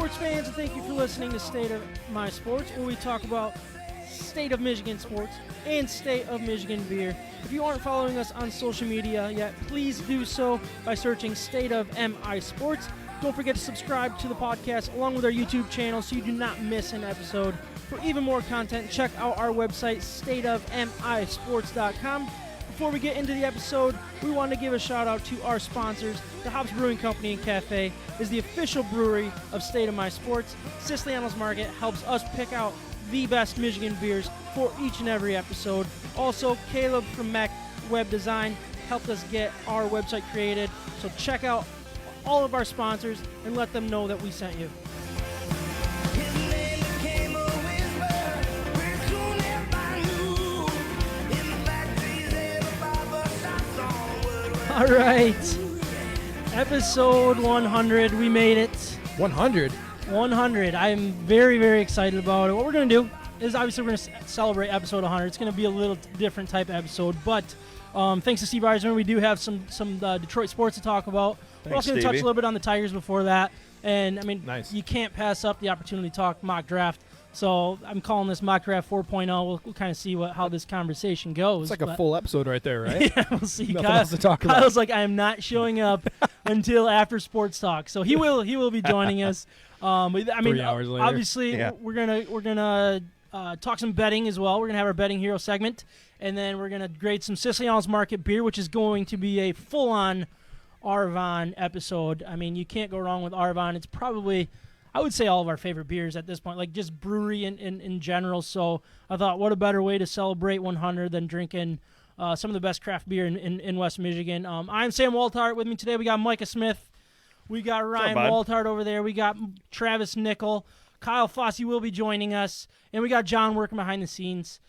sports fans, and thank you for listening to State of My Sports, where we talk about State of Michigan sports and State of Michigan beer. If you aren't following us on social media yet, please do so by searching State of MI Sports. Don't forget to subscribe to the podcast along with our YouTube channel so you do not miss an episode. For even more content, check out our website, stateofmisports.com. Before we get into the episode, we want to give a shout out to our sponsors. The Hops Brewing Company and Cafe is the official brewery of State of My Sports. Siciliano's Market helps us pick out the best Michigan beers for each and every episode. Also, Caleb from Mac Web Design helped us get our website created. So check out all of our sponsors and let them know that we sent you. All right, episode 100, we made it. 100? 100. I'm very, very excited about it. What we're going to do is obviously we're going to celebrate episode 100. It's going to be a little different type of episode, but thanks to Steve Eisner, we do have some Detroit sports to talk about. We're also going to touch a little bit on the Tigers before that. And, I mean, You can't pass up the opportunity to talk mock draft. So I'm calling this mock draft 4.0. We'll kind of see how this conversation goes. It's like a full episode right there, right? Yeah, we'll see. Nothing else to talk about. Kyle's like, I am not showing up until after sports talk. So he will be joining us. But, I mean, 3 hours later. Obviously, Yeah. we're gonna talk some betting as well. We're gonna have our betting hero segment, and then we're gonna grade some Siciliano's Market beer, which is going to be a full-on Arvon episode. I mean, you can't go wrong with Arvon. It's probably, I would say, all of our favorite beers at this point, like just brewery in general. So I thought, what a better way to celebrate 100 than drinking some of the best craft beer in West Michigan. I'm Sam Waltart. With me today, we got Micah Smith. We got Ryan Waltart over there. We got Travis Nickel. Kyle Fossey will be joining us. And we got John working behind the scenes.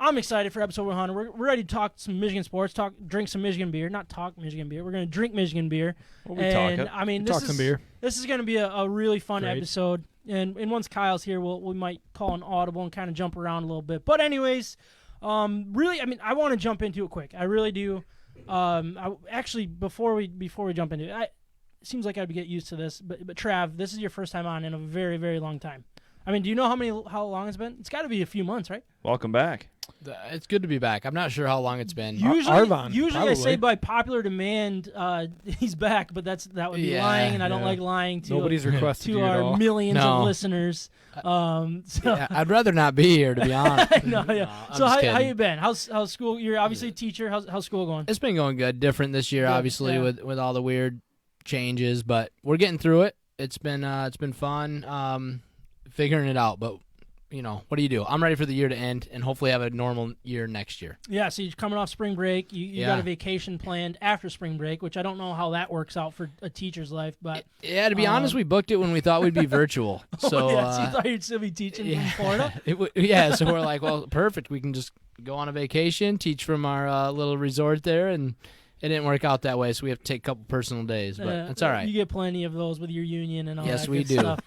I'm excited for episode 100. We're ready to talk some Michigan sports, drink some Michigan beer. Not talk Michigan beer. We're going to drink Michigan beer. Well, I mean, talk some beer. This is going to be a really fun Great. episode. And once Kyle's here, we might call an audible and kind of jump around a little bit. But anyways, really, I mean, I want to jump into it quick. I really do. Actually, before we jump into it, it seems like I'd get used to this. But Trav, this is your first time on in a very, very long time. I mean, do you know how long it's been? It's got to be a few months, right? Welcome back. It's good to be back. I'm not sure how long it's been. Usually I say by popular demand he's back, but that would be lying, and I don't like lying to Nobody's requested you at our all. millions of listeners. I'd rather not be here, to be honest. No, yeah. So how you been? How's school? You're obviously a teacher. How's school going? It's been going good. Different this year, obviously, with all the weird changes, but we're getting through it. It's been fun figuring it out, but what do you do? I'm ready for the year to end and hopefully have a normal year next year. Yeah, so you're coming off spring break. You got a vacation planned after spring break, which I don't know how that works out for a teacher's life. But to be honest, we booked it when we thought we'd be virtual. So, so you thought you'd still be teaching from Florida? So we're like, well, perfect. We can just go on a vacation, teach from our little resort there, and it didn't work out that way, so we have to take a couple personal days, but it's all right. You get plenty of those with your union and all that Yes, we good do. stuff.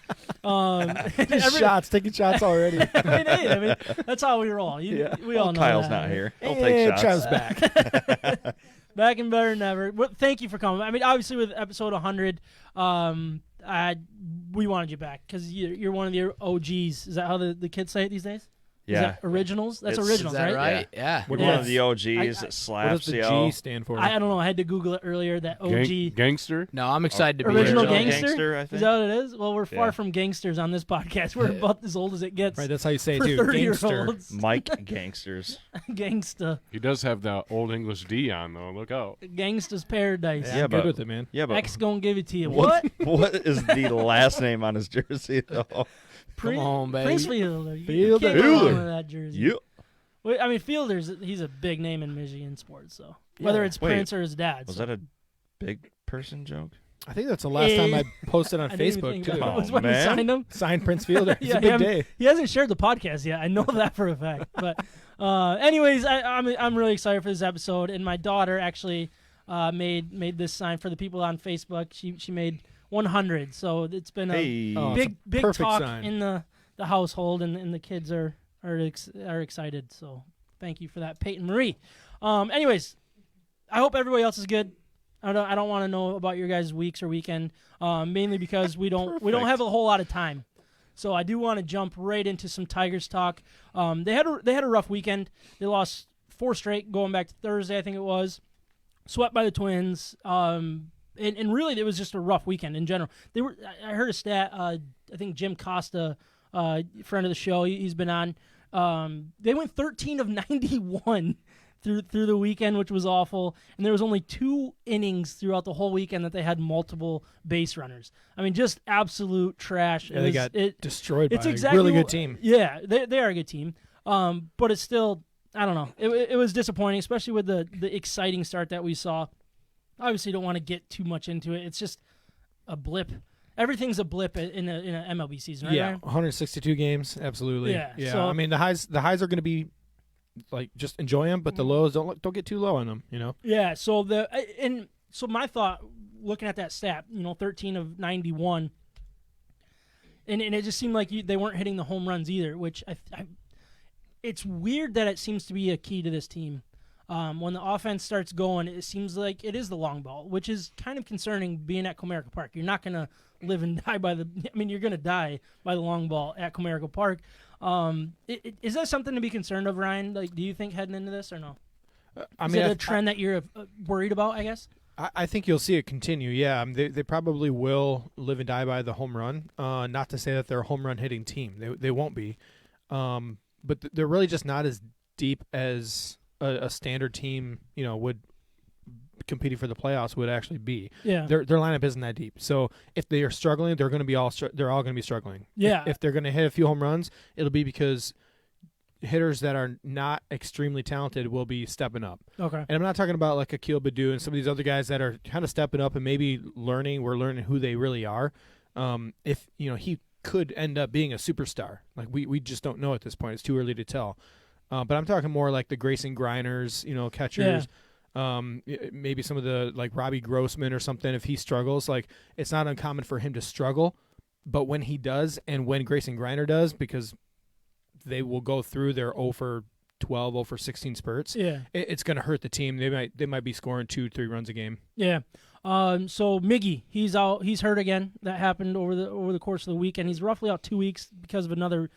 Taking shots already. I mean, that's how we roll. We all know Kyle's that. not here. He'll take shots. Trav's back. Back and better than ever. Well, thank you for coming. I mean, obviously with episode 100, we wanted you back because you're one of the OGs. Is that how the kids say it these days? Yeah. Is that originals? That's originals, Is that right? Yeah. What One Yes. of the OGs that What slaps does the yo. G stand for? I don't know. I had to Google it earlier. That OG. Gangster? No, I'm excited to be Original here. gangster? I think. Is that what it is? Well, we're far Yeah. from gangsters on this podcast. We're about as old as it gets. Right, that's how you say it for too. 30-year-olds. Gangster. Mike Gangsters. Gangsta. He does have the old English D on, though. Look out. Gangsta's paradise. Yeah, Yeah, I'm good but- with it, man. Yeah, but X gonna give it to you. What? what is the last name on his jersey, though? Come on, baby. Prince Fielder. You Fielder. can't go wrong Fielder. with that jersey. Yep. Well, I mean, Fielder's he's a big name in Michigan sports, so whether it's Wait, Prince or his dad. Was so. that a big person joke? I think that's the last time I posted on I didn't even Facebook think too. that Oh, was when he man. signed him. Signed Prince Fielder. It's Yeah, a big day. He hasn't shared the podcast yet. I know that for a fact. But anyways, I'm really excited for this episode. And my daughter actually made this sign for the people on Facebook. She made 100. So it's been a Hey. Oh, big perfect talk sign. in the household, and the kids are excited. So thank you for that, Peyton Marie. Anyways, I hope everybody else is good. I don't want to know about your guys' weeks or weekend, mainly because we don't have a whole lot of time. So I do want to jump right into some Tigers talk. They had a rough weekend. They lost 4 straight going back to Thursday, I think it was. Swept by the Twins. And really, it was just a rough weekend in general. I heard a stat. I think Jim Costa, friend of the show, he's been on. They went 13 of 91 through the weekend, which was awful. And there was only 2 innings throughout the whole weekend that they had multiple base runners. I mean, just absolute trash. Yeah, they got destroyed by a really good team. Yeah, they are a good team. But it's still, I don't know. It was disappointing, especially with the exciting start that we saw. Obviously, don't want to get too much into it. It's just a blip. Everything's a blip in an MLB season, right? Yeah, Ryan? 162 games, absolutely. Yeah. Yeah. So, I mean, the highs are going to be like just enjoy them, but the lows don't get too low on them. Yeah. So my thought, looking at that stat, 13 of 91, and it just seemed like they weren't hitting the home runs either, which it's weird that it seems to be a key to this team. When the offense starts going, it seems like it is the long ball, which is kind of concerning being at Comerica Park. You're not going to live and die you're going to die by the long ball at Comerica Park. Is that something to be concerned of, Ryan? Like, do you think heading into this or no? Is it a trend that you're worried about, I guess? I think you'll see it continue, yeah. They probably will live and die by the home run. Not to say that they're a home run hitting team. They won't be. But they're really just not as deep as a standard team, would competing for the playoffs would actually be. Yeah. Their lineup isn't that deep. So if they are struggling, they're going to be they're all going to be struggling. Yeah. If they're going to hit a few home runs, it'll be because hitters that are not extremely talented will be stepping up. Okay. And I'm not talking about like Akil Baddoo and some of these other guys that are kind of stepping up and maybe we're learning who they really are. If he could end up being a superstar. Like we just don't know at this point. It's too early to tell. But I'm talking more like the Grayson Greiners, catchers. Yeah. Maybe some of the like Robbie Grossman or something. If he struggles, like it's not uncommon for him to struggle. But when he does, and when Grayson Greiner does, because they will go through their 0 for 12, 0 for 16 spurts. Yeah, it's going to hurt the team. They might be scoring 2-3 runs a game. Yeah. So Miggy, he's out. He's hurt again. That happened over the course of the weekend. He's roughly out 2 weeks because of another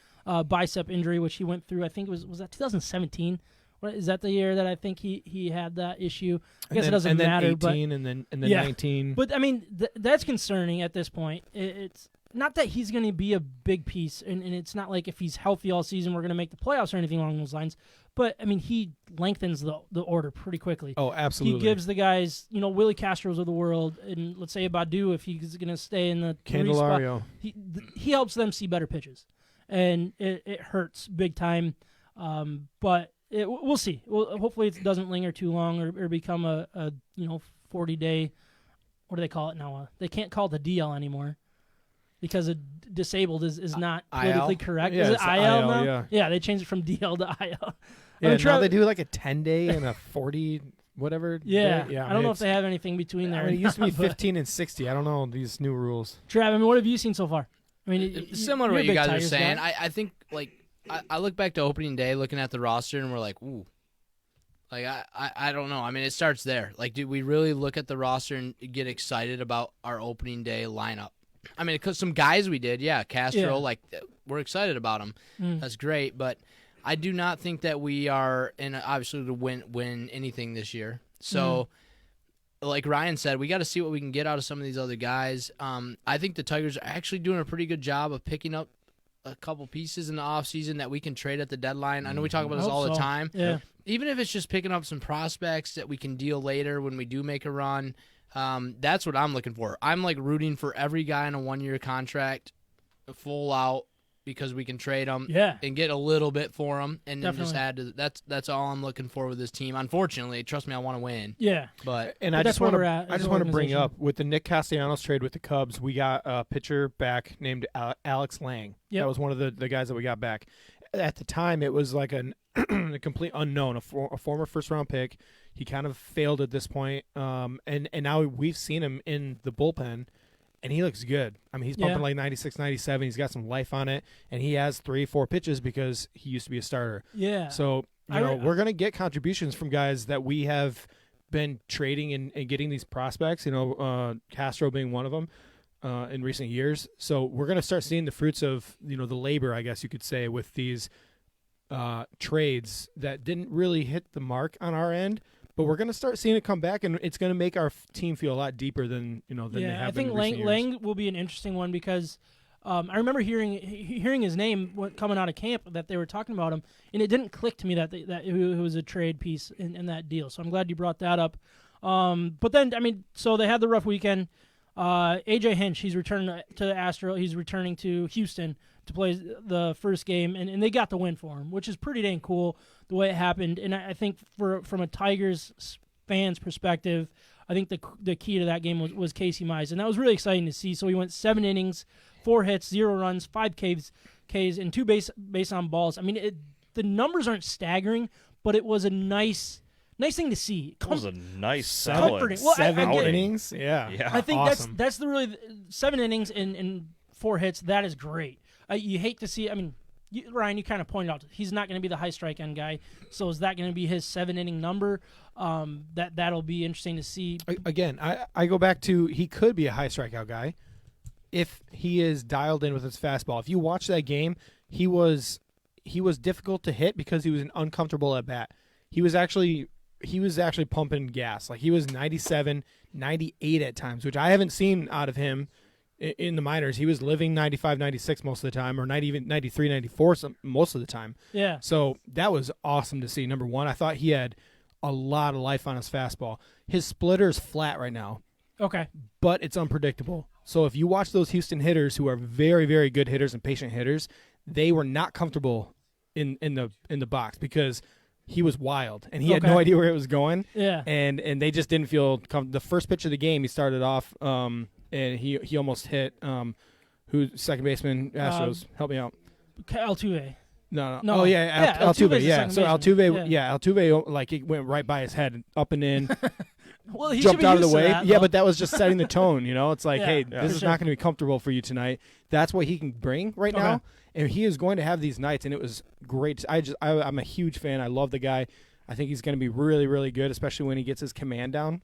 bicep injury, which he went through. I think was that 2017. Is that the year that I think he had that issue? I guess it doesn't matter. 18 and then 19. But I mean, that's concerning at this point. It's not that he's going to be a big piece, and it's not like if he's healthy all season we're going to make the playoffs or anything along those lines. But I mean, he lengthens the order pretty quickly. Oh, absolutely. He gives the guys, Willie Castro's of the world, and let's say Baddoo, if he's going to stay in the Candelario, he helps them see better pitches, and it hurts big time. But we'll see. Hopefully it doesn't linger too long or become a 40-day. What do they call it now? They can't call it the DL anymore because disabled is not politically correct. Yeah, is it IL now? Yeah. Yeah, they changed it from DL to IL. Yeah, now they do like a 10-day and a 40 whatever. Yeah, day. Yeah. I don't know if they have anything between there. I mean, it used to be 15 and 60. I don't know these new rules. Trav, I mean, what have you seen so far? I mean, similar to what you guys are saying. I think like. I look back to opening day, looking at the roster, and we're like, ooh. Like, I don't know. I mean, it starts there. Like, do we really look at the roster and get excited about our opening day lineup? I mean, because some guys we did, Castro, like, we're excited about him. That's great. But I do not think that we are, obviously, to win anything this year. So, like Ryan said, we got to see what we can get out of some of these other guys. I think the Tigers are actually doing a pretty good job of picking up a couple pieces in the offseason that we can trade at the deadline. I know we talk about this all the time. Yeah. Even if it's just picking up some prospects that we can deal later when we do make a run, that's what I'm looking for. I'm like rooting for every guy in a 1-year contract full out because we can trade them and get a little bit for them and then just add to that's all I'm looking for with this team. Unfortunately, trust me, I want to win. Yeah. But I just want to bring up with the Nick Castellanos trade with the Cubs, we got a pitcher back named Alex Lang. Yep. That was one of the guys that we got back. At the time, it was like a complete unknown, a former first-round pick. He kind of failed at this point, and now we've seen him in the bullpen, and he looks good. I mean, he's pumping like 96, 97. He's got some life on it, and he has 3-4 pitches because he used to be a starter. Yeah. So, we're going to get contributions from guys that we have been trading and getting these prospects, Castro being one of them in recent years. So we're going to start seeing the fruits of, the labor, I guess you could say, with these trades that didn't really hit the mark on our end. But we're going to start seeing it come back, and it's going to make our team feel a lot deeper than they have. I think Lang will be an interesting one because I remember hearing his name coming out of camp that they were talking about him, and it didn't click to me that it was a trade piece in that deal. So I'm glad you brought that up. But then, so they had the rough weekend. AJ Hinch, he's returning to Astro. He's returning to Houston to play the first game, and they got the win for him, which is pretty dang cool the way it happened. And I think from a Tigers fans' perspective, I think the key to that game was Casey Mize, and that was really exciting to see. So he went 7 innings, 4 hits, 0 runs, 5 Ks, and 2 base on balls. The numbers aren't staggering, but it was a nice thing to see. It was a nice solid 7 innings. Yeah. I think awesome. that's the really 7 innings and 4 hits. That is great. You hate to see. Ryan, you kind of pointed out he's not going to be the high strikeout guy. So is that going to be his 7-inning number? That'll be interesting to see. Again, I go back to he could be a high strikeout guy if he is dialed in with his fastball. If you watch that game, he was difficult to hit because he was an uncomfortable at bat. He was actually pumping gas. Like he was 97, 98 at times, which I haven't seen out of him in the minors. He was living 95, 96 most of the time, or even 93, 94 most of the time. Yeah. So that was awesome to see. Number one, I thought he had a lot of life on his fastball. His splitter's flat right now. Okay. But it's unpredictable. So if you watch those Houston hitters who are very, very good hitters and patient hitters, they were not comfortable in the box because he was wild and he had no idea where it was going. Yeah. And they just didn't feel the first pitch of the game he started off and he almost hit who's second baseman Astros. Help me out. Altuve. No. No. Oh yeah, Altuve. Yeah. So Altuve, Altuve, like it went right by his head, up and in. Well, he jumped out of the way. That, but that was just setting the tone. It's like, Yeah, hey, yeah. this is not going to be comfortable for you tonight. That's what he can bring right now, and he is going to have these nights. And it was great. I'm a huge fan. I love the guy. I think he's going to be really, really good, especially when he gets his command down.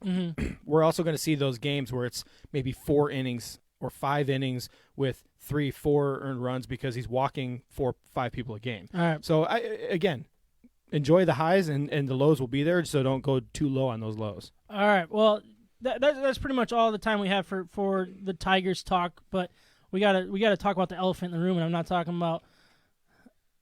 Mm-hmm. We're also going to see those games where it's maybe 4 innings or 5 innings with 3-4 earned runs because he's walking 4-5 people a game. All right. So again, enjoy the highs and the lows will be there, so don't go too low on those lows. All right. Well, that's pretty much all the time we have for the Tigers talk. But we gotta talk about the elephant in the room, and I'm not talking about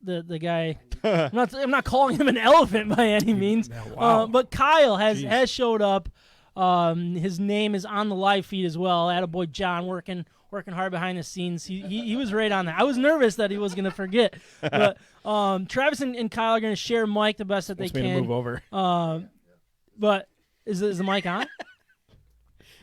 the guy. I'm not calling him an elephant by any means. Wow. But Kyle has showed up. His name is on the live feed as well. Attaboy John working hard behind the scenes. He was right on that. I was nervous that he was going to forget. But Travis and Kyle are going to share mic the best that they can. Me to move over. But is the mic on?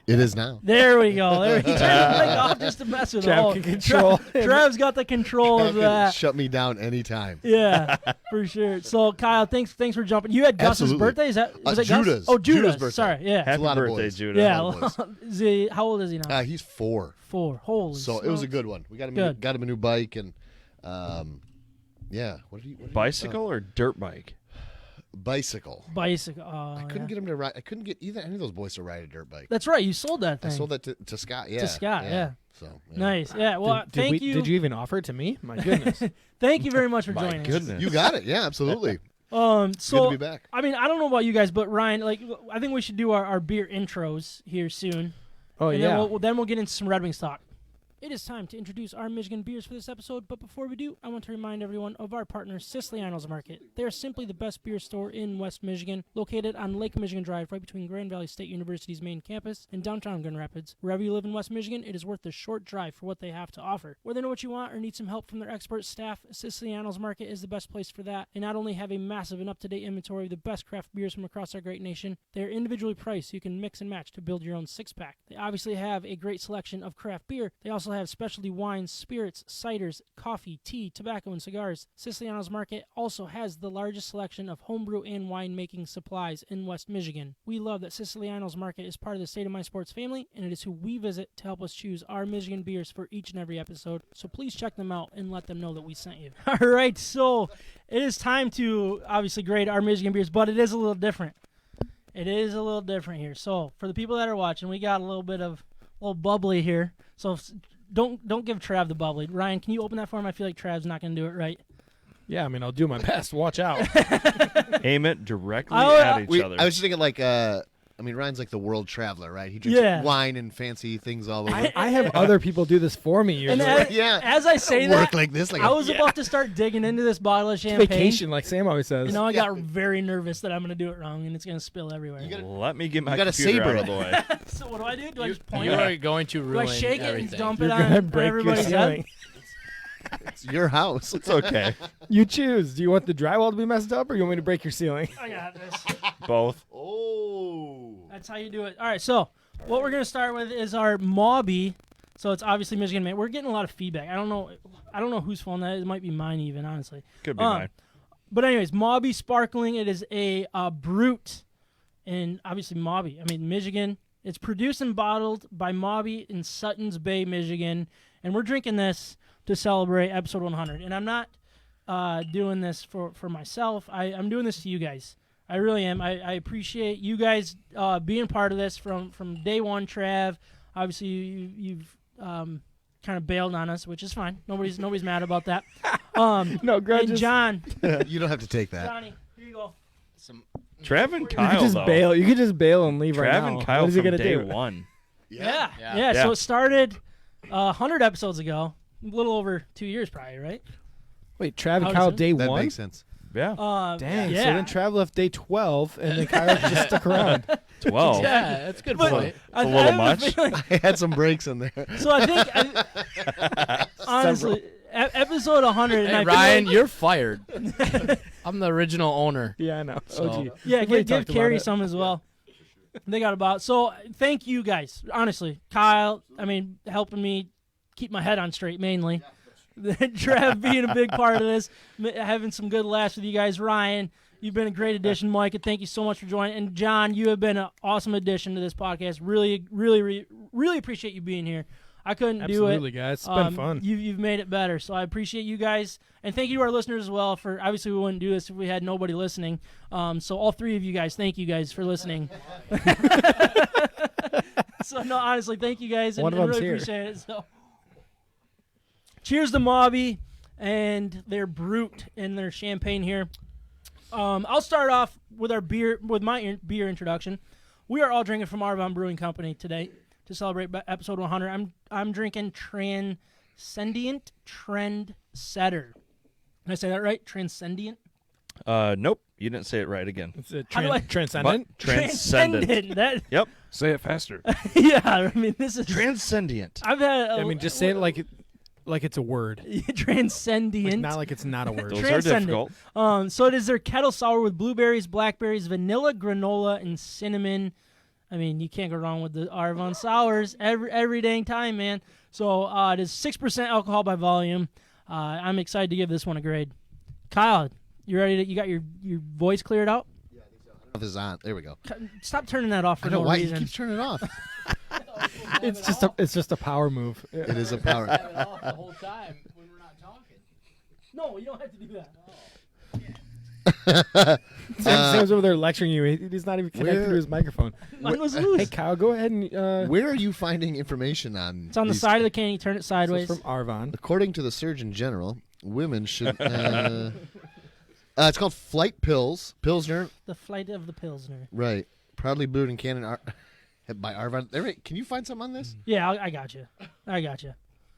It is now. There we go. He turned the mic off just to mess with Trav can control. Trav's got the control of that. Shut me down anytime. Yeah, for sure. So Kyle, thanks for jumping. You had Gus's Absolutely. birthday. Is that was it Judah's. Gus? Oh, Judah's birthday. Sorry. Yeah. Happy a lot of birthday, boys. Judah. Yeah. How old is he now? He's 4. 4. Holy. So it was a good one. We got him a new bike and yeah. What did he Bicycle or dirt bike? Bicycle. Bicycle. I couldn't get him to ride. I couldn't get either any of those boys to ride a dirt bike. That's right. You sold that I thing. sold that to Scott. Yeah. To Scott, yeah. So Nice. Yeah. Well, thank you. Did you even offer it to me? My goodness. Thank you very much for My joining us. goodness. You got it. Yeah, absolutely. So Good to be back. I don't know about you guys, but Ryan, I think we should do our beer intros here soon. Oh And yeah. then we'll get into some Red Wings talk. It is time to introduce our Michigan beers for this episode, but before we do, I want to remind everyone of our partner, Siciliano's Market. They are simply the best beer store in West Michigan, located on Lake Michigan Drive, right between Grand Valley State University's main campus and downtown Grand Rapids. Wherever you live in West Michigan, it is worth the short drive for what they have to offer. Whether they know what you want or need some help from their expert staff, Siciliano's Market is the best place for that. They not only have a massive and up-to-date inventory of the best craft beers from across our great nation, they are individually priced so you can mix and match to build your own six-pack. They obviously have a great selection of craft beer. They also have specialty wines, spirits, ciders, coffee, tea, tobacco, and cigars. Siciliano's Market also has the largest selection of homebrew and winemaking supplies in West Michigan. We love that Siciliano's Market is part of the State of My Sports family, and it is who we visit to help us choose our Michigan beers for each and every episode. So please check them out and let them know that we sent you. All right, so it is time to obviously grade our Michigan beers, but it is a little different. It is a little different here. So for the people that are watching, we got a little bubbly here. So don't give Trav the bubbly. Ryan, can you open that for him? I feel like Trav's not going to do it right. Yeah, I mean, I'll do my best. Watch out. Aim it directly at each other. I was just thinking like, Ryan's like the world traveler, right? He drinks wine and fancy things all over. I have other people do this for me usually. And as I say work that, like this. Like I was about to start digging into this bottle of champagne. Vacation, like Sam always says. And now I got very nervous that I'm going to do it wrong and it's going to spill everywhere. Let me get my gotta computer saber out of the way. So what do I do? Do I just point You it? are going to Do ruin I shake everything. it and dump You're it gonna on break your everybody's ceiling. head? it's your house. It's okay. You choose. Do you want the drywall to be messed up, or you want me to break your ceiling? I got this. Both. Oh. That's how you do it. All right, so what we're going to start with is our MAWBY. So it's obviously Michigan made. We're getting a lot of feedback. I don't know whose phone that is. It might be mine even, honestly. Could be mine. But anyways, MAWBY Sparkling. It is a brute, and obviously MAWBY. I mean, Michigan. It's produced and bottled by MAWBY in Suttons Bay, Michigan, and we're drinking this to celebrate episode 100. And I'm not doing this for myself. I'm doing this to you guys. I really am. I appreciate you guys being part of this from day one, Trav. Obviously, you've kind of bailed on us, which is fine. Nobody's mad about that. No grudges. And John, You don't have to take that. Johnny, here you go. Trav and You Kyle, could just though. bail. You could just bail and leave right Trav now. and Kyle what is he from gonna day do? one. Yeah. Yeah. So it started 100 episodes ago, a little over 2 years probably, right? Wait, Trav and How Kyle does it- day That one. makes sense. Yeah. Dang. Yeah. So then Trav left day 12, and then Kyle just stuck around. 12. Yeah, that's a good But- point. A little have a much. feeling- I had some breaks in there. So I think, honestly, episode 100. and Hey, I feel Ryan, like- you're fired. I'm the original owner. Yeah, I know. So- OG. yeah, We've already give talked about Carrie it. some as well. They got about. So thank you guys, honestly, Kyle. I mean, helping me keep my head on straight mainly. Trev being a big part of this, having some good laughs with you guys. Ryan, you've been a great addition. Mike, and thank you so much for joining. And John, you have been an awesome addition to this podcast. Really, really, really appreciate you being here. I couldn't do it. Absolutely, guys. It's been fun. You've made it better, so I appreciate you guys, and thank you to our listeners as well. For obviously we wouldn't do this if we had nobody listening. So all three of you guys, thank you guys for listening. So no, honestly, thank you guys, and One of I them's really here. appreciate it. So cheers to MAWBY and their brute and their champagne here. I'll start off with our beer, with my beer introduction. We are all drinking from Arvon Brewing Company today to celebrate episode 100. I'm drinking Transcendent Trendsetter. Did I say that right? Transcendent? Nope. You didn't say it right again. It's a How do I- transcendent. What? Transcendent. That, Yep. Say it faster. yeah, I mean, this is... Transcendent. I've had... I mean, just say it like it's a word. Transcendent. Like, not like it's not a word. Those are Transcendent. difficult. So it is their kettle sour with blueberries, blackberries, vanilla, granola, and cinnamon. I mean, you can't go wrong with the Arvon sours every dang time, man. So it is 6% alcohol by volume. I'm excited to give this one a grade. Kyle, you ready? You got your voice cleared out? This is on. There we go. Stop turning that off for I know no why he reason. keeps turning it off. It's just a power move. It is a power. The whole time when we're not talking. No, you don't have to do that. Sam's over there lecturing you. He's not even connected Where- to his microphone. Mine was Hey, loose. Kyle, go ahead and. Where are you finding information on? It's on the these- side of the can. You turn it This sideways. is from Arvon. According to the Surgeon General, women should. It's called Flight Pilsner. The flight of the Pilsner. Right. Proudly brewed in Canada by Arvon. Can you find something on this? Yeah, I got you.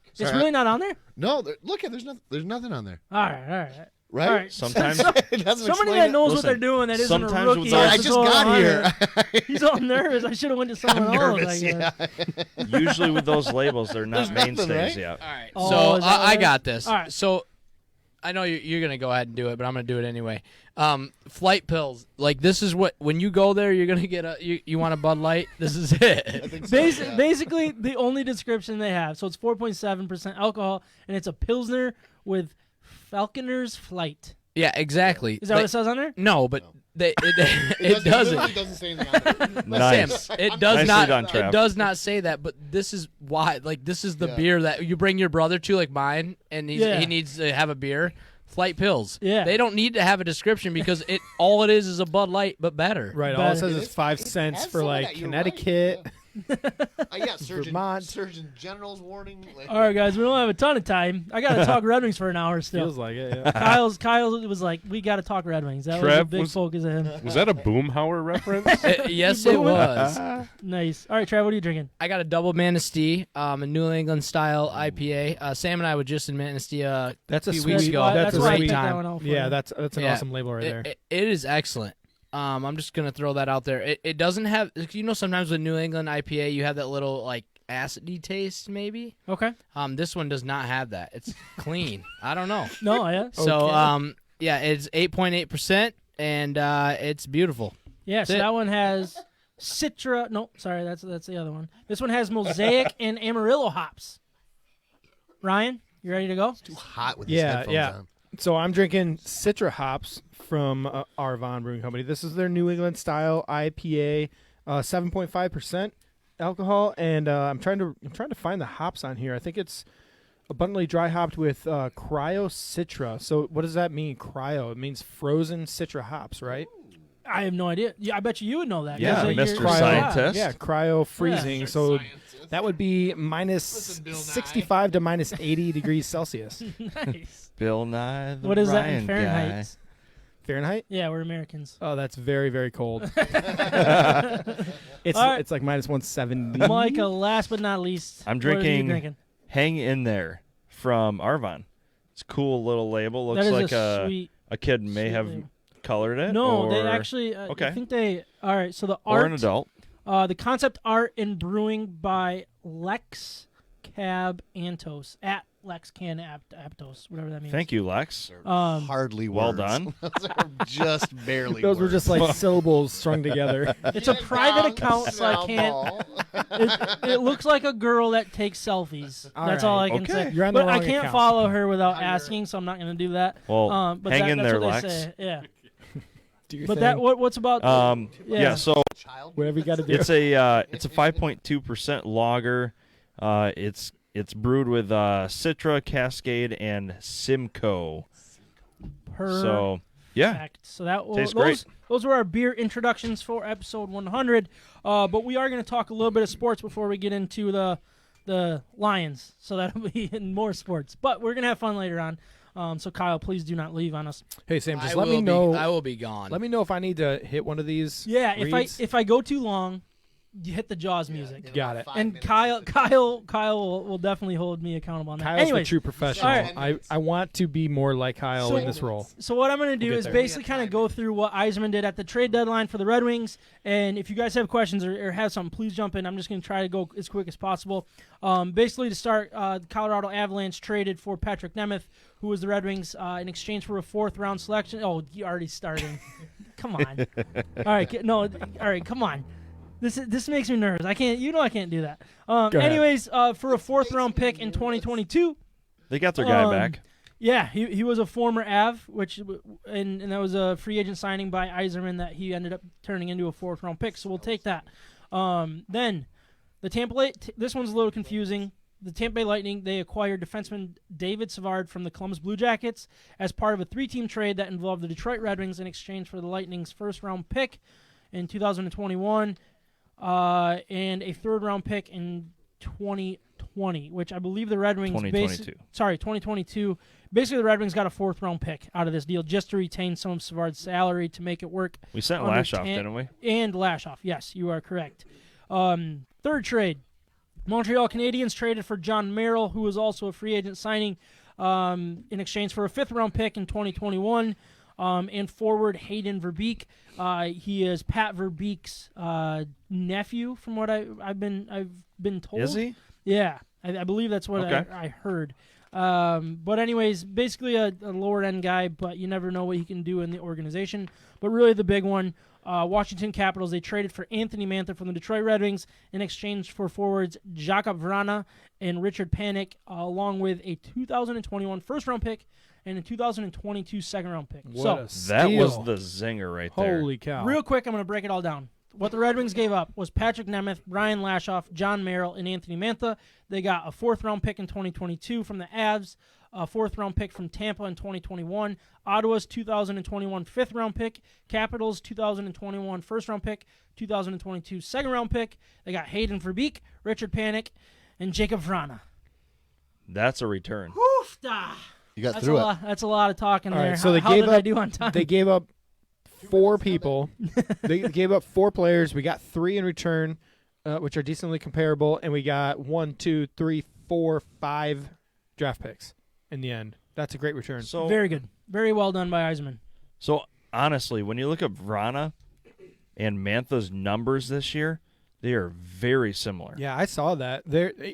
It's Sorry, really not on there? No. Look, there's nothing on there. All right. Right. All right. Sometimes It doesn't Somebody explain that it. knows what Listen, they're doing that isn't a sometimes rookie. with Sorry, those- I just episode got 100. here. He's all nervous. I should have went to someone I'm else. nervous. I guess. Yeah. usually with those labels, they're not There's nothing, mainstays right? yet. All right. Oh, So is that what I it is? got this. All right. So I know you're going to go ahead and do it, but I'm going to do it anyway. Flight pills. Like, this is what, when you go there, you're going to get you want a Bud Light? This is it. Basically, the only description they have. So it's 4.7% alcohol, and it's a Pilsner with Falconer's Flight. Yeah, exactly. Is that what it says on there? No, but it doesn't. It doesn't say anything on there. Nice. Sam, it does Nicely not. done, Trav. It does not say that, but this is why. Like, this is the Yeah. beer that you bring your brother to, like mine, and he needs to have a beer. Flight Pills. Yeah. They don't need to have a description because all it is a Bud Light, but better. Right. All it But says it is is- 5 it cents has for some of like that, you're Connecticut. right. Vermont. Surgeon General's warning. All right, guys, we don't have a ton of time. I got to talk Red Wings for an hour still. Feels like it. Yeah. Kyle was like, we got to talk Red Wings. That was a Trev big was- focus of him. Was that a Boomhauer reference? Yes, it was. Nice. All right, Trev, what are you drinking? I got a double Manistee, a New England style IPA. Sam and I were just in Manistee That's a few sweet. weeks ago. That's That's a why I sweet picked that time. one out for Yeah, you. that's an Yeah. awesome label right there. It is excellent. I'm just gonna throw that out there. It doesn't have, sometimes with New England IPA you have that little like acidy taste maybe. Okay. This one does not have that. It's clean. I don't know. No, yeah. So yeah, it's 8.8% and it's beautiful. Yeah, so That's it. that one has Citra. No, sorry, that's the other one. This one has Mosaic and Amarillo hops. Ryan, you ready to go? Too hot with his Yeah, headphones yeah. on. So I'm drinking Citra hops from Arvon Brewing Company. This is their New England style IPA, 7.5% alcohol, and I'm trying to find the hops on here. I think it's abundantly dry hopped with cryo Citra. So what does that mean? Cryo? It means frozen Citra hops, right? I have no idea. Yeah, I bet you would know that. Yeah, 'cause Mr. you're- Scientist. Yeah, cryo freezing. Yeah. So that would be minus Listen, Bill Nye. 65 to minus 80 degrees Celsius. Nice. Bill Nye the What is that Ryan in Fahrenheit? guy. Fahrenheit? Yeah, we're Americans. Oh, that's very, very cold. It's All right. it's like minus 170. Micah, last but not least, I'm what are you drinking- drinking? Hang in there from Arvon. It's a cool little label. Looks That is like a sweet. a kid may sweet have label. colored it. No, they or- actually. okay. I think they. All right, so the or an art, adult. the concept art in brewing by Lex Cab Antos at Lex Can Aptos, whatever that means. Thank you, Lex. Hardly Well words. done. Those are just barely Those were words. just like syllables strung together. It's a private account, so I can't. It looks like a girl that takes selfies. All That's all I right. can Okay. say. You're on the But I wrong can't account. follow her without asking, so I'm not going to do that. Well, But hang in that's there, what Lex. they say. Yeah. Do your But thing. that what's about? Yeah. So Whatever you got to do. it's a 5.2% lager. It's brewed with Citra, Cascade, and Simcoe. So yeah, Perfect. So that Tastes great. those were our beer introductions for episode 100. But we are going to talk a little bit of sports before we get into the Lions. So that'll be in more sports. But we're going to have fun later on. So Kyle, please do not leave on us. Hey Sam, just I let me will be- know. I will be gone. Let me know if I need to hit one of these. Yeah, reads. if I go too long, you hit the Jaws music. Got it. And Kyle will definitely hold me accountable on that. Kyle's Anyways, the true professional. all right. I want to be more like Kyle So- in this role. So what I'm going to do We'll get is there. basically kind of go through what Yzerman did at the trade deadline for the Red Wings. And if you guys have questions or have something, please jump in. I'm just going to try to go as quick as possible. Basically, to start, the Colorado Avalanche traded for Patrick Nemeth, who was the Red Wings, in exchange for a 4th-round selection. Oh, you already starting. Come on. All right. No. All right. Come on. This makes me nervous. I can't. I can't do that. Go ahead. Anyways, for a 4th-round pick in 2022. they got their guy Um, back. Yeah, he was a former Av, and that was a free agent signing by Yzerman that he ended up turning into a 4th-round pick. So we'll take that. Then the this one's a little confusing. The Tampa Bay Lightning, they acquired defenseman David Savard from the Columbus Blue Jackets as part of a 3-team trade that involved the Detroit Red Wings in exchange for the Lightning's 1st-round pick in 2021 and a 3rd-round pick in 2020, which I believe the Red Wings 2022. Basically, the Red Wings got a 4th-round pick out of this deal just to retain some of Savard's salary to make it work. We sent under Lashoff, didn't we? And Lashoff, yes, you are correct. 3rd trade. Montreal Canadiens traded for John Merrill, who was also a free agent signing, in exchange for a 5th-round pick in 2021, and forward Hayden Verbeek. He is Pat Verbeek's nephew, from what I've been told. Is he? Yeah, I believe that's what Okay. I heard. But anyways, basically a lower-end guy, but you never know what he can do in the organization. But really the big one, Washington Capitals, they traded for Anthony Mantha from the Detroit Red Wings in exchange for forwards Jakob Vrana and Richard Panik, along with a 2021 first-round pick and a 2022 second-round pick. What So a That steal. was the zinger right there. Holy cow. real quick, I'm going to break it all down. What the Red Wings gave up was Patrick Nemeth, Brian Lashoff, John Merrill, and Anthony Mantha. They got a 4th-round pick in 2022 from the Avs, a 4th-round pick from Tampa in 2021. Ottawa's 2021 5th-round pick. Capitals 2021 1st-round pick. 2022 2nd-round pick. They got Hayden Verbeek, Richard Panik, and Jacob Vrana. That's a return. Oofda! You got That's through a it. lot. That's a lot of talking All there. right, so they how gave did I up- do on time? They gave up 4 people. They gave up 4 players. We got 3 in return, which are decently comparable, and we got 1, 2, 3, 4, 5 draft picks in the end. That's a great return. So Very good. Very well done by Eisman. So honestly, when you look at Vrana and Mantha's numbers this year, they are very similar. Yeah, I saw that.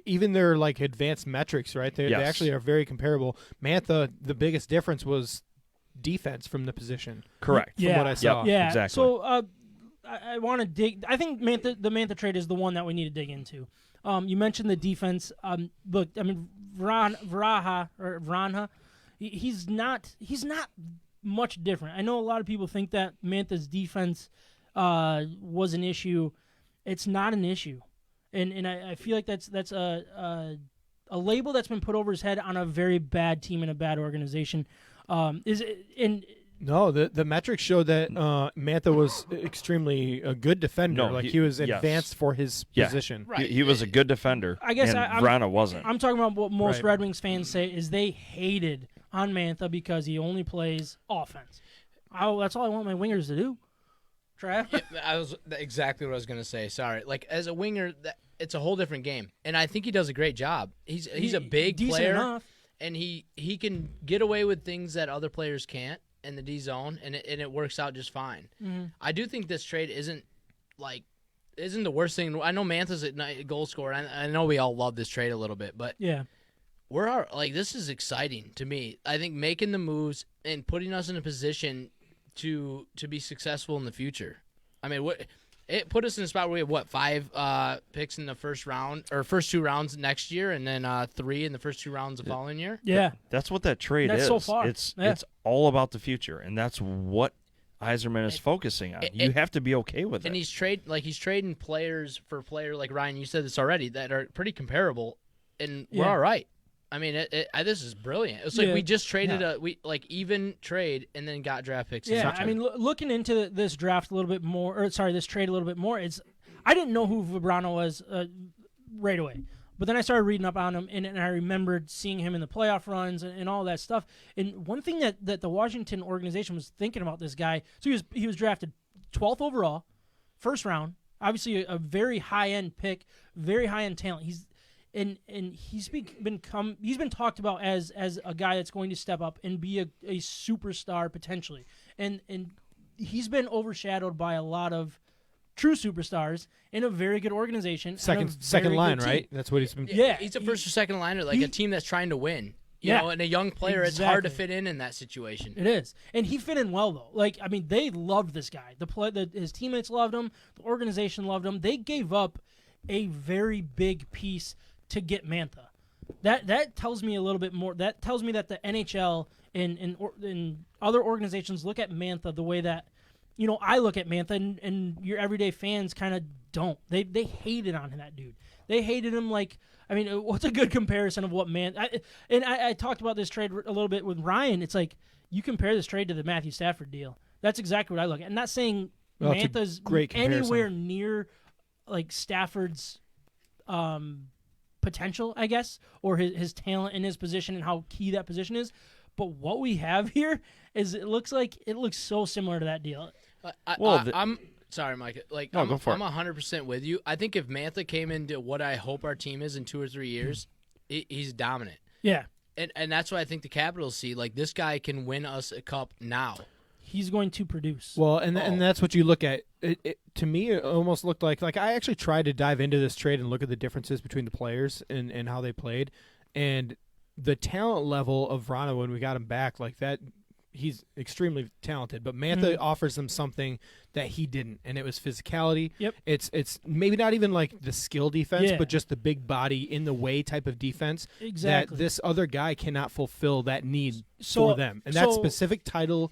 Even their like advanced metrics, right? They Yes. actually are very comparable. Mantha, the biggest difference was defense from the position. Correct. From what I saw. Yeah. exactly. So I want to dig. I think the Mantha trade is the one that we need to dig into. You mentioned the defense. Look, I mean, Vrana, he's not much different. I know a lot of people think that Mantha's defense was an issue. It's not an issue, and I feel like that's a label that's been put over his head on a very bad team and a bad organization. No, the metrics showed that Mantha was extremely a good defender. No, he was yes. advanced for his Yeah. position. He was a good defender. I guess and I'm- Vrana wasn't. I'm talking about what most Right. Red Wings fans say is they hated on Mantha because he only plays offense. That's all I want my wingers to do. Trav? I was exactly what I was gonna say. Sorry, like as a winger, it's a whole different game, and I think he does a great job. He's a big decent player, enough. and he can get away with things that other players can't in the D zone, and it works out just fine. Mm-hmm. I do think this trade isn't the worst thing. I know Mantha's a goal scorer. I know we all love this trade a little bit, but Yeah. this is exciting to me. I think making the moves and putting us in a position to be successful in the future. I mean, it put us in a spot where we have 5 picks in the first round or first 2 rounds next year, and then 3 in the first 2 rounds the following year. Yeah. That's what that trade That's is. so far. It's Yeah. it's all about the future, and that's what Yzerman is focusing on. You have to be okay with And it. he's trading players for players like Ryan. You said this already that are pretty comparable, and we're Yeah. all right. I mean, this is brilliant. It's like Yeah. we just traded even trade and then got draft picks. Yeah, essentially. I mean, looking into this draft a little bit more, this trade a little bit more, I didn't know who Vibrano was right away. But then I started reading up on him, and I remembered seeing him in the playoff runs and all that stuff. And one thing that the Washington organization was thinking about this guy, so he was drafted 12th overall, first round, obviously a very high-end pick, very high-end talent. He's been talked about as a guy that's going to step up and be a superstar potentially. And he's been overshadowed by a lot of true superstars in a very good organization. and a Second very line, good team. right? That's what he's been. Yeah, he's a first or second liner, like a team that's trying to win. You Yeah. know, and a young player, it's hard to Exactly. fit in that situation. It is, and he fit in well though. Like, I mean, they loved this guy. His teammates loved him. The organization loved him. They gave up a very big piece to get Mantha. That tells me a little bit more. That tells me that the NHL and other organizations look at Mantha the way that I look at Mantha, and your everyday fans kind of don't. They hated on that dude. They hated him like. I mean, what's a good comparison of what I talked about this trade a little bit with Ryan. It's like you compare this trade to the Matthew Stafford deal. That's exactly what I look at. I'm not saying Well, it's a Mantha's great comparison. anywhere near like Stafford's potential, I guess, or his talent in his position and how key that position is. But what we have here is it looks so similar to that deal. I'm sorry, Mike. Like, No, go for I'm 100% with you. I think if Mantha came into what I hope our team is in 2 or 3 years, he's dominant. Yeah, And that's why I think the Capitals see, like, this guy can win us a cup now. he's going to produce. Well, and that's what you look at. To me, it almost looked like I actually tried to dive into this trade and look at the differences between the players and how they played, and the talent level of Vrana when we got him back, like that. He's extremely talented, but Mantha offers them something that he didn't, and it was physicality. Yep. It's maybe not even like the skill defense, Yeah. but just the big body in the way type of defense Exactly. that this other guy cannot fulfill that need So- for them, and that so- specific title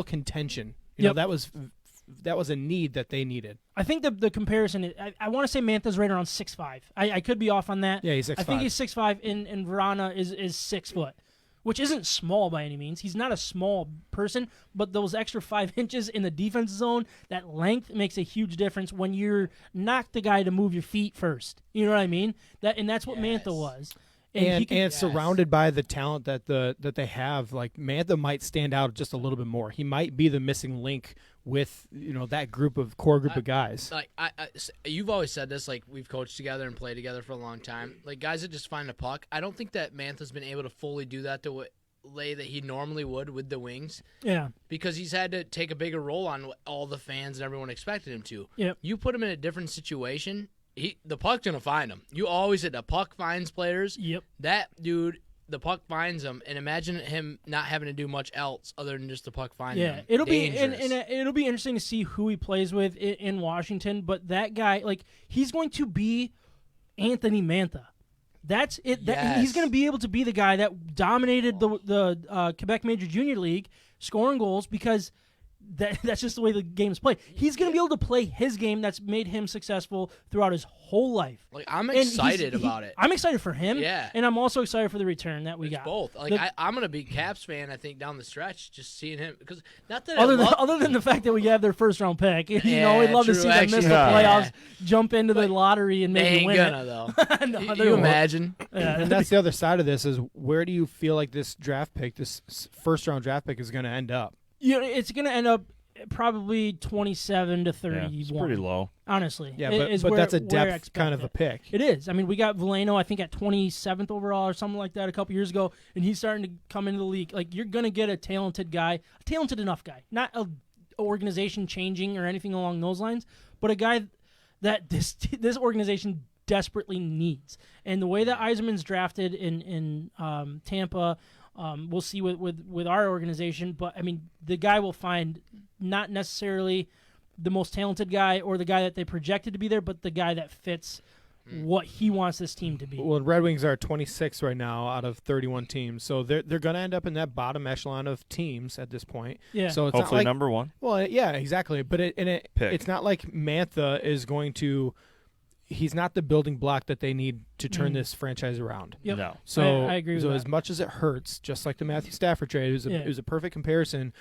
contention. Yep. That was a need that they needed. I think the comparison is, I want to say Mantha's right around 6'5". I could be off on that. Yeah, he's I 6'5". think he's 6'5", and Verana is 6 foot. which isn't small by any means. He's not a small person, but those extra 5 inches in the defense zone, that length makes a huge difference when you're not the guy to move your feet first. You know what I mean? That's what Mantha was. And surrounded by the talent that they have, like Mantha might stand out just a little bit more. He might be the missing link with that core group of guys. Like you've always said this. Like we've coached together and played together for a long time. Like guys that just find a puck. I don't think that Mantha's been able to fully do that the way that he normally would with the Wings. Yeah, because he's had to take a bigger role on what all the fans and everyone expected him to. Yep. You put him in a different situation. The puck's gonna find him. You always said the puck finds players. Yep. That dude, the puck finds him, and imagine him not having to do much else other than just the puck finding him. It'll Dangerous. be it'll be interesting to see who he plays with in Washington. But that guy, like, he's going to be Anthony Mantha. That's it. Yes. He's going to be able to be the guy that dominated the Quebec Major Junior League, scoring goals because. That's just the way the game's played. He's going to be able to play his game that's made him successful throughout his whole life. Like I'm excited about it. I'm excited for him. Yeah. And I'm also excited for the return that we got. Both. Like I'm going to be Caps fan. I think down the stretch, just seeing him because not that other than the fact that we have their first round pick, we'd love to see them miss the playoffs, jump into the lottery, and maybe win. They ain't gonna No, though. You imagine? And that's the other side of this is where do you feel like this draft pick, this first round draft pick, is going to end up? It's going to end up probably 27 to 31. Yeah, it's pretty low. Honestly. Yeah, but that's a depth kind of a pick. It is. I mean, we got Veleno, I think, at 27th overall or something like that a couple years ago, and he's starting to come into the league. Like, you're going to get a talented guy, a talented enough guy, not a organization changing or anything along those lines, but a guy that this organization desperately needs. And the way that Yzerman's drafted in Tampa, we'll see with our organization, but I mean, the guy will find not necessarily the most talented guy or the guy that they projected to be there, but the guy that fits what he wants this team to be. Well, Red Wings are 26 right now out of 31 teams, so they're going to end up in that bottom echelon of teams at this point. Yeah. So it's hopefully not like, number one. Well, yeah, exactly. But it's not like Mantha is going to. He's not the building block that they need to turn this franchise around. Yep. No. So I agree with so that. as much as it hurts, just like the Matthew Stafford trade, it was a perfect comparison.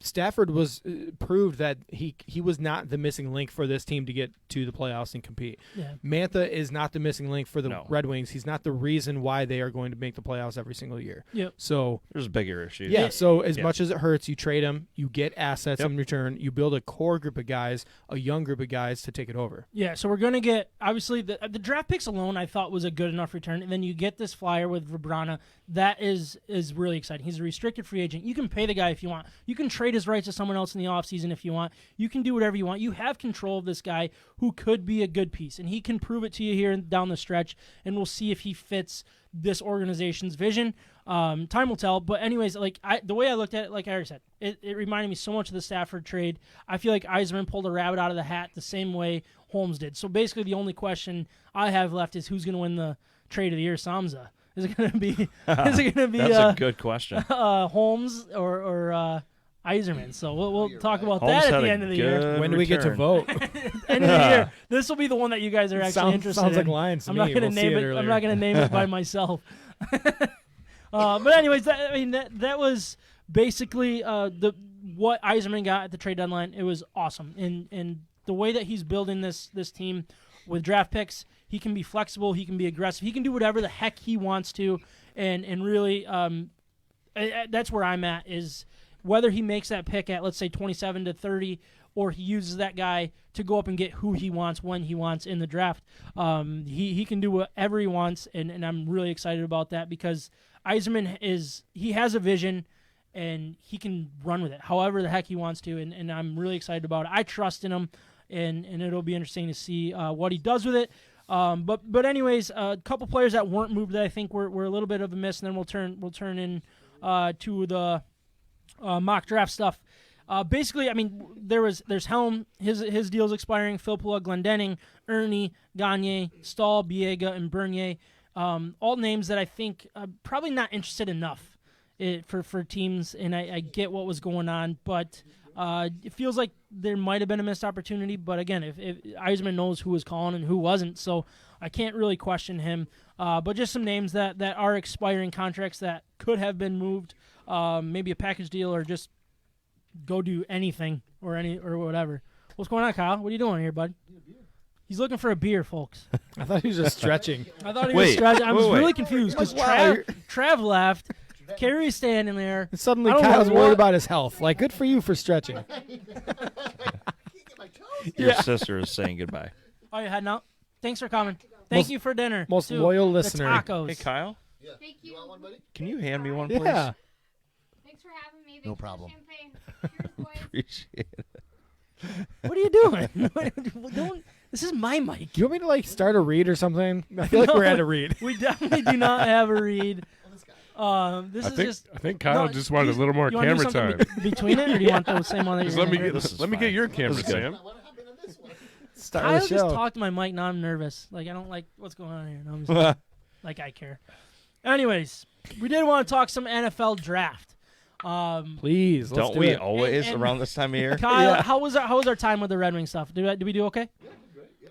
Stafford was proved that he was not the missing link for this team to get to the playoffs and compete. Yeah. Mantha is not the missing link for the Red Wings. He's not the reason why they are going to make the playoffs every single year. Yep. So there's bigger issues. Yeah. So as much as it hurts, you trade him, you get assets in return, you build a core group of guys, a young group of guys to take it over. Yeah. So we're gonna get obviously the draft picks alone. I thought was a good enough return, and then you get this flyer with Vrana. That is really exciting. He's a restricted free agent. You can pay the guy if you want. You can trade his rights to someone else in the offseason if you want. You can do whatever you want. You have control of this guy who could be a good piece, and he can prove it to you here down the stretch, and we'll see if he fits this organization's vision. Time will tell. But anyways, the way I looked at it, like I already said, it reminded me so much of the Stafford trade. I feel like Yzerman pulled a rabbit out of the hat the same way Holmes did. So basically the only question I have left is who's going to win the trade of the year, Samza. Is it going to be That's a good question. Holmes or Yzerman? So we'll talk about Holmes that at had the a end of the year. good When do we get to return. vote? End of the year. This will be the one that you guys are actually interested sounds in. like Lions to I'm me. not going to We'll see name it it. earlier. I'm not going to name it by myself. But anyways, that was basically what Yzerman got at the trade deadline. It was awesome, and the way that he's building this team with draft picks, he can be flexible, he can be aggressive, he can do whatever the heck he wants to, and really, that's where I'm at, is whether he makes that pick at, let's say, 27 to 30, or he uses that guy to go up and get who he wants when he wants in the draft. He can do whatever he wants, and I'm really excited about that because Yzerman he has a vision, and he can run with it however the heck he wants to, and I'm really excited about it. I trust in him, and it'll be interesting to see what he does with it. But anyways, a couple players that weren't moved that I think were a little bit of a miss, and then we'll turn in to the mock draft stuff. Basically, I mean, there's Helm, his deal's expiring. Philpula, Glendening, Ernie, Gagne, Stahl, Biega, and Bernier. All names that I think probably not interested enough for teams, and I get what was going on, but it feels like there might have been a missed opportunity. But again, if Yzerman knows who was calling and who wasn't, so I can't really question him. but just some names that are expiring contracts that could have been moved, maybe a package deal or just go do anything or whatever. What's going on, Kyle? What are you doing here, bud? He's looking for a beer, folks. I thought he was just stretching. I thought he was stretching. I was really confused because Wow, Trav left. Carrie's standing there. And suddenly I don't Kyle's know worried what- about his health. Like, good for you for stretching. Your sister is saying goodbye. Oh, you're heading out? Thanks for coming. Thank you for dinner. Most too. loyal The listener. tacos. Hey, Kyle, Thank you. can you hand me one, please? Yeah. Thanks for having me. Thanks No for the problem. champagne. Cheers, boys. Appreciate it. What are you doing? This is my mic. Do you want me to, like, start a read or something? I feel like No. we're at a read. We definitely do not have a read. This I is think just. I think Kyle No, just wanted a little more you wanna do camera something time. between it, or do you want the same one that Just you're let me gonna get do? This is let me fine. get your camera, This is good. Sam. Start Kyle the just show. talked to my mic. Now I'm nervous. Like I don't like what's going on here. No, I'm just like I care. Anyways, we did want to talk some NFL draft. Please, let's Don't do we it. always And- around this time of year? Kyle, Yeah. how was our time with the Red Wing stuff? Did we do okay?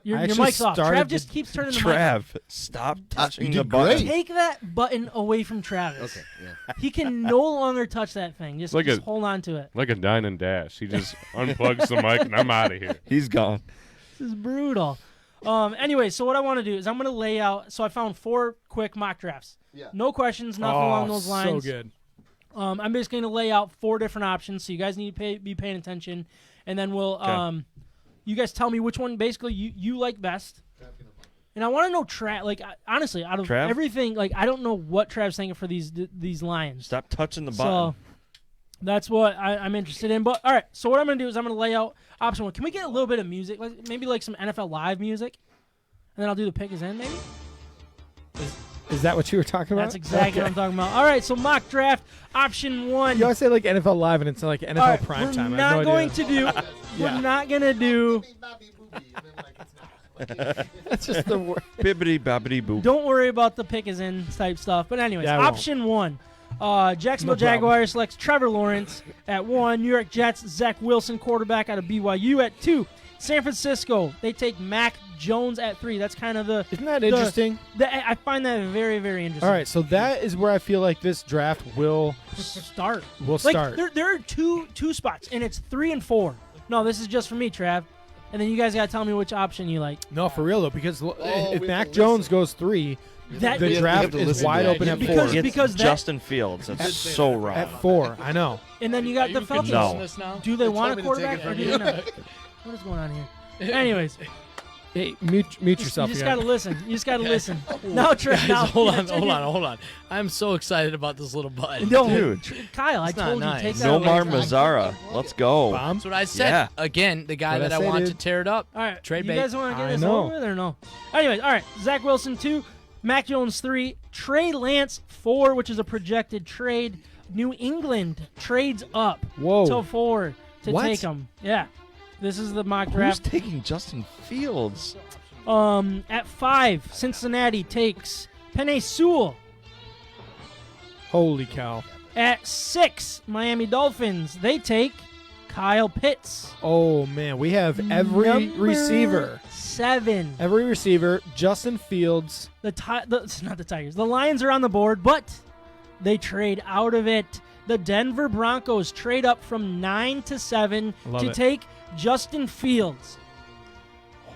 Your actually mic's off. started Trav just to- keeps turning the mic. Trav, stop touching you the did button. great. Take that button away from Travis. Okay, yeah. He can no longer touch that thing. Just Like a- hold on to it. Like a dine and dash. He just unplugs the mic and I'm out of here. He's gone. This is brutal. Anyway, so what I want to do is I'm going to lay out. So I found 4 quick mock drafts. Yeah. No questions, nothing along those lines. So good. I'm just going to lay out 4 different options, so you guys need to be paying attention, and then we'll you guys tell me which one basically you like best. And I want to know honestly, out of Trav? everything, like I don't know what Trav's thinking for these Lions. Stop touching the So button. that's what I'm interested in. But all right, so what I'm going to do is I'm going to lay out option 1. Can we get a little bit of music, like maybe like some NFL Live music, and then I'll do the pick is in maybe. Is that what you were talking about? That's exactly what I'm talking about. All right, so mock draft option 1. You always say like NFL Live, and it's like NFL All right, prime we're time. I not have no going idea. to do. Yeah. We're not going to do. That's just the word. Bibbity bobbity boop. Don't worry about the pick is in type stuff. But anyways, Yeah, I won't. option 1. Jacksonville No problem. Jaguars selects Trevor Lawrence at 1. New York Jets Zach Wilson, quarterback out of BYU at 2. San Francisco, they take Mac Jones at 3. That's kind of the. Isn't that interesting? I find that very, very interesting. All right, so that is where I feel like this draft will Start. start. There are two spots, and it's 3 and 4. No, this is just for me, Trav. And then you guys got to tell me which option you like. No, for real though, because if we Mac have to Jones listen. goes 3, That the we have draft to is listen wide to open that. at Because- 4. It's because that- Justin Fields. That's so wrong. At 4, I know. And then you got the Falcons. No. Do they want a told me to take quarterback it or from do you. they not? What is going on here? Anyways, Hey, mute yourself. you just again. got to listen. You just got to listen. Now, Trav. Now, Hold on. I'm so excited about this little button. No, Dude. Kyle, I It's not told you nice. take that away Nomar from me. Mazzara. Let's go. Bomb? That's what I said. Yeah. Again, the guy What'd that I I say, want dude? to tear it up. All right, Trade you bait. guys want to get I this know. over with or no? Anyways, all right. Zach Wilson 2, Mac Jones 3, Trey Lance 4, which is a projected trade. New England trades up Whoa. to 4 to What? take him. Yeah, this is the mock Who's draft. taking Justin Fields? At 5, Cincinnati takes Penei Sewell. Holy cow. At 6, Miami Dolphins, they take Kyle Pitts. Oh man, we have every Number receiver. 7. Every receiver, Justin Fields. It's not the Tigers. The Lions are on the board, but they trade out of it. The Denver Broncos trade up from 9 to 7 Love to it. take Justin Fields.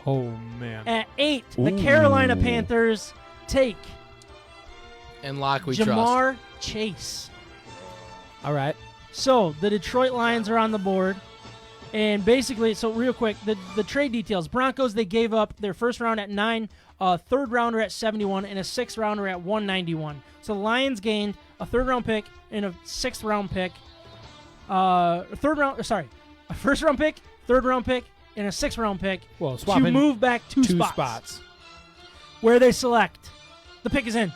Oh man. At 8, the Ooh. Carolina Panthers take And Locke we trust. Jamar Chase. All right. So the Detroit Lions are on the board. And basically, so real quick, the trade details. Broncos, they gave up their first round at 9, a third rounder at 71, and a sixth rounder at 191. So the Lions gained a third round pick and a sixth round pick. A first round pick, third round pick, and a sixth round pick Well, to swapping move back two two spots. spots. Where they select. The pick is in.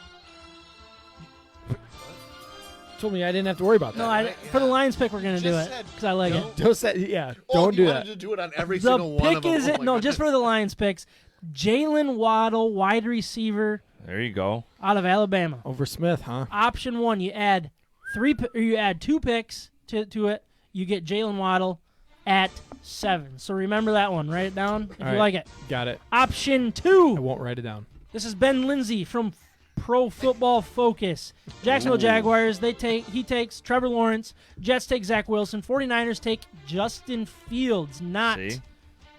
Told me I didn't have to worry about No, that. for the Lions pick, we're going to do Just it said because I like it. Don't say, yeah, Oh, don't you do wanted that. to do it on every The single one of pick them. is Oh it? my No, just for goodness. the Lions picks. Jalen Waddle, wide receiver There you go. out of Alabama. Over Smith, huh? Option 1, you add 2 picks to it. You get Jalen Waddle at 7. So remember that one. Write it down if All you right. like it. Got it. Option I 2. won't write it down. This is Ben Lindsay from Pro Football Focus. Jacksonville Jaguars, he takes Trevor Lawrence. Jets take Zach Wilson. 49ers take Justin Fields, not See?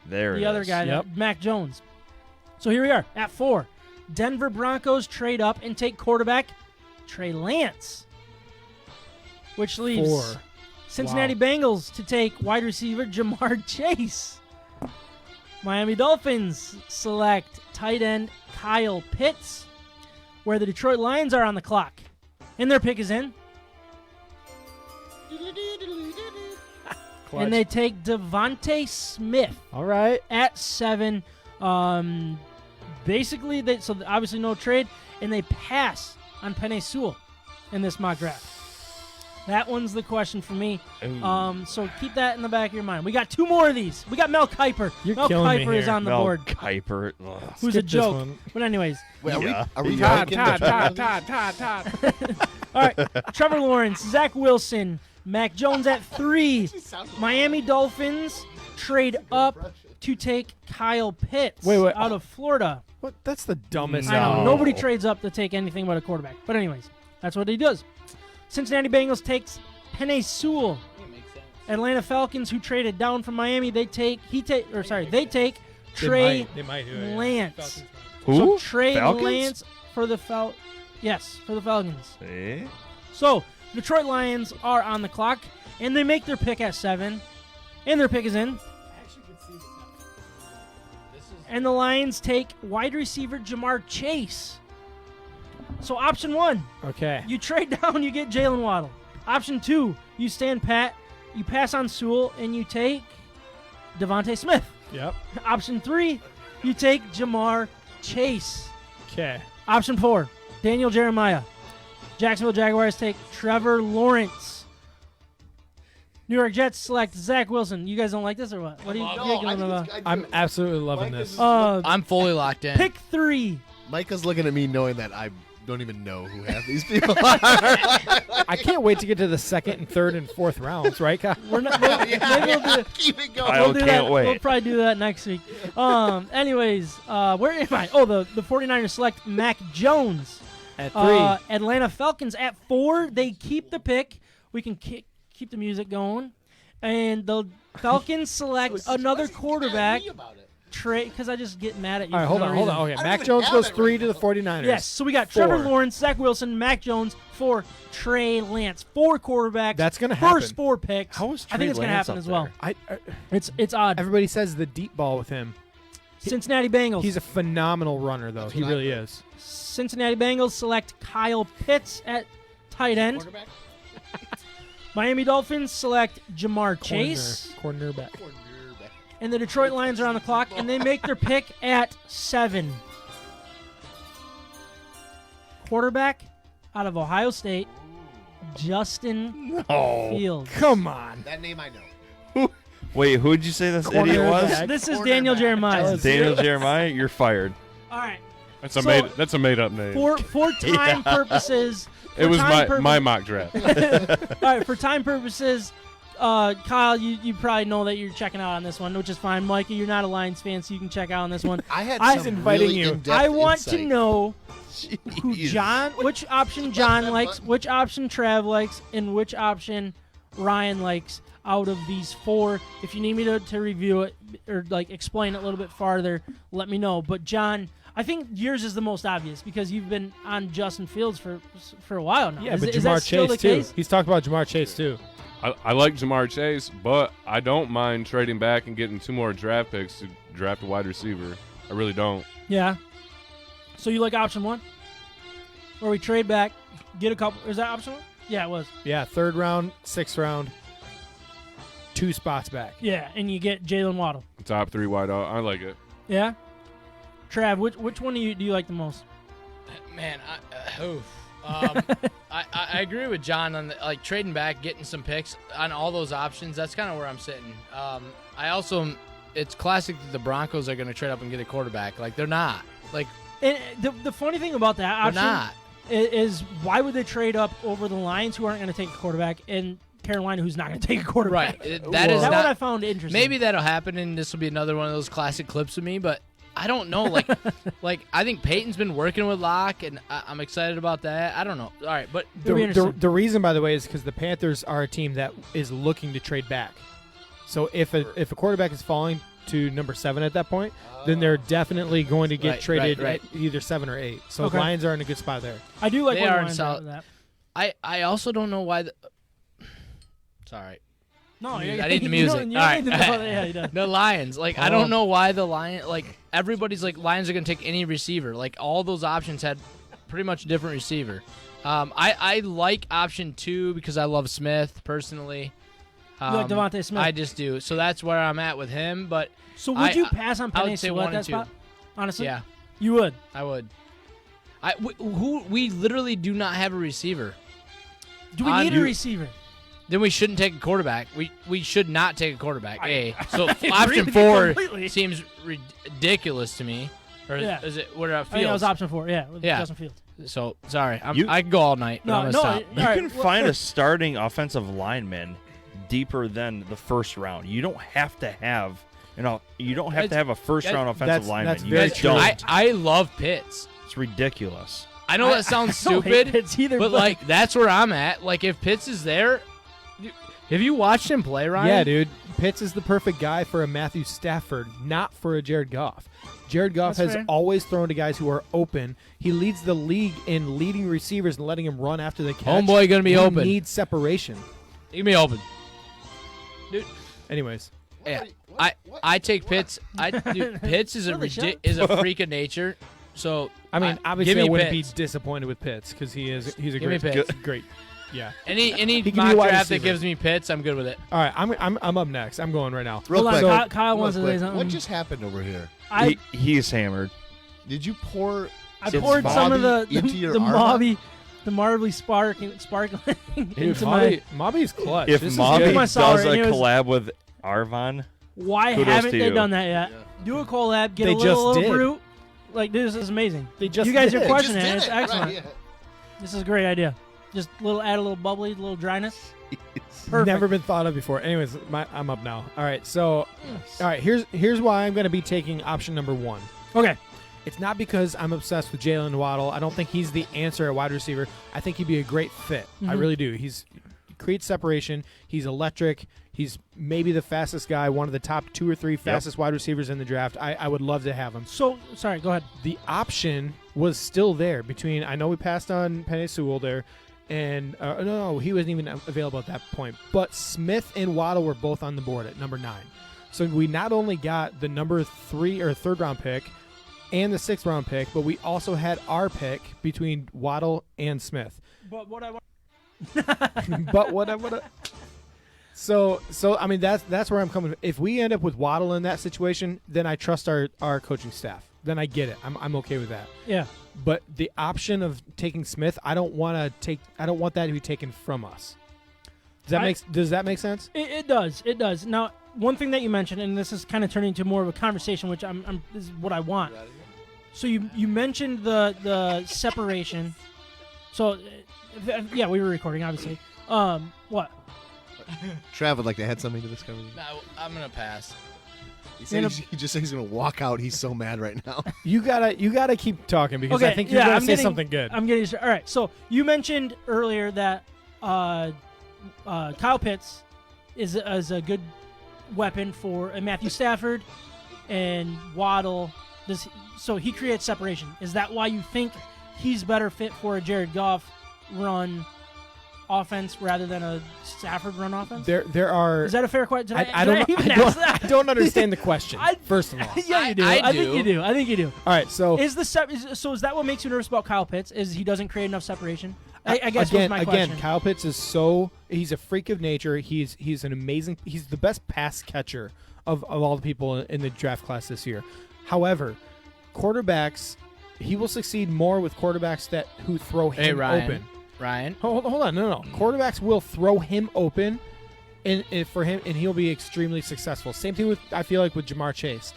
There the it other is. guy, Yep. Mac Jones. So here we are at 4. Denver Broncos trade up and take quarterback Trey Lance, which leaves 4. Cincinnati Bengals to take wide receiver Jamar Chase. Miami Dolphins select tight end Kyle Pitts, where the Detroit Lions are on the clock. And their pick is in. And they take Devontae Smith All right. at 7. Basically, so obviously no trade, and they pass on Penei Sewell in this mock draft. That one's the question for me. So keep that in the back of your mind. We got 2 more of these. We got Mel Kiper. You're Mel killing me Kiper is here. on the Mel board. Kiper. Ugh. Who's Skip a this joke. one. But anyways, Wait, Yeah. are we Todd, ranking the Todd. all right. Trevor Lawrence, Zach Wilson, Mac Jones at 3. Miami Dolphins trade up to take Kyle Pitts Wait. out of Florida. What? That's the dumbest. I know. No. Nobody trades up to take anything but a quarterback. But anyways, that's what he does. Cincinnati Bengals takes Penei Sewell. Atlanta Falcons, who traded down from Miami, they take Trey They might do it, yeah. Lance. Who? So Trey Falcons? Lance for the for the Falcons. See? So Detroit Lions are on the clock, and they make their pick at 7, and their pick is in. And the Lions take wide receiver Jamar Chase. So option 1, Okay. you trade down, you get Jalen Waddle. Option 2, you stand pat, you pass on Sewell, and you take Devontae Smith. Yep. Option 3, you take Jamar Chase. Okay. Option 4, Daniel Jeremiah. Jacksonville Jaguars take Trevor Lawrence. New York Jets select Zach Wilson. You guys don't like this or what? What are you giggling about? I'm absolutely loving this. I'm fully locked in. Pick 3. Micah's looking at me knowing that I don't even know who half these people are. I can't wait to get to the 2nd and 3rd and 4th rounds, right, Kyle? We're not. Maybe we'll do. Keep it going. I We'll do can't that. wait. We'll probably do that next week. Anyways, where am I? Oh, the 49ers select Mac Jones. At 3. Atlanta Falcons at 4. They keep the pick. We can keep the music going. And the Falcons select another quarterback. Trade, because I just get mad at you. All right, for hold no on. reason. Okay, Mac Jones goes 3 to the 49ers. Yes, so we got Trevor 4. Lawrence, Zach Wilson, Mac Jones for Trey Lance. 4 quarterbacks. That's gonna happen. First 4 picks. How is I think Trey it's going to Lance happen up as well. there? It's odd. Everybody says the deep ball with him. Cincinnati Bengals. He's a phenomenal runner, though. He really is. Cincinnati Bengals select Kyle Pitts at tight end. Miami Dolphins select Jamar Chase. Cornerback. And the Detroit Lions are on the clock, and they make their pick at 7. Quarterback out of Ohio State, Justin Fields. Come on. That name I know. Wait, who did you say this idiot was? This is Daniel Jeremiah. Daniel Jeremiah, you're fired. All right. That's So- a made up name. For time purposes, it was time my mock draft. All right, for time purposes, Kyle, you probably know that you're checking out on this one, which is fine. Mikey, you're not a Lions fan, so you can check out on this one. I had I- some inviting really you. in-depth I want insight. to know which option John likes, which option Trav likes, and which option Ryan likes out of these 4. If you need me to review it or like explain it a little bit farther, let me know. But John, I think yours is the most obvious because you've been on Justin Fields for a while now. Yeah, is, but is that Jamar still Chase, the too. case? He's talked about Jamar Chase, too. I like Jamar Chase, but I don't mind trading back and getting 2 more draft picks to draft a wide receiver. I really don't. Yeah. So you like option 1? Where we trade back, get a couple. Is that option 1? Yeah, it was. Yeah, 3rd round, 6th round, 2 spots back. Yeah, and you get Jalen Waddle. Top 3 wide out. I like it. Yeah. Trav, which one do you like the most? Man, I agree with John on like trading back, getting some picks on all those options. That's kind of where I'm sitting. It's classic that the Broncos are going to trade up and get a quarterback. Like they're not. Like And the funny thing about that they're option not. is why would they trade up over the Lions, who aren't going to take a quarterback, and Carolina, who's not going to take a quarterback? Right. That is That one I not. found interesting. Maybe that'll happen, and this will be another one of those classic clips of me. But I don't know. Like I think Peyton's been working with Locke, and I'm excited about that. I don't know. All right, but The reason, by the way, is because the Panthers are a team that is looking to trade back. So if a quarterback is falling to number 7 at that point, then they're definitely going to get traded right. at either 7 or 8. So Okay. Lions are in a good spot there. I do like They where are the in Lions solid- are with that. I also don't know why. Sorry. No, I you- need the you music. don't- you All don't need right. to- yeah, you don't. The Lions, like I don't know why the Lions, like everybody's like Lions are gonna take any receiver. Like all those options had pretty much a different receiver. I like option 2 because I love Smith personally. You like Devontae Smith. I just do. So that's where I'm at with him. But So would you pass on I would Penei say Sewell 1 at that and 2. spot? Honestly, Yeah, you would. I would. We literally do not have a receiver. Do we need a receiver? Then we shouldn't take a quarterback. We should not take a quarterback. So agree option with you 4 completely. seems ridiculous to me. Or Yeah. is it what are I think that was Fields? option 4. Yeah, with Yeah. Justin Fields. So sorry, You- I can go all night. But No, I'm gonna no. stop. You All right, can find a starting offensive lineman deeper than the first round. You don't have to have, you don't have to have a first round offensive lineman. that's You very just true. don't. I love Pitts. It's ridiculous. I know that sounds I don't hate stupid, Pitts either, but like that's where I'm at. Like if Pitts is there, have you watched him play, Ryan? Yeah, dude. Pitts is the perfect guy for a Matthew Stafford, not for a Jared Goff. Jared Goff That's has fair. always thrown to guys who are open. He leads the league in leading receivers and letting him run after the catch. Homeboy gonna be We open. need separation. Give me open. Anyways, Yeah, I take Pitts. Dude, Pitts is Really, Sean? is a freak of nature. So I mean, give obviously, me I wouldn't Pitts. be disappointed with Pitts because he's a Give me great, Pitts. great. Yeah. Any He can be mock a wide draft that receiver. gives me Pitts, I'm good with it. All right, I'm up next. I'm going right now. Real Hold on, quick. Kyle real wants to say quick. something. What just happened over here? He's hammered. Did you pour? I some poured some of MAWBY the into your the Arvon? MAWBY sparkling Dude, into my. MAWBY's clutch. If This is MAWBY good. My does sour, a and it was- collab with Arvon, Why Kudos haven't to they you. done that yet? Do a collab, get They a little just did. brute. Like this is amazing. They just you guys did. are They crushing Just it. did It's it. excellent. Right, yeah. This is a great idea. Just add a little bubbly, a little dryness. Perfect. Never been thought of before. Anyways, I'm up now. All right, so all right, here's why I'm going to be taking option number 1. Okay. It's not because I'm obsessed with Jalen Waddle. I don't think he's the answer at wide receiver. I think he'd be a great fit. I really do. He creates separation. He's electric. He's maybe the fastest guy, one of the top 2 or 3 fastest wide receivers in the draft. I would love to have him. So sorry. Go ahead. The option was still there between. I know we passed on Penei Sewell there, and no, he wasn't even available at that point. But Smith and Waddle were both on the board at number 9. So we not only got the number 3 or 3rd round pick and the 6th round pick, but we also had our pick between Waddle and Smith. But what I want. But whatever. So I mean that's where I'm coming. If we end up with Waddle in that situation, then I trust our coaching staff. Then I get it. I'm okay with that. Yeah. But the option of taking Smith, I don't want that to be taken from us. Does that make sense? It does. It does. Now, one thing that you mentioned, and this is kind of turning into more of a conversation, which this is what I want. So you mentioned the separation. So, yeah, we were recording, obviously. What? Trav would like to add something to this conversation. No, I'm gonna pass. He just said he's going to walk out. He's so mad right now. You gotta keep talking because Okay, I think you're yeah, gonna I'm say getting- something good. I'm getting all right. So you mentioned earlier that Kyle Pitts is a good weapon for Matthew Stafford and Waddle. So he creates separation. Is that why you think he's better fit for a Jared Goff run offense rather than a Stafford run offense? There are. Is that a fair question? I don't understand the question. First of all, Yeah, you do. I I think do. you do. I think you do. all right. So Is that what makes you nervous about Kyle Pitts? Is he doesn't create enough separation? I guess was again, my question. Kyle Pitts is he's a freak of nature. He's an amazing. He's the best pass catcher of all the people in the draft class this year. However, quarterbacks, he will succeed more with quarterbacks who throw him open. Ryan. Hold on, no. Quarterbacks will throw him open, and for him, and he'll be extremely successful. Same thing I feel like with Jamar Chase.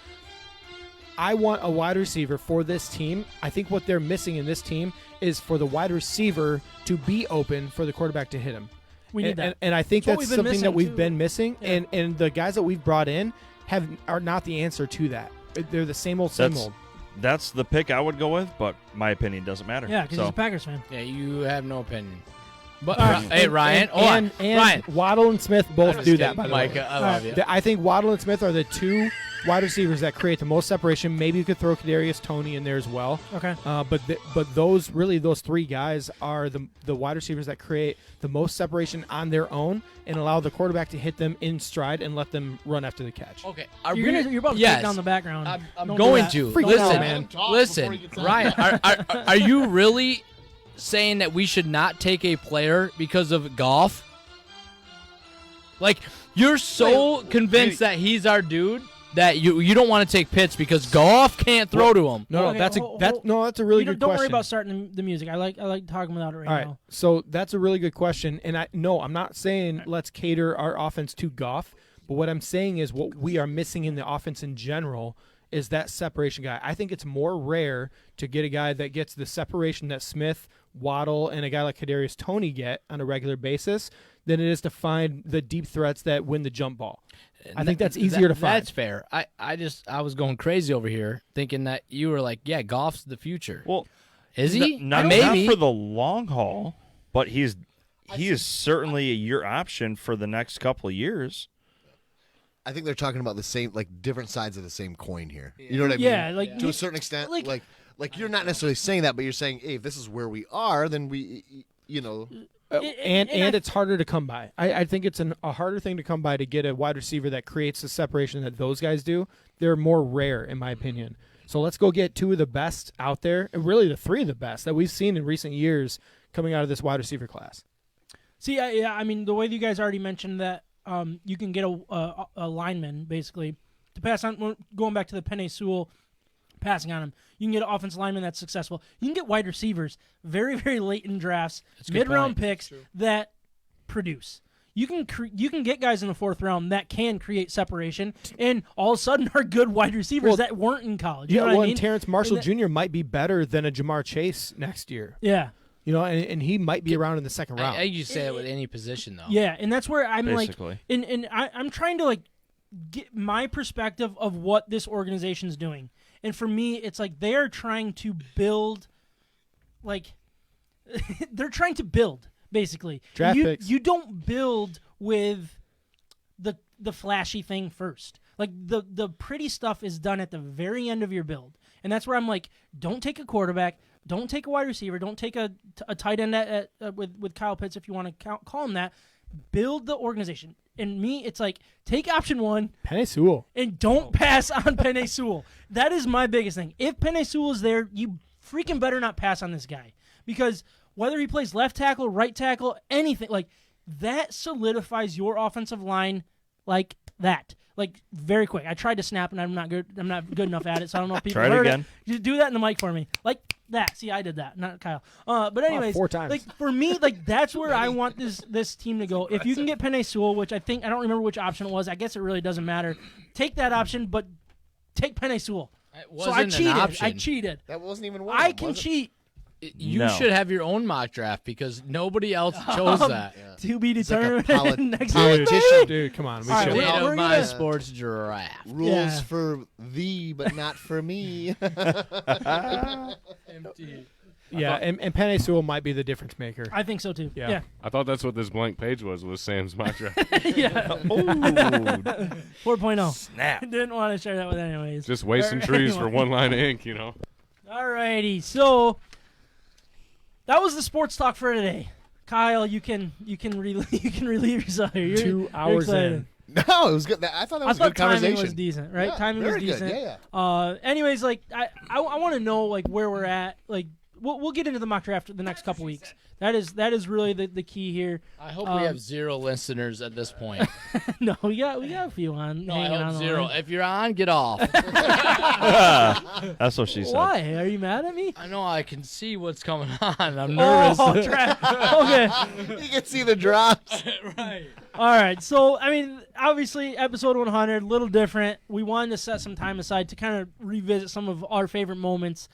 I want a wide receiver for this team. I think what they're missing in this team is for the wide receiver to be open for the quarterback to hit him. We need that. And I think That's what that's we've been something that missing, we've too. been missing, Yeah. and the guys that we've brought in are not the answer to that. they're the same old, same old. That's the pick I would go with, but my opinion doesn't matter. Yeah, because so. he's a Packers fan. Yeah, you have no opinion. But right. hey, Ryan, and Ryan, Waddle and Smith both I'm do just that. kidding, By the Mike, way, I love you. I think Waddle and Smith are the two wide receivers that create the most separation. Maybe you could throw Kadarius Toney in there as well. Okay. But those three guys are the wide receivers that create the most separation on their own and allow the quarterback to hit them in stride and let them run after the catch. Okay, You're about to yes, take down the background. I'm Don't do going that. to. Freak Listen, out, man. Listen, Ryan, are you really saying that we should not take a player because of golf? Like, you're so convinced that he's our dude that you don't want to take Pitts because golf can't throw to him. No, Okay, that's a really good Don't question. worry about starting the music. I like talking about it right All right, now. so that's a really good question, and I'm not saying let's cater our offense to Goff, but what I'm saying is what we are missing in the offense in general is that separation guy. I think it's more rare to get a guy that gets the separation that Smith, Waddle, and a guy like Kadarius Toney get on a regular basis than it is to find the deep threats that win the jump ball. I think that's easier to find. That's fair. I was going crazy over here thinking that you were like, yeah, Goff's the future. Well, is he? Not Maybe for the long haul, but he is certainly your option for the next couple of years. I think they're talking about the same, like different sides of the same coin here. You know what I mean? Yeah, like to a certain extent, like- like you're not necessarily saying that, but you're saying, hey, if this is where we are, then we, you know. And it's harder to come by. I think it's a harder thing to come by to get a wide receiver that creates the separation that those guys do. They're more rare, in my opinion. So let's go get two of the best out there, and really the three of the best that we've seen in recent years coming out of this wide receiver class. See, I mean, the way that you guys already mentioned that you can get a lineman, basically, to pass on, going back to the Penei Sewell passing on him. You can get an offensive lineman that's successful. You can get wide receivers very, very late in drafts, mid-round picks that produce. You can get guys in the fourth round that can create separation, and all of a sudden are good wide receivers that weren't in college. You know what I mean? Terrence Marshall Jr. might be better than a Jamar Chase next year. Yeah. You know, and he might be around in the second round. You say it with any position, though. Yeah, and that's where I'm Basically. like, and I'm trying to like get my perspective of what this organization's doing. And for me, it's like they are trying to build, like, they're trying to build, basically. Draft picks. You don't build with the flashy thing first. Like, the pretty stuff is done at the very end of your build. And that's where I'm like, don't take a quarterback, don't take a wide receiver, don't take a tight end with Kyle Pitts if you want to call him that. Build the organization. And me, it's like, take option one. Penei Sewell. And don't pass on Penei Sewell. That is my biggest thing. If Penei Sewell is there, you freaking better not pass on this guy. Because whether he plays left tackle, right tackle, anything, like, that solidifies your offensive line like that. Like, very quick. I tried to snap, and I'm not good enough at it, so I don't know if people Try it heard again. it. Just do that in the mic for me. Like that. See, I did that, not Kyle. But anyways, 4 times. like, for me, like, that's where I want this team to go. If you can get Penei Sewell, which I don't remember which option it was. I guess it really doesn't matter. Take that option, but take Penei Sewell. It So I wasn't cheated. an option. I cheated. That wasn't even one. I can cheat. You No. should have your own mock draft because nobody else chose that. To be It's like a determined next politician. Dude, come on. We All right, should. well, State we're of my gonna- sports draft. Rules Yeah. for thee, but not for me. Yeah, and Penei Sewell might be the difference maker. I think so too. Yeah. Yeah. I thought that's what this blank page was Sam's mock draft. Yeah. Ooh, 4.0. snap. Didn't want to share that with anyways. Just wasting Or trees for anyone. one line of ink, you know. Alrighty. So that was the sports talk for today. Kyle, you can relieve yourself. You're, 2 you're hours excited. in. No, it was good. I thought that I was a thought good timing conversation. was decent, right? Yeah, Timing was very good. decent. Yeah. Anyways, like I want to know like where we're at. Like we'll get into the mock draft the next couple weeks. That is really the key here. I hope we have 0 listeners at this point. No, we got a few on. No, I hanging hope on the 0. line. If you're on, get off. That's what she said. Why? Are you mad at me? I know I can see what's coming on. I'm nervous. Oh, okay. You can see the drops. Right. All right. So, I mean, obviously, episode 100, a little different. We wanted to set some time aside to kind of revisit some of our favorite moments.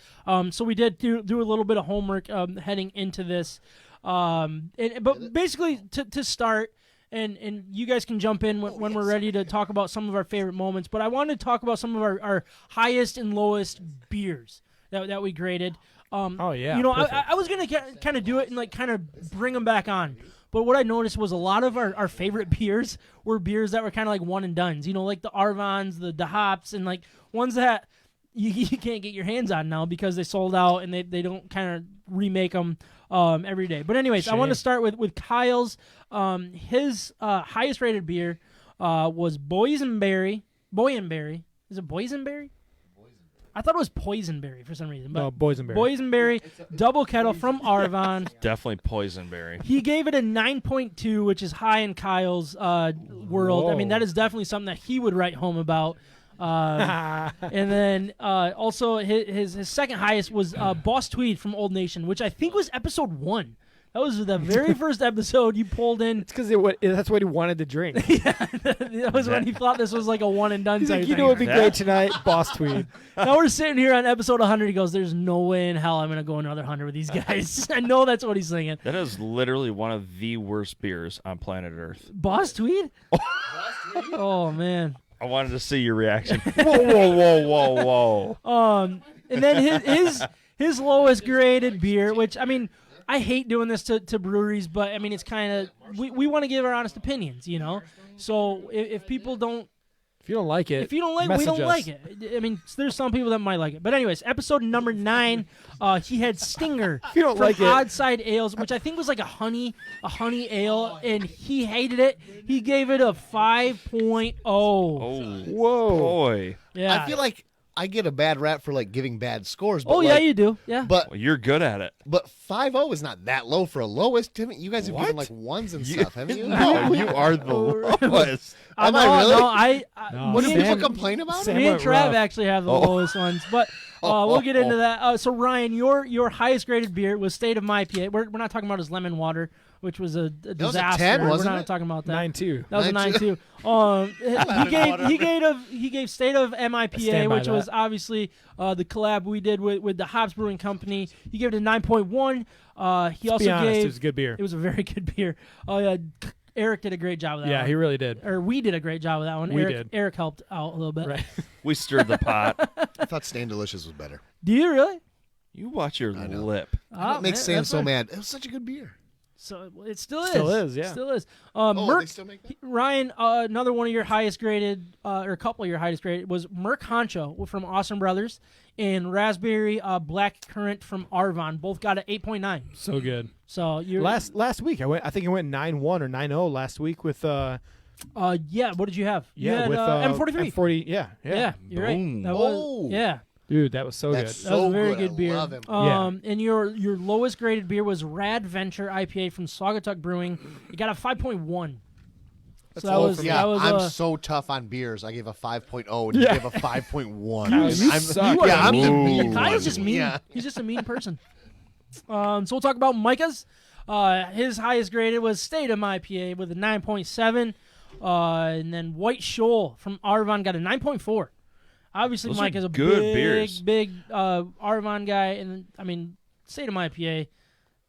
So we did do a little bit of homework heading into this. But basically, to start, and you guys can jump in when we're ready to talk about some of our favorite moments. But I wanted to talk about some of our highest and lowest beers that we graded. Oh yeah, you know, perfect. I was gonna kind of do it and like kind of bring them back on. But what I noticed was a lot of our favorite beers were beers that were kind of like one and dones. You know, like the Arvons, the Hops, and like ones that you can't get your hands on now because they sold out and they don't kind of remake them every day. But anyways, I want to start with Kyle's. His highest rated beer was Boysenberry. Is it Boysenberry? I thought it was Poisonberry for some reason. But No, Boysenberry. Boysenberry double kettle from Arvon. Definitely Poisonberry. He gave it a 9.2, which is high in Kyle's world. I mean, that is definitely something that he would write home about. And then also his second highest was Boss Tweed from Old Nation, which I think was episode 1. That was the very first episode you pulled in. It's because that's what he wanted to drink. That was when he thought this was like a one and done He's type like, you thing. know, it'd be great tonight, Boss Tweed. Now we're sitting here on episode 100. He goes, "There's no way in hell I'm gonna go another 100 with these guys." I know that's what he's thinking. That is literally one of the worst beers on planet Earth. Boss Tweed? Oh man. I wanted to see your reaction. Whoa. And then his lowest graded beer, which I mean, I hate doing this to breweries, but I mean it's kind of we want to give our honest opinions, you know. So if people don't, If you don't like it, we message don't us. like it. I mean, there's some people that might like it. But anyways, episode number 9, he had Stinger you don't from like it- Odd Side Ales, which I think was like a honey ale, and he hated it. He gave it a 5.0. Oh, Whoa. boy. Yeah. I feel like I get a bad rap for like giving bad scores. But Oh yeah, like, you do. Yeah. But Well, you're good at it. 5.0 is not that low for a lowest. Haven't you guys have given What? like ones and stuff, haven't you? No, you are the lowest. Am I really? No, I No, What do me people and- complain about? Sam it? Me and went Trav rough. actually have the lowest ones, but we'll get into that. So Ryan, your highest graded beer was State of My IPA. We're not talking about his lemon water, which was a was a disaster. 10, We're wasn't not it? talking about that. 9.2. That was a 9.2. 9.2. He gave State of MIPA, stand by which was that. obviously the collab we did with the Hops Brewing Company. He gave it a 9.1. He also Be honest, gave it was a good beer. it was a very good beer. Oh yeah, Eric did a great job with that. Yeah, one. he really did. Or we did a great job with that one. We Eric, did. Eric helped out a little bit. Right. We stirred the pot. I thought Stain Delicious was better. Do you really? You watch your I know. lip. That makes man, Sam that's so fine. mad. It was such a good beer. So it still is. Still is, yeah. Still is. Oh, Merc, they still make that? Ryan, another one of your highest graded, or a couple of your highest graded, was Merc Honcho from Awesome Brothers and Raspberry Black Currant from Arvon. Both got an 8.9. So good. So you're Last week I think I went 9-1 or 9-0 last week with yeah. What did you have? You yeah had, with M43. M40. Yeah. Yeah, you're Boom. right. That Oh. was yeah. Dude, that was so That's good. That was so a very good. good I beer. love him. And your lowest graded beer was Rad Venture IPA from Saugatuck Brewing. You got a 5.1. That's So that low was for Yeah, that was I'm so tough on beers. I gave a 5.0 and you Yeah. gave a 5.1. You I'm, suck. You are yeah, I'm the mean. mean Kyle's one. just mean. Yeah. He's just a mean person. So we'll talk about Micah's. His highest graded was State of IPA with a 9.7. And then White Shoal from Arvon got a 9.4. Obviously, Those are Micah's a good big, beers. big Arvon guy. And I mean, State of IPA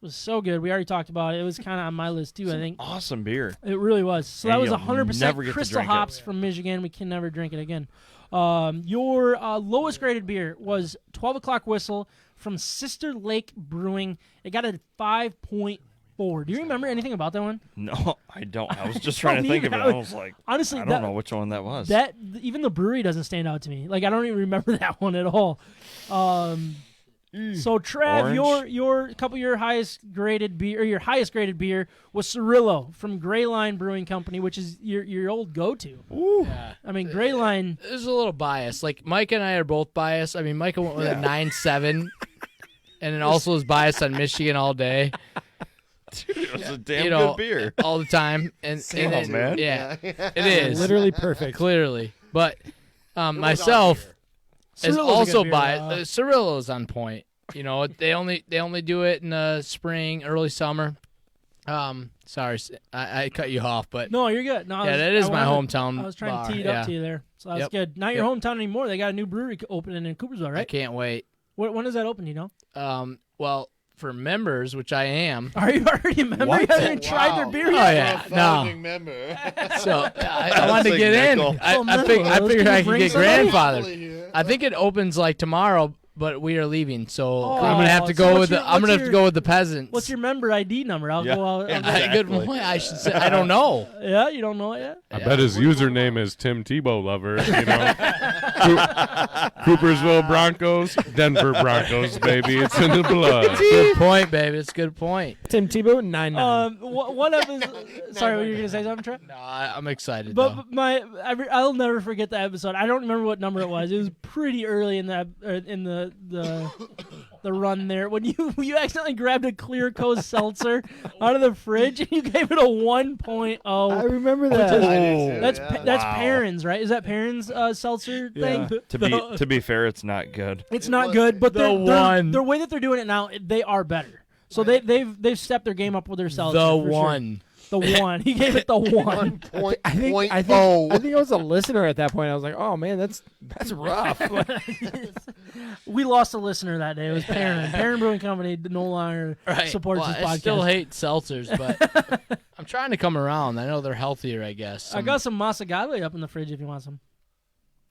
was so good. We already talked about it. It was kind of on my list, too, I think. Awesome beer. It really was. So And that was you'll 100% never get to Crystal drink it. hops from Michigan. We can never drink it again. Your lowest graded beer was 12 O'Clock Whistle from Sister Lake Brewing. It got a 5.4. Do you remember anything about that one? No, I don't. I was just trying to think of it. I was like, Honestly, I that, don't know which one that was. even the brewery doesn't stand out to me. Like, I don't even remember that one at all. So Trav, Orange? your couple of your highest graded beer, or your highest graded beer was Cirillo from Gray Line Brewing Company, which is your old go-to. Yeah. I mean, Gray Line. There's a little bias. Like Mike and I are both biased. I mean, Micah went with a 9.7, and then also is biased on Michigan all day, Dude, it was a damn you know, good beer. all the time. And Same, then- man. Yeah, it is Literally perfect. clearly. But myself is Cirillo's a also good beer, biased. Cirillo's on point. You know, they only do it in the spring, early summer. Sorry, I cut you off, but No, you're good. No, yeah, that is my wanted- hometown. I was trying bar. to tee it yeah. up to you there, so that's Yep. good. Not your hometown anymore. They got a new brewery opening in Coopersville, I right? can't wait. When does that open? You know? Well, for members, which I am. Are you already a member? What? You haven't even tried their Wow. beer Oh yet? yeah, no. Founding member. So I wanted to get in. Nickel. I Let's figured I could bring get somebody. grandfathered. I think it opens like tomorrow, but we are leaving, so Oh, I'm gonna have to so go what's with your- the. I'm gonna have to what's go with the peasants. What's your member ID number? I'll Yeah. go. I'll go. Good Exactly. point. I should say. I don't know. Yeah, you don't know it yet. I bet his username is Tim Tebow Lover. You know, Coopersville Broncos, Denver Broncos, baby. It's in the blood. Good point, baby. It's a good point. Tim Tebow 99. One episode. Sorry, were you gonna say something, Trent? No, I'm excited. But though. I'll never forget the episode. I don't remember what number it was. It was pretty early in the run there when you accidentally grabbed a Clear Coast seltzer out of the fridge and you gave it a 1.0. I remember that. That's Perrin's, right? Is that Perrin's seltzer thing? To be fair, it's not good. It's not good, but The one. the way that they're doing it now, they are better. So they've stepped their game up with their seltzer. the for sure. one. The one. He gave it the one. I think I was a listener at that point. I was like, oh man, that's rough. We lost a listener that day. It was Perrin. Perrin Brewing Company no longer supports Well, this podcast. I still hate seltzers, but I'm trying to come around. I know they're healthier, I guess. I got some Masagave up in the fridge if you want some.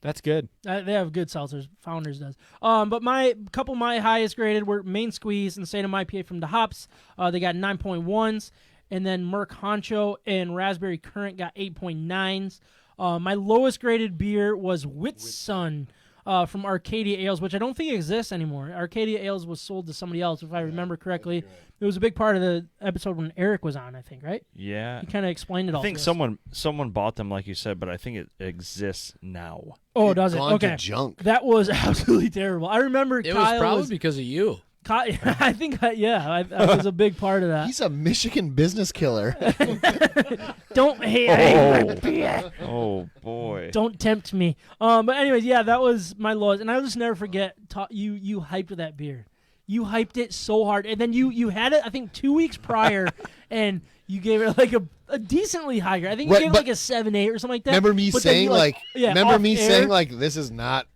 That's good. They have good seltzers. Founders does. But my couple of my highest graded were Main Squeeze and State of My IPA from the hops. They got 9.1s. And then Merc Honcho and Raspberry Current got 8.9s. My lowest graded beer was Whitsun from Arcadia Ales, which I don't think exists anymore. Arcadia Ales was sold to somebody else, if I remember correctly. It was a big part of the episode when Eric was on, I think, right? Yeah. He kind of explained it all. I think to us. someone bought them, like you said, but I think it exists now. Oh, does it? Gone Okay. to junk. That was absolutely terrible. I remember it Kyle was probably because of you. I think, I was a big part of that. He's a Michigan business killer. Don't hate. Oh boy. Don't tempt me. But anyways, yeah, that was my lowest, and I'll just never forget. You hyped that beer. You hyped it so hard, and then you had it. I think 2 weeks prior, and you gave it like a decently higher. I think you Right, gave it but like a 7.8 or something like that. Remember me But then saying you, remember off me air- saying like this is not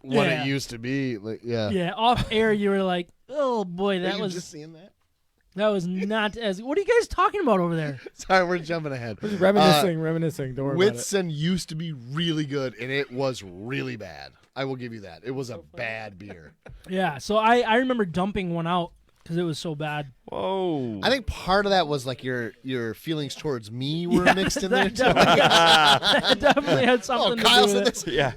what Yeah. it used to be. Like, yeah. yeah, off air you were like, oh boy, Are that you was just seeing that? that was not as. What are you guys talking about over there? Sorry, we're jumping ahead. We're just reminiscing. Don't worry about it. Whitsun used to be really good, and it was really bad. I will give you that. It was a bad beer. Yeah, so I remember dumping one out because it was so bad. Whoa. I think part of that was like your feelings towards me were mixed in there that too. That definitely had something to Kyle do said with this. Yeah.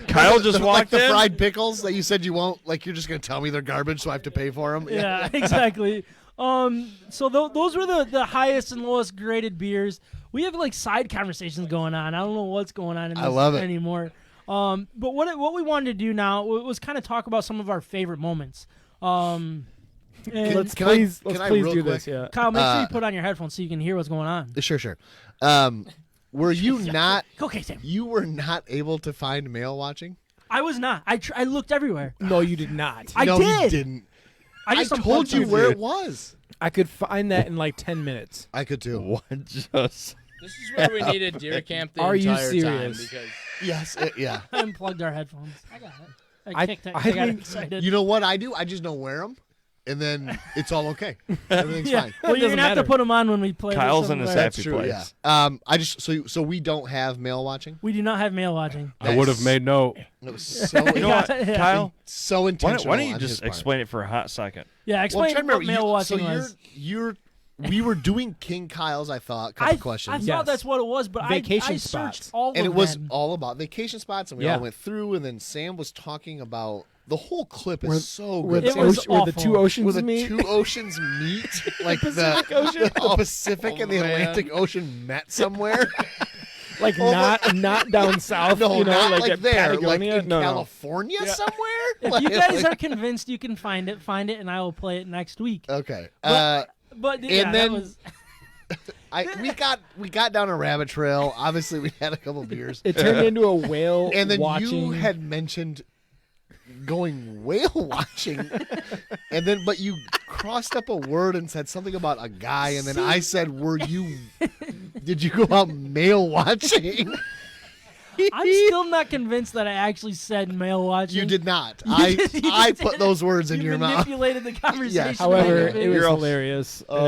Kyle just like walked the in. fried pickles that you said you won't. Like you're just gonna tell me they're garbage, so I have to pay for them. Yeah, exactly. So those were the highest and lowest graded beers. We have like side conversations going on. I don't know what's going on in this I love it. anymore. But what we wanted to do now was kind of talk about some of our favorite moments. And Let's Can I- please can I do real this. quick? Yeah. Kyle, make sure you put on your headphones so you can hear what's going on. Sure. Were you not? Okay, Sam. You were not able to find male watching? I was not. I looked everywhere. No, you did not. I no, did. you didn't. I I just told unplugged you my where phone. it was. I could find that in like 10 minutes. I could too. What just? This is where we needed deer camp the Are you entire time serious? because Yes. Yeah. I unplugged our headphones. I got it. I I- kicked it. I I got think- excited. You know what I do? I just don't wear them, and then it's all okay. Everything's yeah. fine. Well, you're doesn't gonna have to matter. put them on when we play. Kyle's with in his somewhere. happy place. Yeah. I just so we don't have male watching. We do not have male watching. I would have made note. It was so You know what, Yeah. Kyle? so Why intentional. don't you on just his part. explain it for a hot second? Yeah, Well, explain I'm trying to what remember. male So watching was. we were doing King Kyle's. I thought a couple I questions. thought Yes. that's what it was, but Vacation I spots. searched all and of it was them. all about vacation spots, and we Yeah. all went through. And then Sam was talking about the whole clip is Where- so Where good. It was where the awful. two oceans Where the meet. two oceans meet, like the Pacific and the man. Atlantic Ocean met somewhere. like over- not down south. No, you know, not like, like at there, like Patagonia. in no, California somewhere. If Like- you guys like- are convinced you can find it, and I will play it next week. okay. But yeah, and that then- was we got down a rabbit trail. Obviously, we had a couple beers, It turned into a whale and then watching. you had mentioned going whale watching, and then but you crossed up a word and said something about a guy, and then I said, "Did you go out male watching?" I'm still not convinced that I actually said male watching. You did not. You I did. put those words in You your mouth. manipulated the conversation. Yes. However, Like a it was bitch. hilarious. and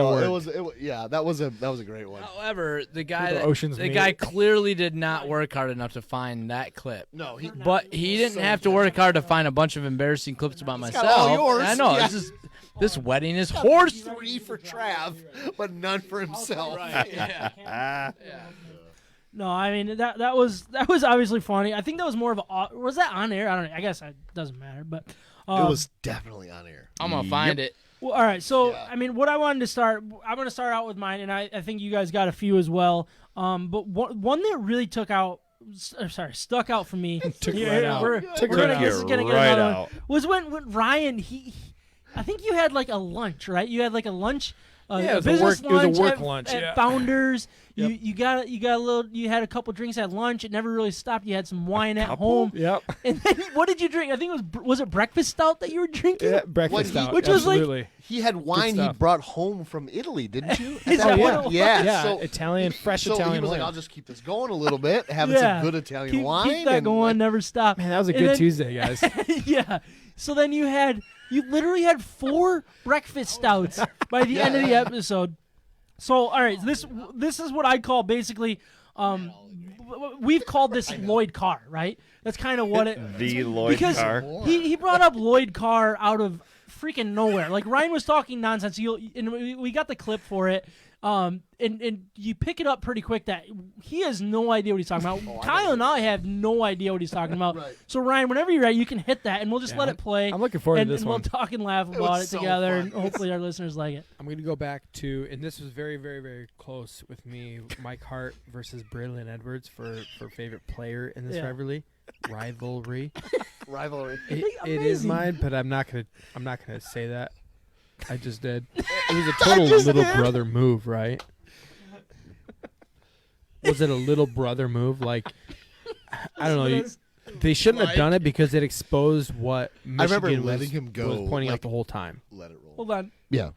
it worked. Yeah, that was a great one. However, the guy The that- ocean's the meat. guy clearly did not work hard enough to find that clip. No, he But he didn't have to work hard to find a bunch of embarrassing clips about myself. got all yours. I know. Yeah. This wedding is horse. 3 for Trav, but none for himself. No, I mean that was obviously funny. I think that was more of a was that on air? I don't know. I guess it doesn't matter, but It um, was definitely on air. I'm gonna find it. Well, all right. So, Yeah. I mean, what I wanted to start, I'm going to start out with mine, and I think you guys got a few as well. But one that really stuck out for me. Took Yeah, right out. we're Took gonna- right this out. is gonna get Right another one, out. was when Ryan, I think you had like a lunch, right? You had like a lunch. Yeah, it a was a business work- it was a lunch work at, lunch, at yeah. Founders. Yep. You got a little. You had a couple drinks at lunch. It never really stopped. You had some wine at couple? home. Yep. And then what did you drink? I think it was it breakfast stout that you were drinking? Yeah, breakfast What he- stout. Which was like- absolutely. He had wine he stuff. brought home from Italy, didn't you? Is that what it was? Yeah. yeah, So, Italian, fresh so Italian he was wine. like, I'll just keep this going a little bit, having Yeah. some good Italian keep, wine. keep that and, going, like, never stop. Man, that was a And good then- Tuesday, guys. Yeah. So then you literally had 4 breakfast stouts by the end of the episode. So all right, this is what I call basically. We've called this Lloyd Carr, right? That's kind of what it. The Lloyd because Carr. he brought up Lloyd Carr out of freaking nowhere. Like Ryan was talking nonsense. And we got the clip for it. And you pick it up pretty quick that he has no idea what he's talking about. Kyle and I have no idea what he's talking about. Right. So Ryan, whenever you're ready, you can hit that, and we'll just let it play. I'm looking forward and, to this and one. we'll talk and laugh about was it so together, fun. and hopefully our listeners like it. I'm going to go back to, and this was very, very, very close with me, Mike Hart versus Braylon Edwards for favorite player in this Yeah. rivalry. rivalry. It is Amazing. mine, but I'm not gonna say that. I just did. It was a total little brother move, right? Was it a little brother move? Like, I don't know. They shouldn't have done it because it exposed what I remember Michigan letting was, him go, was pointing like- out the whole time. Let it roll. Hold on. Yeah.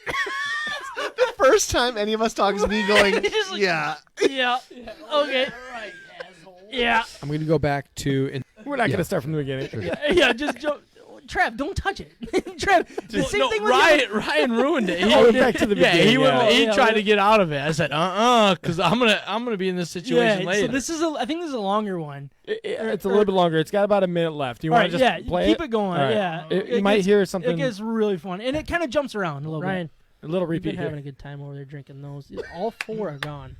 The first time any of us talk is me going, Just like- yeah. Yeah. Okay. Yeah. I'm going to go back to, and we're not going to start from the beginning. Yeah. Just Trav, don't touch it. Trav, the same thing with Ryan ruined it. He, Oh, back to the yeah, beginning, yeah. he Yeah, tried yeah. to get out of it. I said, because I'm gonna be in this situation Yeah. later. So this is I think this is a longer one. It's a little bit longer. It's got about a minute left. You All want right. to just Yeah. play Keep it going. All right. Yeah. You might hear It something, gets really fun, and it kind of jumps around a little Ryan, a little bit. We've been repeat having here. a good time over there drinking those. All 4 are gone.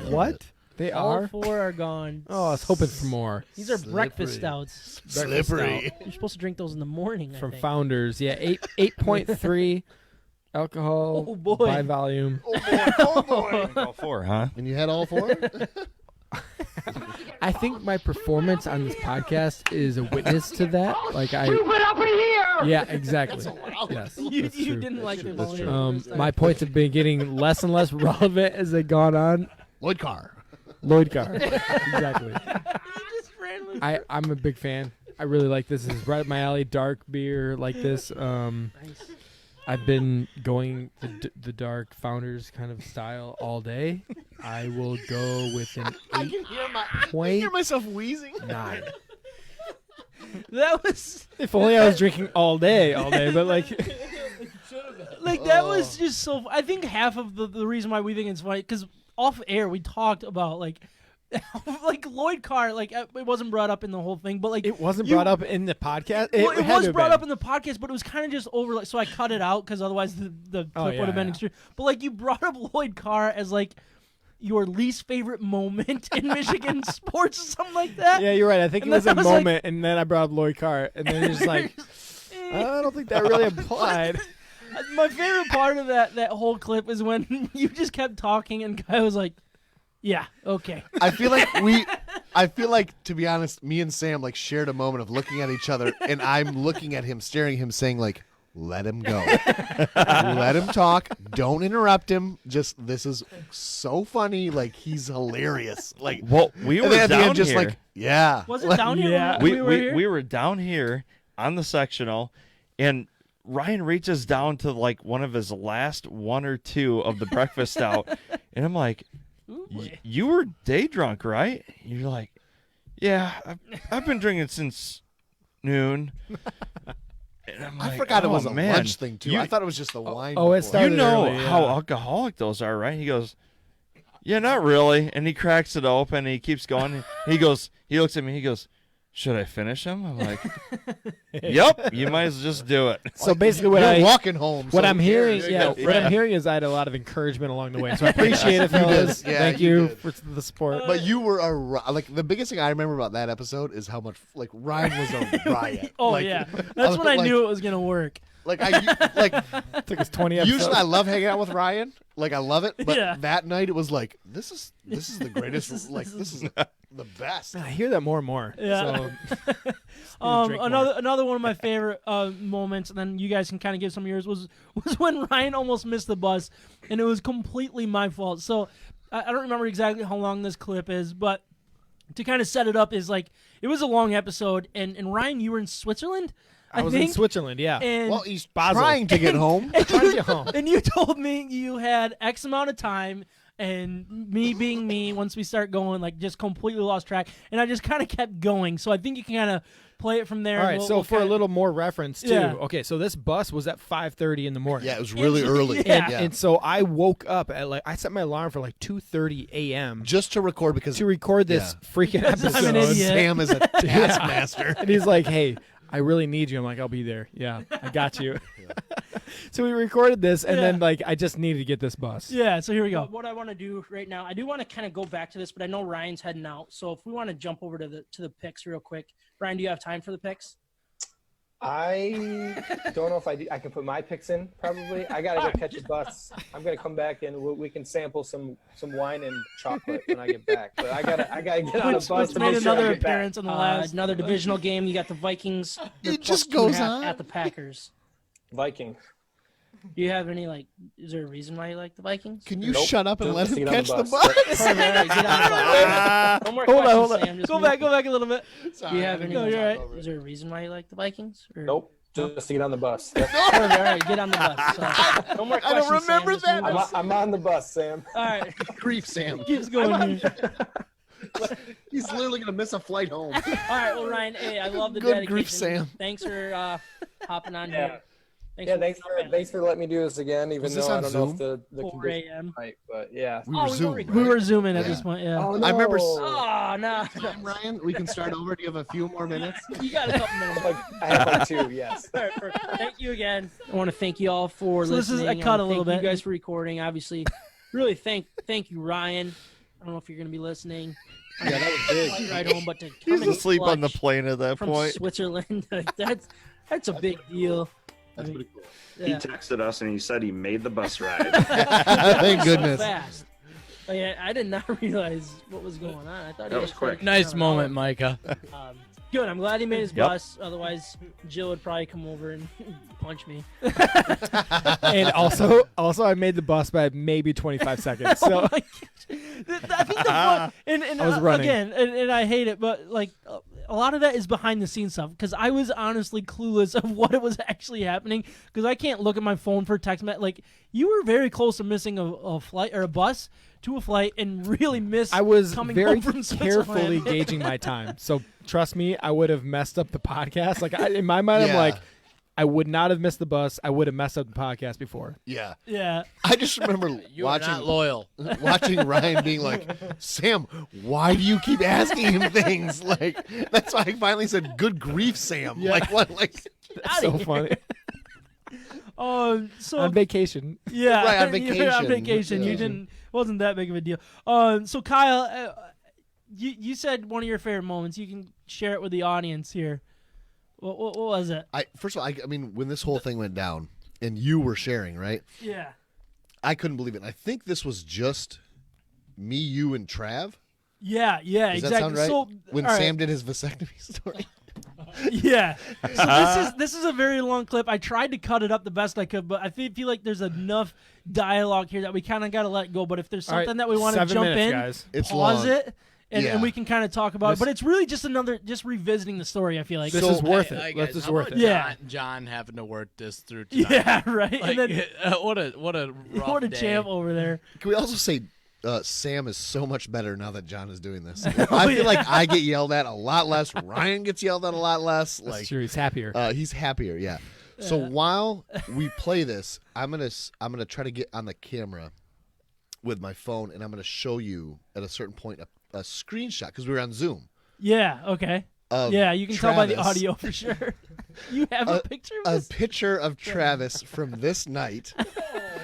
What? They All are? 4 are gone. Oh, I was hoping for more. These are breakfast Slippery. stouts. Slippery. You're supposed to drink those in the morning. I From think. Founders. Yeah, 8.3 alcohol Oh, boy. by volume. Oh, boy. Oh, boy. All 4, huh? And you had all 4? I think my performance on this podcast is a witness to that. Like Yeah, exactly. Yes, You that's you true. didn't like the That's true. volume. My points have been getting less and less relevant as they've gone on. Lloyd Carr. Lloyd Carr. Exactly. just randomly. I'm a big fan. I really like this. This is right up my alley. Dark beer like this. Nice. I've been going the dark Founders kind of style all day. I will go with an I can hear myself wheezing. 8.9. That was If only I was drinking all day, but like, that was just so. I think half of the reason why we think it's funny because off air we talked about like Lloyd Carr, like it wasn't brought up in the whole thing, but like it wasn't you- brought up in the podcast. Well, it had was to have brought been. up in the podcast, but it was kind of just over. So I cut it out because otherwise the clip Oh, yeah, would have been yeah. extreme. But like you brought up Lloyd Carr as like your least favorite moment in Michigan sports or something like that. Yeah, you're right. I think And it was then a I was like- moment, and then I brought up Lloyd Carr, and then it's like, I don't think that really applied. My favorite part of that whole clip is when you just kept talking and Guy was like, "Yeah, okay." I feel like to be honest, me and Sam like shared a moment of looking at each other, and I'm looking at him, staring at him, saying like, "Let him go, let him talk. Don't interrupt him. Just this is so funny. Like he's hilarious. Like Well, we and were then at the down end, just here. like yeah, Was it like, down here? yeah. when we were here? we were down here on the sectional, and Ryan reaches down to like one of his last 1 or 2 of the breakfast stout, and I'm like, Ooh, boy. You were day drunk, right? You're like, yeah, I've been drinking since noon. And I'm I like, forgot it oh, was a man. lunch thing too. You- I thought it was just the wine. oh, it before. started You know early, how yeah. alcoholic those are, right? He goes, yeah, not really. And he cracks it open and he keeps going. He goes, he looks at me, he goes, should I finish him? I'm like, yep, you might as well just do it. So basically, what You're I walking home. what so I'm who hearing, cares? yeah, what I'm hearing is I had a lot of encouragement along the way. So I appreciate it, fellas. did. Yeah, Thank you you did. for the support. But you were like the biggest thing I remember about that episode is how much like Ryan was a riot. Oh Like, yeah, that's when I like- knew it was gonna work. Like like It took us 20 episodes. usually I love hanging out with Ryan. Like I love it, but Yeah. that night it was like this is the greatest. This this is the best. I hear that more and more. Yeah. So, drink more. Another one of my favorite moments, and then you guys can kind of give some of yours, was when Ryan almost missed the bus, and it was completely my fault. So I don't remember exactly how long this clip is, but to kind of set it up is like it was a long episode, and Ryan, you were in Switzerland, I was think, in Switzerland, yeah. and Well, he's Basel. trying to get home. Trying to get home. and you told me you had X amount of time, and me being me, once we start going, like just completely lost track, and I just kind of kept going. So I think you can kind of play it from there. All and right, we'll- so we'll for a kinda- little more reference, too. Yeah. Okay, so this bus was at 5:30 in the morning. Yeah, it was really early. Yeah. And so I woke up at I set my alarm for 2:30 a.m. Just to record because to record this freaking episode. I'm an idiot. Sam is a taskmaster. And he's like, hey, I really need you. I'm like, I'll be there. Yeah, I got you. So we recorded this, and then I just needed to get this bus. Yeah, so here we go. What I want to do right now, I do want to kind of go back to this, but I know Ryan's heading out. So if we want to jump over to the picks real quick. Ryan, do you have time for the picks? I don't know if I can put my picks in. Probably. I gotta go catch a bus. I'm gonna come back and we can sample some wine and chocolate when I get back. But I gotta get on a bus Which to made make sure I another get back. appearance on the last another divisional game. You got the Vikings. They're It just plus 2.5 goes on. at the Packers. Vikings. Do you have any is there a reason why you like the Vikings? Can you Nope. shut up and Just let him get on catch the the bus. bus? All right, get on the bus. No more Hold questions, on. Sam. Just Go move. back a little bit. Sorry, Do you I have didn't any? mean to You're talk right. over Is it. there a reason why you like the Vikings? Or? Nope. Just to get on the bus. All right, get on the bus. So, no more I don't questions, Sam. remember Just that. move on. I'm on the bus, Sam. All right, Grief, Sam. keeps going here. He's literally gonna miss a flight home. All right, well, Ryan, hey, I love the Good dedication. grief, Sam. Thanks for hopping on Yeah. here. Thanks for letting me do this again, even Was this though I on don't know Zoom? if the 4 conditions a.m. are right, but yeah. We were Zooming. We were zooming at Yeah. this point, yeah. Oh, I remember. Oh, no. Ryan, we can start over. Do you have a few more minutes? You got a couple minutes. I have 2, yes. All right, perfect. Thank you again. I want to thank you all for So listening. this is- I I wanna cut a thank little you bit. guys for recording. Obviously, really thank you, Ryan. I don't know if you're going to be listening. Yeah, that was big. Flight ride home, but to come He's in asleep on the clutch plane at that from point. Switzerland, that's a big deal. That's pretty cool. Yeah. He texted us and he said he made the bus ride. Thank So goodness. fast. Like, I did not realize what was going on. I thought That he was had quick. Nice moment, Micah. Good. I'm glad he made his Yep. bus. Otherwise, Jill would probably come over and punch me. And also, I made the bus by maybe 25 seconds. So Oh my gosh. I think the fun, and I was running. again, and I hate it, but like a lot of that is behind the scenes stuff because I was honestly clueless of what it was actually happening because I can't look at my phone for text message. Like you were very close to missing a flight or a bus to a flight and really missed. I was coming very home from carefully Switzerland. gauging my time. So trust me, I would have messed up the podcast. Like in my mind, I'm Yeah. like, I would not have missed the bus. I would have messed up the podcast before. Yeah. Yeah. I just remember You are not loyal. watching Ryan being like, Sam, why do you keep asking him things? Like, that's why I finally said, good grief, Sam. Yeah. Like, what? Like, That's so funny. So On vacation. yeah, Right, on you were on vacation. vacation. You Yeah. didn't. Wasn't that big of a deal. So Kyle, you said one of your favorite moments. You can share it with the audience here. What was it? first of all, I mean, when this whole thing went down and you were sharing, right? Yeah. I couldn't believe it. I think this was just me, you, and Trav. Yeah. Does Exactly. that sound right? So When all right. Sam did his vasectomy story. Yeah. So this is a very long clip. I tried to cut it up the best I could, but I feel like there's enough dialogue here that we kind of got to let go. But if there's All right, something that we want to 7 jump minutes, in, guys. It's pause long. it. And Yeah. we can kind of talk about it. This- But it's really just revisiting the story, I feel like. This So- is worth Hey, it. guys, This is how worth about it. Yeah. John having to work this through tonight. Yeah, right. Like, and then what a rough what a day. champ over there. Can we also say Sam is so much better now that John is doing this. I feel like I get yelled at a lot less. Ryan gets yelled at a lot less. That's Like true. He's happier. he's happier. Yeah. So while we play this, I'm gonna try to get on the camera with my phone, and I'm gonna show you at a certain point a screenshot because we were on Zoom. Yeah. Okay. Of Yeah, you can tell by the Travis. audio for sure. You have a picture of A this? picture of Travis from this night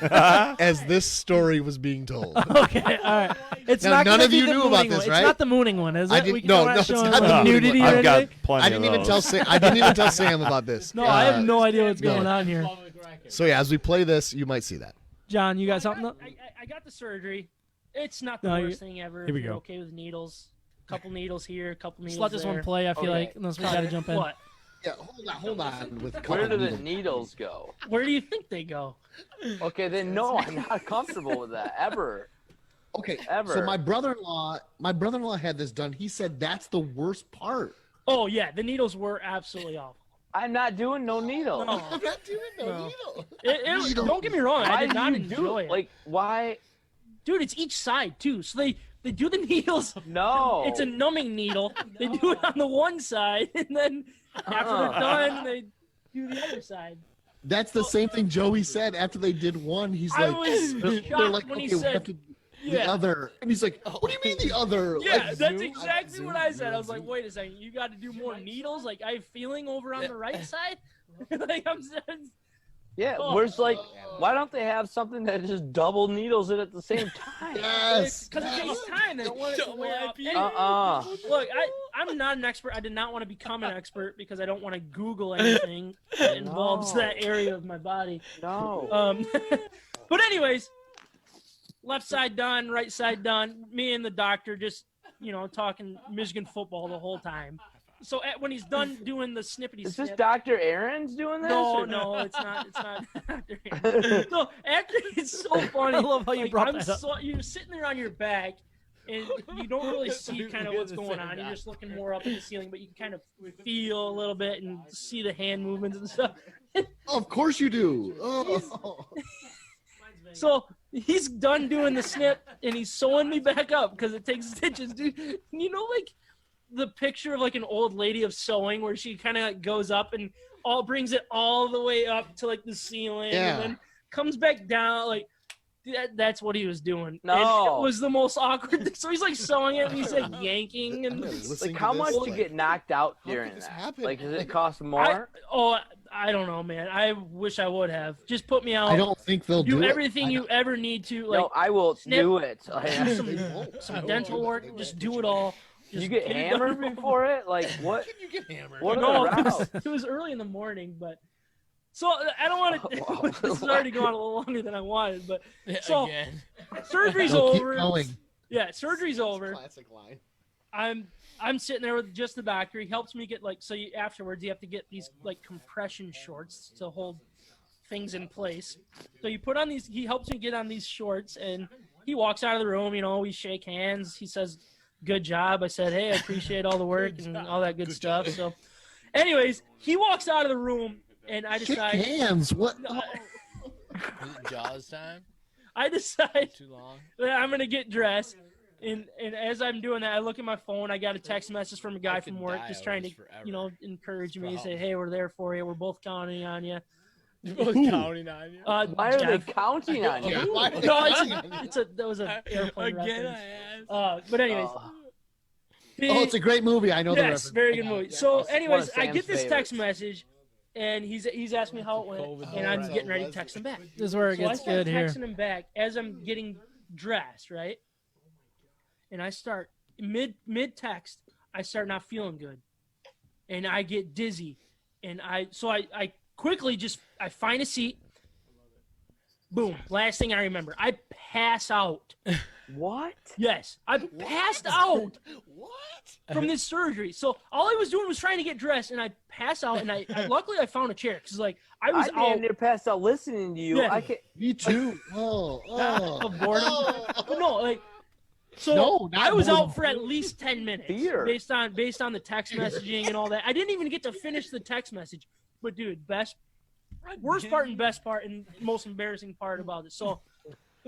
as this story was being told. Okay, all right. It's Now, not none gonna of be you the knew about mooning this, one. right? It's not the mooning one, is it? I didn't- We can- no, we're not no, it's showing, not the like, mooning nudity one. or I've got anything? plenty I didn't of even those. tell Sam. I didn't even tell Sam about this. No, I have no idea what's no. going on here. So yeah, as we play this, you might see that. John, you got something? I got the surgery. It's not the No, worst thing ever. Here we If you're go. okay with needles. Couple needles here, a couple needles Just let this there. one play, I feel Okay. like, unless we gotta jump in. What? Yeah, hold on. With Where do the needles go? Where do you think they go? Okay, then no, I'm not comfortable with that ever. Okay, Ever. so my brother-in-law had this done. He said that's the worst part. Oh yeah, the needles were absolutely awful. I'm not doing no needles. No. I'm not doing No. needle. Don't get me wrong, I Why did do not you do enjoy it? it. Like, why? Dude, it's each side too. So they do the needles. No. It's a numbing needle. They do it on the one side, and then after they're done, they do the other side. That's the same thing Joey said after they did one. He's I like, was they're shocked like, when he okay, we said- have to the Yeah. other, and he's like, what do you mean the other? Yeah, Like, that's Zoom? exactly Zoom? what I said. You're I was on like, Zoom? wait a second, you got to do more needles? Like, I have feeling over on the right side? Like, I'm saying, Yeah, Oh. where's like, why don't they have something that just double needles it at the same time? Yes. because it takes time. They don't want it to wear out. Look, I'm not an expert. I did not want to become an expert because I don't want to Google anything that involves No. that area of my body. No. But anyways, left side done, right side done. Me and the doctor just, talking Michigan football the whole time. So when he's done doing the snippety Is this snip, Dr. Aaron's doing this? no, or- no, it's not. It's not. No, after it's so funny. I love how you brought I'm that up. you're sitting there on your back, and you don't really see kind of what's going on. You're just looking more up at the ceiling, but you can kind of feel a little bit and see the hand movements and stuff. Of course you do. Oh. So he's done doing the snip, and he's sewing me back up because it takes stitches, dude. Like the picture of like an old lady of sewing where she kind of goes up and brings it all the way up to like the ceiling, Yeah. and then comes back down. Like that's what he was doing. No. And it was the most awkward thing. So he's like sewing it, and he's like yanking, and Like, how much to get knocked out during this that? happen? Like, does it cost more? I don't know, man. I wish I would have. Just put me out. I don't think they'll do do it. everything you ever need to. Like No, I will snip, do it. some dental work. Just do it all. Just You get it hammered done. before it? Like, what? You get hammered. What No, are the routes? it was early in the morning, but so I don't want to. This is already going a little longer than I wanted, but so surgery's No, keep over. going. Yeah, surgery's over. Classic line. I'm sitting there with just the doctor. He helps me get afterwards you have to get these like compression shorts to hold things in place. So you put on these. He helps me get on these shorts, and he walks out of the room. We shake hands. He says, "Good job." I said, "Hey, I appreciate all the work and all that good stuff." So, anyways, he walks out of the room, and I Shake decide. hands. What? Jaws time? I decide Too long? that I'm gonna get dressed. And as I'm doing that, I look at my phone. I got a text message from a guy from work just trying to, encourage me. Say, "Hey, we're there for you. We're both counting on you." Both counting on you. Why are they counting on you? No, that was an airplane reference. But anyways. It's a great movie. I know the reference. Yes, very good movie. So, One anyways, of I Sam's get this text favorites. message, and he's asked me how it went, and I'm getting ready to text him back. This is where it So I gets start good here. texting him back as I'm getting dressed, right? And I start mid text. I start not feeling good, and I get dizzy, and I quickly I find a seat. Boom! Last thing I remember, I pass out. What? Yes, I passed out What? from this surgery. So all I was doing was trying to get dressed, and I passed out. And I luckily I found a chair because I was I damn out near passed out listening to you. Yeah. I can Me too. Oh. of boredom. But no, so No, not I was boredom. out for at least 10 minutes Fear. based on the text messaging and all that. I didn't even get to finish the text message. But dude, worst part and best part and most embarrassing part about it. So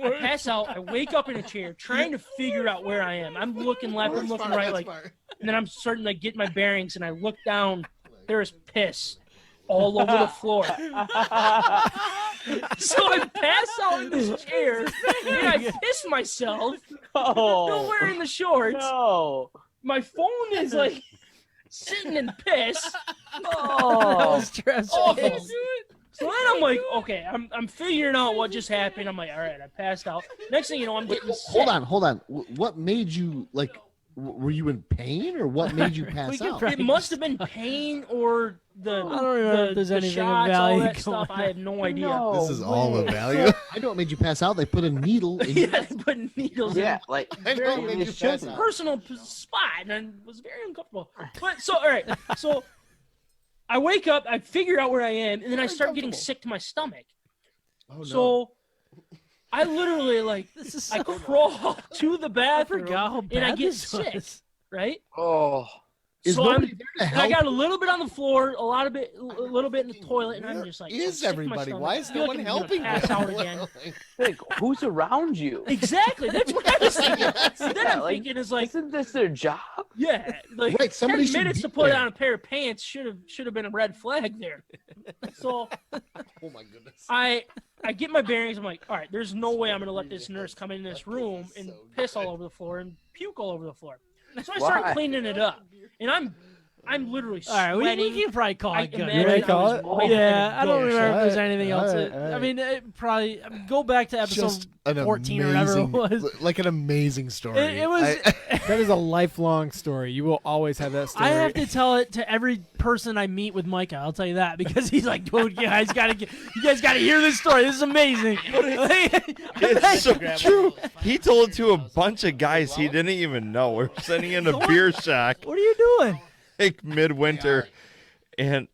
I pass out. I wake up in a chair, trying to figure out where I am. I'm looking left, I'm looking right, like, and then I'm starting to get my bearings, and I look down. There is piss all over the floor. So I pass out in this chair, and I piss myself. Nowhere in the shorts. No. My phone is like sitting in piss. Oh, Awful. So then I'm like, okay, I'm figuring out what just happened. I'm like, all right, I passed out. Next thing you know, I'm getting sick. Hold on. What made you like? Were you in pain, or what made you pass out? It must have been pain or the I don't remember if there's the anything of shots, all value that going stuff. on. I have no idea. No. This is all of value. I know what made you pass out. They put a needle in Yeah, they put needles yeah, in like I know what made you pass a out. personal spot, and I was very uncomfortable. But so, all right, so I wake up, I figure out where I am, and then I start getting sick to my stomach. Oh, no. So I literally I crawl to the I bathroom forgot how and bad I get this sick, was. right? oh, Is So nobody there to I help? got a little bit on the floor, a little bit in the toilet, and I'm just like, Where I'm is sick to my everybody? stomach. Why I is feel no like one I'm gonna helping? pass out again. like who's around you? Exactly. That's what I was thinking. Then I'm like, thinking is like, isn't this their job? yeah, like Right, somebody 10 should minutes be to put there. on a pair of pants should have been a red flag there. So Oh my goodness. I get my bearings. I'm like, all right, there's no way I'm gonna let this nurse come in this room and piss all over the floor and puke all over the floor. So I start Why? cleaning it up, and I'm literally All right, sweating. we can probably call I it good. imagine ready to I call was it? right Yeah, at I a don't ghost. remember if there's Alright, anything else. alright. I mean, it probably go back to episode Just an 14 or whatever it amazing, was. like an amazing story. It was. That is a lifelong story. You will always have that story. I have to tell it to every person I meet with Micah. I'll tell you that because he's like, dude, you guys gotta hear this story. This is amazing. It's so true. He told it to a bunch of guys he didn't even know. We're sitting in a beer shack What are you doing? like midwinter, and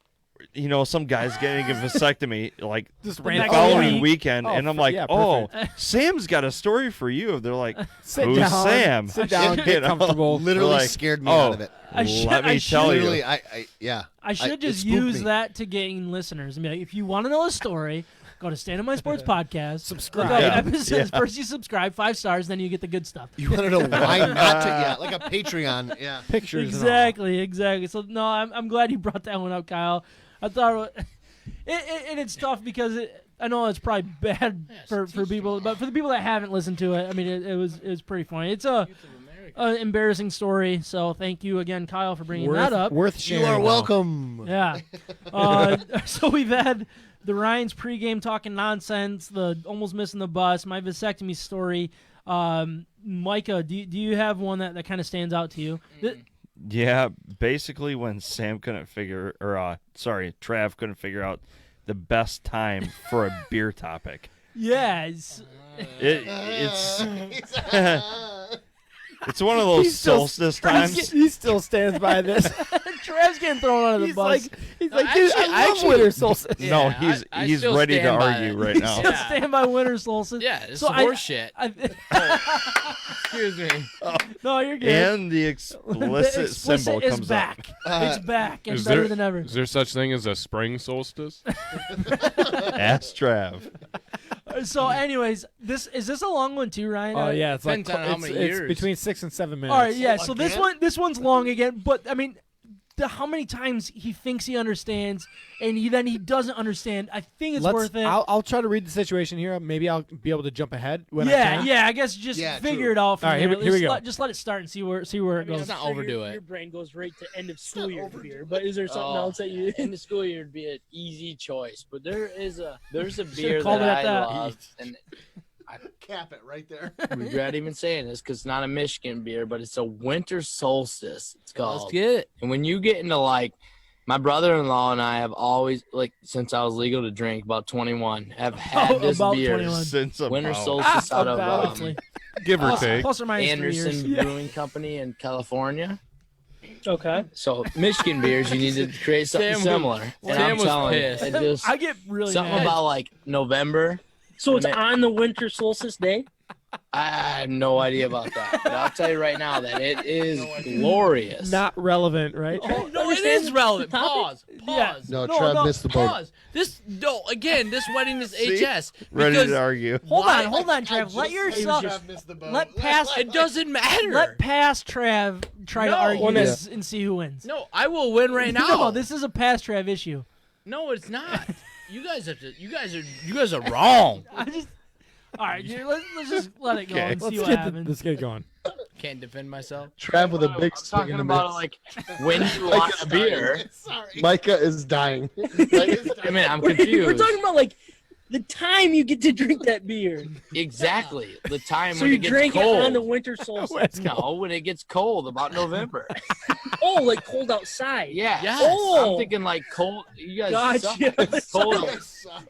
some guy's getting a vasectomy like Just the next following week. weekend, Oh, and I'm like, yeah, oh, perfect. Sam's got a story for you. They're like, Sit who's down, Sam? Sit down, You get know? comfortable. literally We're like, scared me oh, out of it. I should- Let me I tell should- you. Literally, yeah. I should it just spooked use me. that to gain listeners and be like, if you want to know a story, go to Stand On My Sports Podcast. Subscribe. Look up Yeah. episodes. Yeah. First you subscribe, 5 stars, then you get the good stuff. You want to know why not to? Yeah, like a Patreon. Yeah. Pictures. Exactly. So no, I'm glad you brought that one up, Kyle. I thought it's tough because I know it's probably bad for people, but for the people that haven't listened to it, I mean, it was pretty funny. It's a embarrassing story. So thank you again, Kyle, for bringing that up. Worth sharing. You are though. welcome. Yeah. So we've had the Ryan's pregame talking nonsense, the almost missing the bus, my vasectomy story. Micah, do you have one that kind of stands out to you? Yeah, basically when Trav couldn't figure out the best time for a beer topic. Yes. It's it's one of those solstice times. He still stands by this. Trav's getting thrown under the bus. He's like, dude, I love winter solstice. No, Yeah, he's I he's still ready to stand by argue it. right now. Still stand by winter solstice. Yeah, it's So horse shit. Excuse me. No, you're good. And the The explicit symbol is comes back. up. It's back and Is better there, than ever. is there such thing as a spring solstice? Ask Trav. So, anyways, is this a long one too, Ryan? Oh yeah, it's like Depends on how many it's years. between 6 and 7 minutes. All right, yeah. So Again? this one's long again, but I mean, how many times he thinks he understands and then he doesn't understand? I think it's worth it. I'll try to read the situation here. Maybe I'll be able to jump ahead when I yeah, can. yeah. I guess just Yeah, figure true. it out from All right, there. here we go. Just let it start and see where it goes. Let's not Sure, overdo your it. brain goes right to end of school year beer, but is there something else that you? in the school year would be an easy choice, but there's a beer called that it I that. love, and Cap it right there. I regret even saying this because it's not a Michigan beer, but it's a winter solstice. It's called. Let's get it. And when you get into like, my brother-in-law and I have always, like, since I was legal to drink, about 21, have had this About beer, 21. Since winter about- solstice, out about. of Give or take. Plus or minus 3 years. Anderson Brewing Company in California. Okay. So Michigan beers, you need to create something Sam- similar. And Sam I'm was telling you, pissed. it just I get really something mad. about like November. So it's Man. on the winter solstice day. I have no idea about that, but I'll tell you right now that it is glorious. Not relevant, right? Oh, no, it is relevant. Pause. Pause. No, Trev missed the boat. Pause. This again. This wedding is HS. Ready because to argue. Hold on, Trev. Let yourself. Let past. It doesn't matter. Let past Trev try to No. argue this and see who wins. No, I will win right now. No, this is a past Trev issue. No, it's not. You guys have to. You guys are wrong. All right, let's just let it go and see what happens. Let's get going. Can't defend myself. Trav with a big I'm swing talking in the about mix. like when you want a beer. Micah is dying. I mean, I'm We're confused. talking about like the time you get to drink that beer. Exactly. The time So when you it gets drink cold. it on the winter solstice. No, when it gets cold, about November. Oh, like cold outside. Yeah. Yes. Oh. I'm thinking like cold. You guys Gotcha. suck. Cold.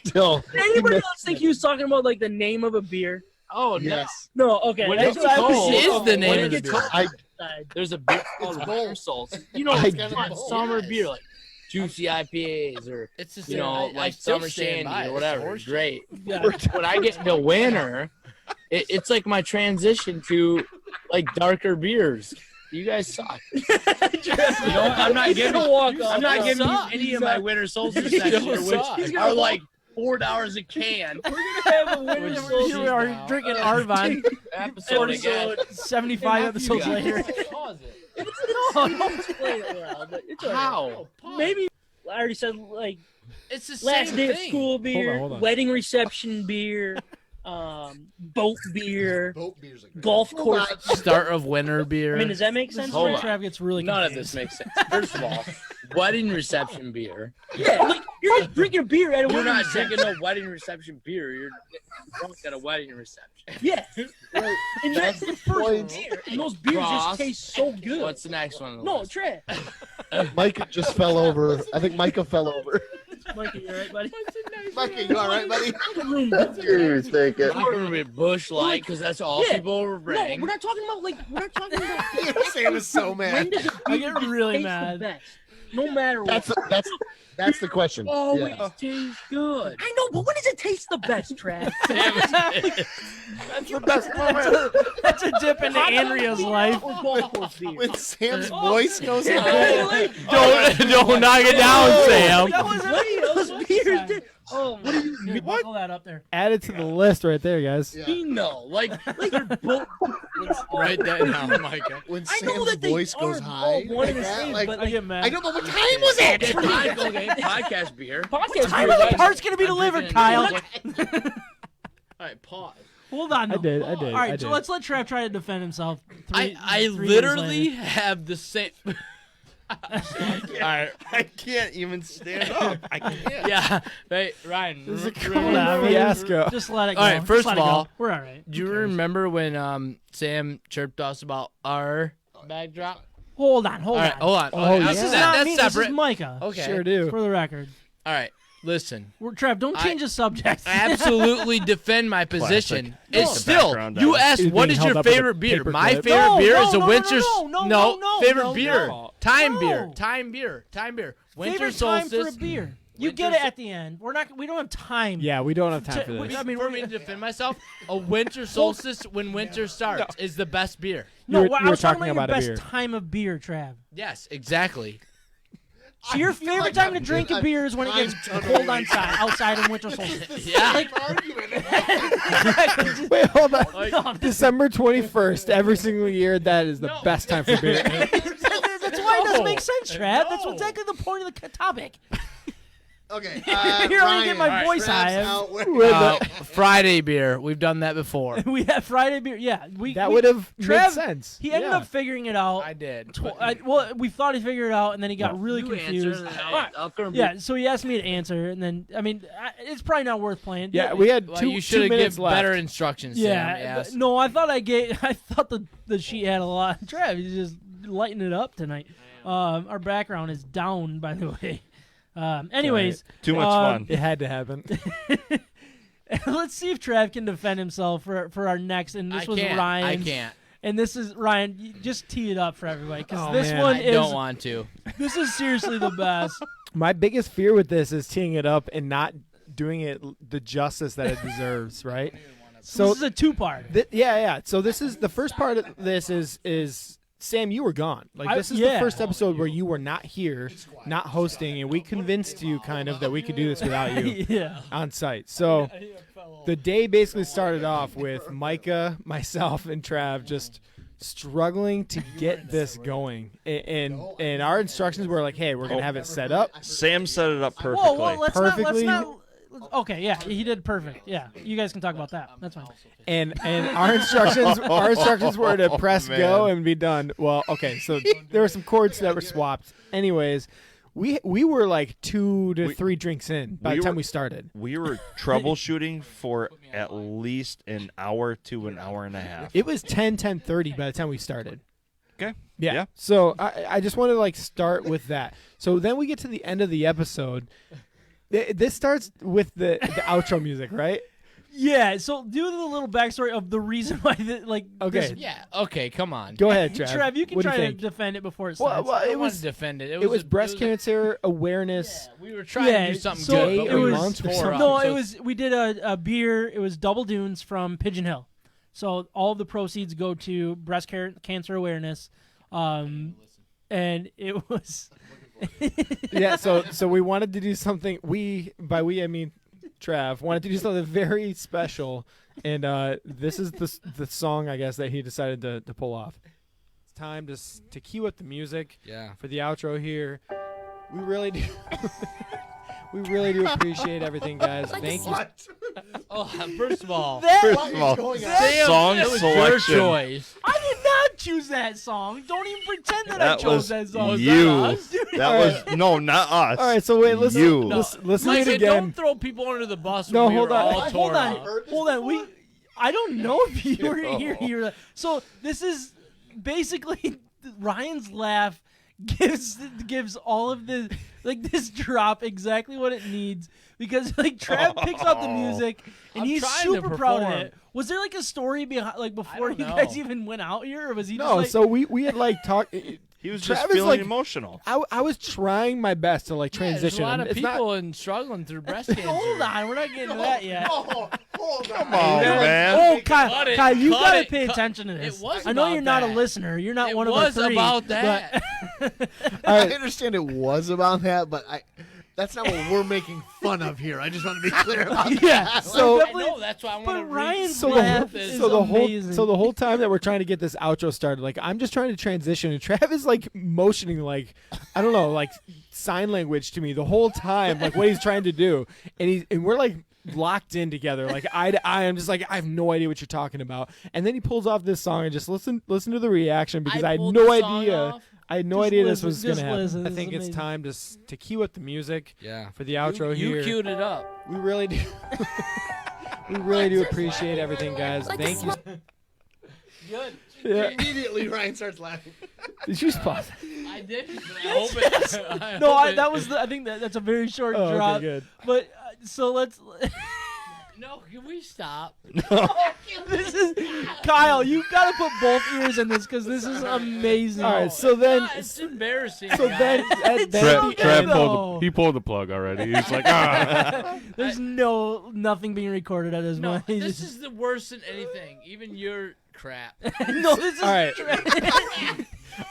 Still. Did anybody else think he was talking about like the name of a beer? Oh, Yes. No, okay. When that's it's what I was cold, thinking. is the name when of it the gets beer. cold, Outside. there's a beer called winter solstice. You know, I it's get hot it. summer Yes. beer, like juicy IPAs or It's the you same. know, I like still summer stand by shandy it. or whatever. It's horseshit. Great. Yeah. When I get into winter, it's like my transition to like darker beers. You guys suck. You know what? I'm not giving- I'm not giving you suck. any of my winter solstice You next year, suck. which are like $4 a can. We're gonna have a winter Here solstice we are drinking Arvon. Episode again. 75 episodes later. Pause it. No, don't explain it well, but it's all right. How? Maybe I already said like It's the last same day of thing. school beer, hold on. wedding reception beer, boat beer, Boat beers are great. golf course. Start of winter beer. I mean, does that make sense? Hold Where on. Trav gets really None of confused. this makes sense. First of all, wedding reception beer. Yeah, like you're just drinking a beer at a You're wedding not reception. drinking no wedding reception beer. You're drunk at a wedding reception. Yeah, and that's the first point. beer, and those beers Ross. just taste so good. What's the next one? on the No, list? Trey. Micah just fell over. I think Micah fell over. Mikey, you alright, buddy? Micah, you all right, buddy? Dude, take it. I'm gonna be Bush Light because that's all Yeah. people will No, bring. we're not talking about we're not talking about. Sam is so When mad. does a I beer get really taste mad. the best? No matter what. That's the question. Always Yeah. tastes good. I know, but when does it taste the best, Trav? That's the best moment. That's a dip into Andrea's life. Or golf course beer. When Sam's voice goes high. Don't knock it down, Sam. That was Those beers did. Oh, what do you Buckle that up there. Add it to the list right there, guys. Yeah. You know, like they're both. Write that down, Micah. When I know Sam's that they voice goes are high. all one and the like that, same, like, but I get mad. I know, but what time was it? Okay, podcast beer. podcast Time beer. of the guys. part's gonna be I'm delivered, drinking Kyle. All right, pause. Hold on. I though. did. All right, so let's let Trav try to defend himself. I three literally years later. have the same. I can't even stand up. I can't. Yeah. Hey, Ryan. This is a remember- fiasco. Just let it go. All right, Just first let of it go. all, we're all right. Do you remember when Sam chirped us about our backdrop? Hold on. All right, hold on. Oh, Okay, This yeah. is that- not that's me. separate. This is Micah. Okay. Sure do. For the record. All right. Listen. Trev, don't change the subject. I absolutely defend my position. Classic. It's The still, background you on it. asked He's what being is held your up with a favorite beer? paper My clip. favorite No, beer no, is a no, winter. no, favorite no, beer. no. Time No. beer. Time beer. Time beer. Winter Favorite solstice. time for a beer. You Winter get it sol- at the end. We don't have time. Yeah, we don't have time for To- this. I mean, For me to defend myself, a winter solstice when winter starts is the best beer. No, You were I was talking talking about about a your beer. best time of beer, Trav. Yes, exactly. So your feel favorite like time to I'm drink doing a beer is when it gets time cold tunnel. outside in winter solstice. Yeah. Wait, hold on. No, December 21st, every single year, that is the No. best time for beer. that's why it doesn't make sense, Trav. That's No. exactly the point of the topic. Okay. Here, let me get my voice high. Friday beer. We've done that before. We had Friday beer. Yeah, That would have made Trev, sense. He ended Yeah. up figuring it out. I did. Well, we thought he figured it out, and then he got really You confused. answer, and I'll come Yeah, so he asked me to answer, and then it's probably not worth playing. Yeah, we had Well, two, you 2 should have minutes given left. better instructions. Yeah, Sam, yes. no, I thought the sheet had a lot. Trev, he's just lighting it up tonight. Our background is down, by the way. Anyways, Too much fun. It had to happen. let's see if Trev can defend himself for our next. And this I was can't. Ryan. I can't. And this is Ryan. You just tee it up for everybody because Oh, this man. one I is don't want to. this is seriously the best. My biggest fear with this is teeing it up and not doing it the justice that it deserves, right? So this is a two-part. Yeah. So this is the first part of this is Sam, you were gone. Like this is the first episode where you were not here, not hosting, and we convinced you kind of that we could do this without you on site. So the day basically started off with Micah, myself, and Trav just struggling to get this going. And our instructions were like, hey, we're going to have it set up. Sam set it up perfectly. Whoa, let's not. Okay, yeah, he did perfect. Yeah, you guys can talk about that. That's fine. And our instructions were to press go and be done. Well, okay, so there were some chords that were swapped. Anyways, we were like 2 to 3 drinks in by the time we started. We were troubleshooting for at least an hour to an hour and a half. It was 10:30 by the time we started. Okay. Yeah. So I just wanted to like start with that. So then we get to the end of the episode. This starts with the outro music, right? Yeah. So do the little backstory of the reason why, Okay. Yeah. Okay. Come on. Go ahead, Trav. Trav, you can what try do you to think? defend it before it starts. Well, it was defend it. It was breast cancer awareness. Yeah, we were trying to do something so good. But it we was tore up. no. It was we did a beer. It was Double Dunes from Pigeon Hill. So all of the proceeds go to breast cancer awareness, and it was. Yeah, so we wanted to do something. By we I mean Trav wanted to do something very special, and this is the song I guess that he decided to pull off. It's time to cue up the music. Yeah. For the outro here. We really do. We really do appreciate everything, guys. Thank you. Oh, first of all, Song it was selection. your choice. I did not choose that song. Don't even pretend that I chose that song. Was you. That was no, not us. All right, so wait, listen. You. Listen to Mike, it again. don't throw people under the bus. No, when we hold were on. all tore up. Hold on. I don't know if you were here. So this is basically Ryan's laugh gives all of the this drop exactly what it needs because Trav picks up the music and I'm he's trying to super proud of perform. it. Was there a story behind before you don't guys know. even went out here, or was he No, just so we had talked. He was Travis, just feeling like, emotional. I was trying my best to Yeah, transition. there's a lot of It's not- people and struggling through breast cancer. Hold on, we're not getting to that yet. Come on, man. Oh, Kyle, Cut it, Kyle, you cut gotta it, pay cut- attention to this. It was I know about you're not a that. listener. You're not It one of was our three. about that. I understand it was about that, but that's not what we're making fun of here. I just want to be clear about that. Yeah. So- I know that's why I want to. But Ryan's So laugh the, is so the amazing. whole whole time that we're trying to get this outro started, I'm just trying to transition, and Trav is motioning I don't know, sign language to me the whole time, what he's trying to do, and we're locked in together, eye to eye. I'm just I have no idea what you're talking about, and then he pulls off this song and just listen to the reaction because I had pulled no the song idea. off. I had no Just idea listen, this was just gonna happen. listen. I This think is it's time to cue up the music. Yeah. For the outro you here. queued it up. We really do. We really do appreciate everything, guys. Thank you. Good. Yeah. Immediately, Ryan starts laughing. Did you just pause? I did. I hope it. No, that was. I think that's a very short Oh, drop. okay, good. But so let's. No, can we stop? This is Kyle. You gotta put both ears in this because this is amazing. All right, so then, It's embarrassing. so then, guys. at that Trav end, pulled he pulled the plug already. He's like, There's nothing being recorded at this No, moment. this is the worst than anything. Even your crap. No, this is all right,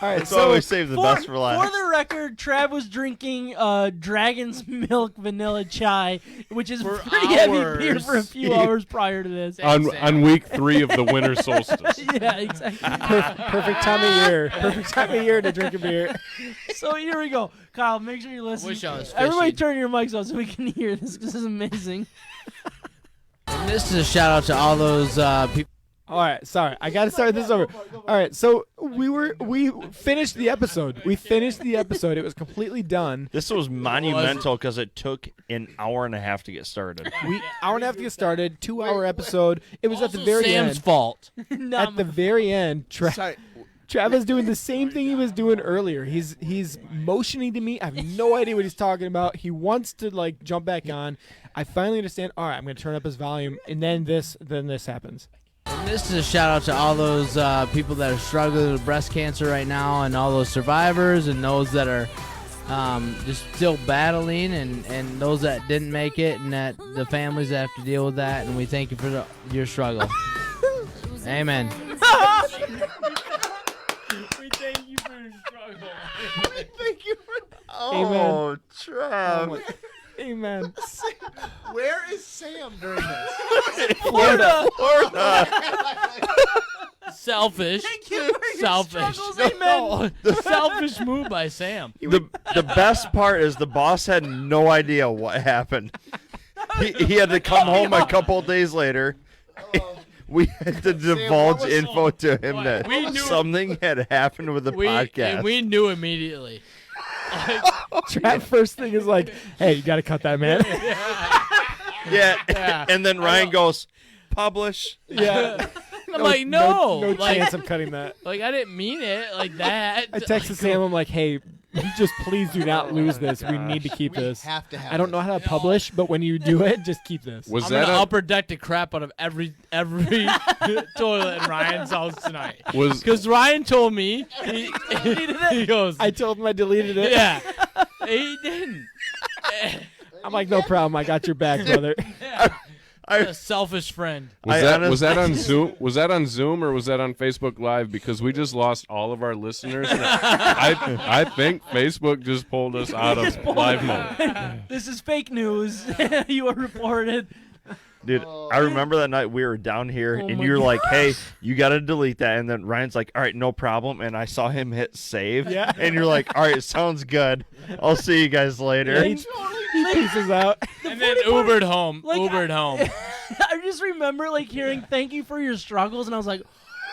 all right. So always So save the best for last. For the record, Trav was drinking Dragon's Milk Vanilla Chai, which is For pretty heavy beer hours. for a few hours prior to this. on week 3 of the winter solstice. Yeah, exactly. perfect time of year. Perfect time of year to drink a beer. So here we go. Kyle, make sure you listen. Wish I was Everybody fishing. turn your mics off so we can hear this. This is amazing. And this is a shout out to all those people. All right, sorry. I got to start this over. All right, so we finished the episode. We finished the episode. It was completely done. This was monumental because it took an hour and a half to get started. Hour and a half to get started. 2-hour episode. It was at the very Sam's end. fault. At the very end, Sorry. Travis doing the same thing he was doing earlier. He's motioning to me. I have no idea what he's talking about. He wants to jump back on. I finally understand. All right, I'm going to turn up his volume, and then this happens. And this is a shout out to all those people that are struggling with breast cancer right now, and all those survivors, and those that are just still battling, and those that didn't make it, and that the families that have to deal with that. And we thank you for your struggle. Amen. We thank you for your struggle. Thank you for. Oh, Trav. Amen. Where is Sam during this? Florida. Selfish. Thank you for your Selfish. struggles. Amen. Selfish move by Sam. The best part is the boss had no idea what happened. He had to come home a couple days later. We had to divulge info to him that We knew- something had happened with the podcast. And we knew immediately. Trav first thing is like, hey, you got to cut that, man. Yeah. And then Ryan goes, publish. Yeah. I'm like, no. No like, chance of cutting that. Like, I didn't mean it like that. I texted Sam. I'm like, hey, just please do not lose this. We need to keep We this. have to have I don't know how to publish, but when you do it, just keep this. Was I'm that gonna a, upper deck the crap out of every toilet in Ryan's house tonight. was Because Ryan told me he goes, I told him I deleted it. yeah, he didn't. I'm like, no problem. I got your back, brother. A selfish friend. I was that on honestly- Zoom? Was that on Zoom or was that on Facebook Live? Because we just lost all of our listeners. And I think Facebook just pulled us out of live mode. This is fake news. You were reported. Dude, I remember that night we were down here, Oh and my you were like, gosh. hey, you got to delete that. And then Ryan's like, all right, no problem. And I saw him hit save. Yeah. And you're like, all right, sounds good. I'll see you guys later. He pieces out. And then funny part- Ubered home. like, Ubered home. I just remember like hearing "thank you for your struggles," and I was like,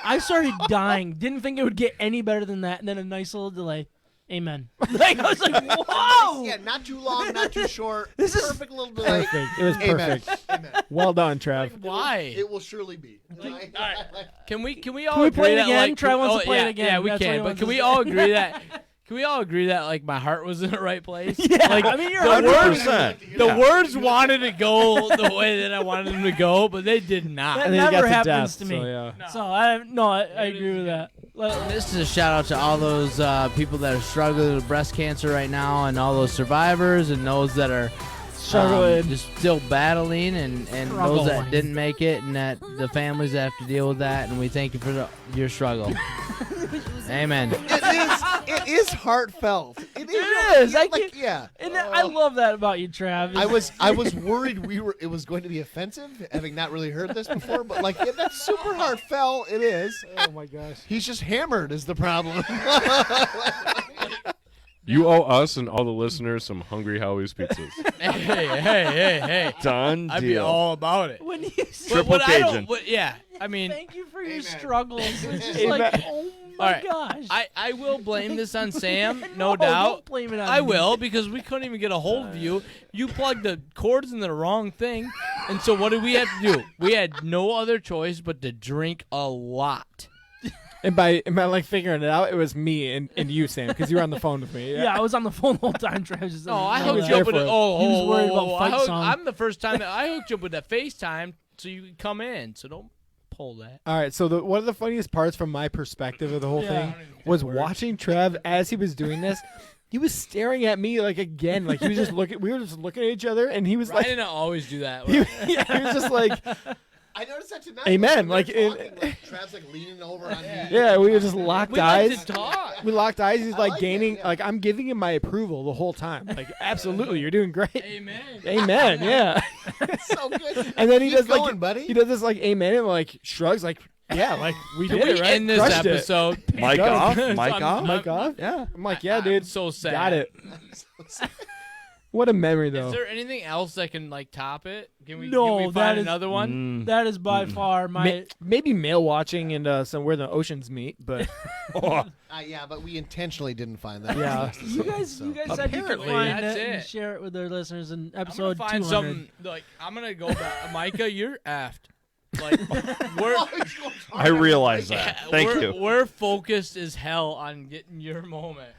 I started dying. Didn't think it would get any better than that, and then a nice little delay. Amen. Like I was like, whoa. Yeah, not too long, not too short. This is perfect little delay. Perfect. It was Amen. perfect. Amen. Well done, Trav. Why? It will surely be. Can we all Can we agree play it that again? like Trey wants to oh, play it yeah, again. Yeah, we That's what he can. But wants can to we say. all agree that? Can we all agree that like my heart was in the right place? Yeah, Like I mean, you're the 100%. the words wanted to go the way that I wanted them to go, but they did not. That And then he never got to happens death, to me. So, yeah. So I agree with that. This is a shout out to all those people that are struggling with breast cancer right now, and all those survivors, and those that are Struggling. just still battling, and those that didn't make it, and that the families that have to deal with that. And we thank you for your struggle. Amen. It is heartfelt. It is. Yeah, I like, can't- yeah. And I love that about you, Trav. I was worried it was going to be offensive, having not really heard this before, but like yeah, that's super heartfelt. It is. Oh my gosh. He's just hammered is the problem. You owe us and all the listeners some Hungry Howie's pizzas. Hey. Done I'd be deal. all about it. when you say Triple What I don't- Cajun. what- yeah, I mean, thank you for your Amen. struggles, it's just Amen. like, oh my All right. gosh. I will blame this on Sam, no No, doubt. don't blame it on I me. will, because we couldn't even get a hold of you. You plugged the cords in the wrong thing. And so what did we have to do? We had no other choice but to drink a lot. And by like figuring it out, it was me and you, Sam, because you were on the phone with me. Yeah, I was on the phone the whole time, Trav. Just No, I was hooked you there up with for a, it. oh, He was oh, worried oh, about oh, fight I hooked- song. I'm the first time that I hooked you up with that FaceTime so you could come in. So don't pull that. All right, so one of the funniest parts from my perspective of the whole thing was watching Trev as he was doing this. He was staring at me like again, like he was just looking. We were just looking at each other, and he was Ryan like, and I always do that. he was just like, I noticed that tonight. Amen, When like, we were in- talking, Trav's like leaning over on me. yeah, we were just locked we like eyes. to talk. We locked eyes. He's like like gaining, it, yeah. like I'm giving him my approval the whole time. Like, absolutely, you're doing great. Amen. Amen. Yeah. So good. And then he Keep does going, like buddy. he does this like amen and like shrugs like yeah like we Can did we it right. end this Crushed it. episode? Mic Go. off? I'm- Mic off? Mic off? Yeah. I'm like yeah, I'm dude. so sad. Got it. What a memory Is though. there anything else that can like top it? Can we, No, can we that find is- another one? That is by far my. Maybe male watching and somewhere the oceans meet, but Yeah, but we intentionally didn't find that. yeah. You guys said you could Apparently, find that's it and it. share it with their listeners in I'm gonna episode find 200. something like I'm gonna go back. Micah, you're aft. Like we're I realize that. Thank we're, you. We're focused as hell on getting your moment.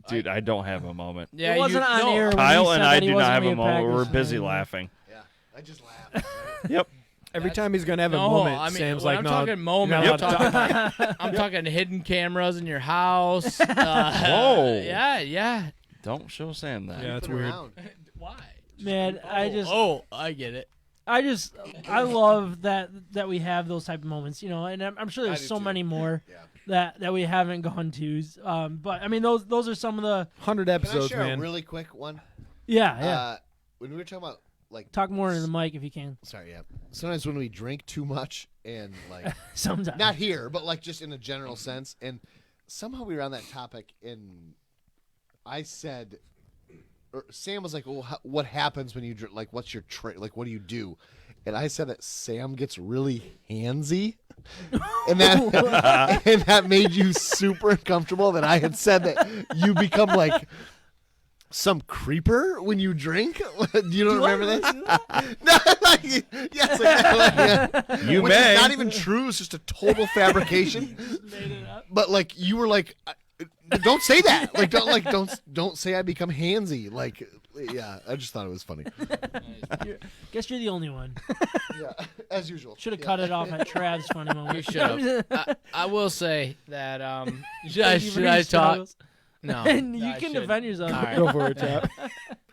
Dude, I don't have a moment. Yeah, It wasn't you, on no, air. When Kyle he and said I that he do not wasn't have a being moment. We're packaged. busy laughing. Yeah, I just laughed. Yep. Every time he's gonna have a No, moment, I mean, Sam's when like, I'm no, talking moment, you're I'm not allowed talking, I'm talking hidden cameras in your house. Whoa. Yeah. Don't show Sam that. Yeah, that's Keep it weird. around. Why? Man, I get it. I love that we have those type of moments, you know, and I'm sure I there's do so too. many more Yeah. that we haven't gone to. But I mean, those are some of the 100 Can I episodes, share man. a really quick one? yeah. When we were talking about like Talk more into the mic if you can. sorry, yeah. Sometimes when we drink too much and like Sometimes not here, but like just in a general sense, and somehow we were on that topic, and I said, or Sam was like, "Well, what happens when you drink? Like, what's your like, what do you do?" And I said that Sam gets really handsy, and that made you super uncomfortable. That I had said that you become like some creeper when you drink. You don't remember this? No, like, yes, like, You which may. is not even true. It's just a total fabrication. made it up. But like you were like, don't say that. Like don't say I become handsy. Like yeah, I just thought it was funny. Guess you're the only one. Yeah, as usual. Should have cut it off at Trav's funny moment. You should have. I will say that. Should Thank you for I your talk? struggles. No. And no, you I can shouldn't. defend yourself. All right. Go for it, Tap.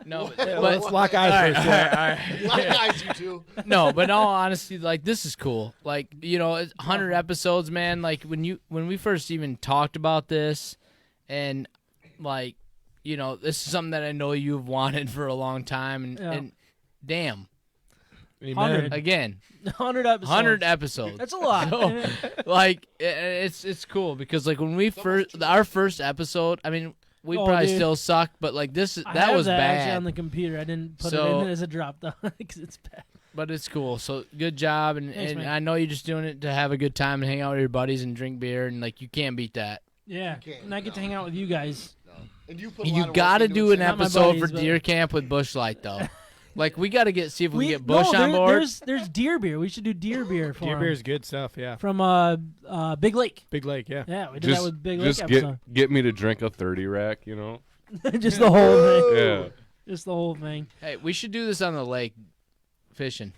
No, Well, but let's lock eyes all right, first. all Yeah. right, all Like right. guys, you too. No, but in all honesty, like this is cool. Like it's 100 episodes, man. Like when we first even talked about this, and like this is something that I know you've wanted for a long time, and damn, 100. again, 100 episodes. 100 episodes. That's a lot. So, like it's cool because like when we our first episode, I mean we Oh, probably dude. still suck, but like I that have was that actually bad. on the computer. I didn't put So- it in as a drop down because it's bad. But it's cool. So good job, and, Thanks, and man. I know you're just doing it to have a good time and hang out with your buddies and drink beer, and like you can't beat that. Yeah, can't, and I get to no. hang out with you guys. And you put a And lot you of work got to into do it, an Sam. Not my episode buddies, for but- Deer Camp with Bushlight though. Like we got to see if we can get Bush on board. There's deer beer. We should do deer beer for Deer him. beer is good stuff, yeah. From Big Lake. Big Lake, yeah. Yeah, we did that with Big Lake just episode. get me to drink a 30 rack, you know? Just the whole thing. Yeah. Just the whole thing. Hey, we should do this on the lake, fishing.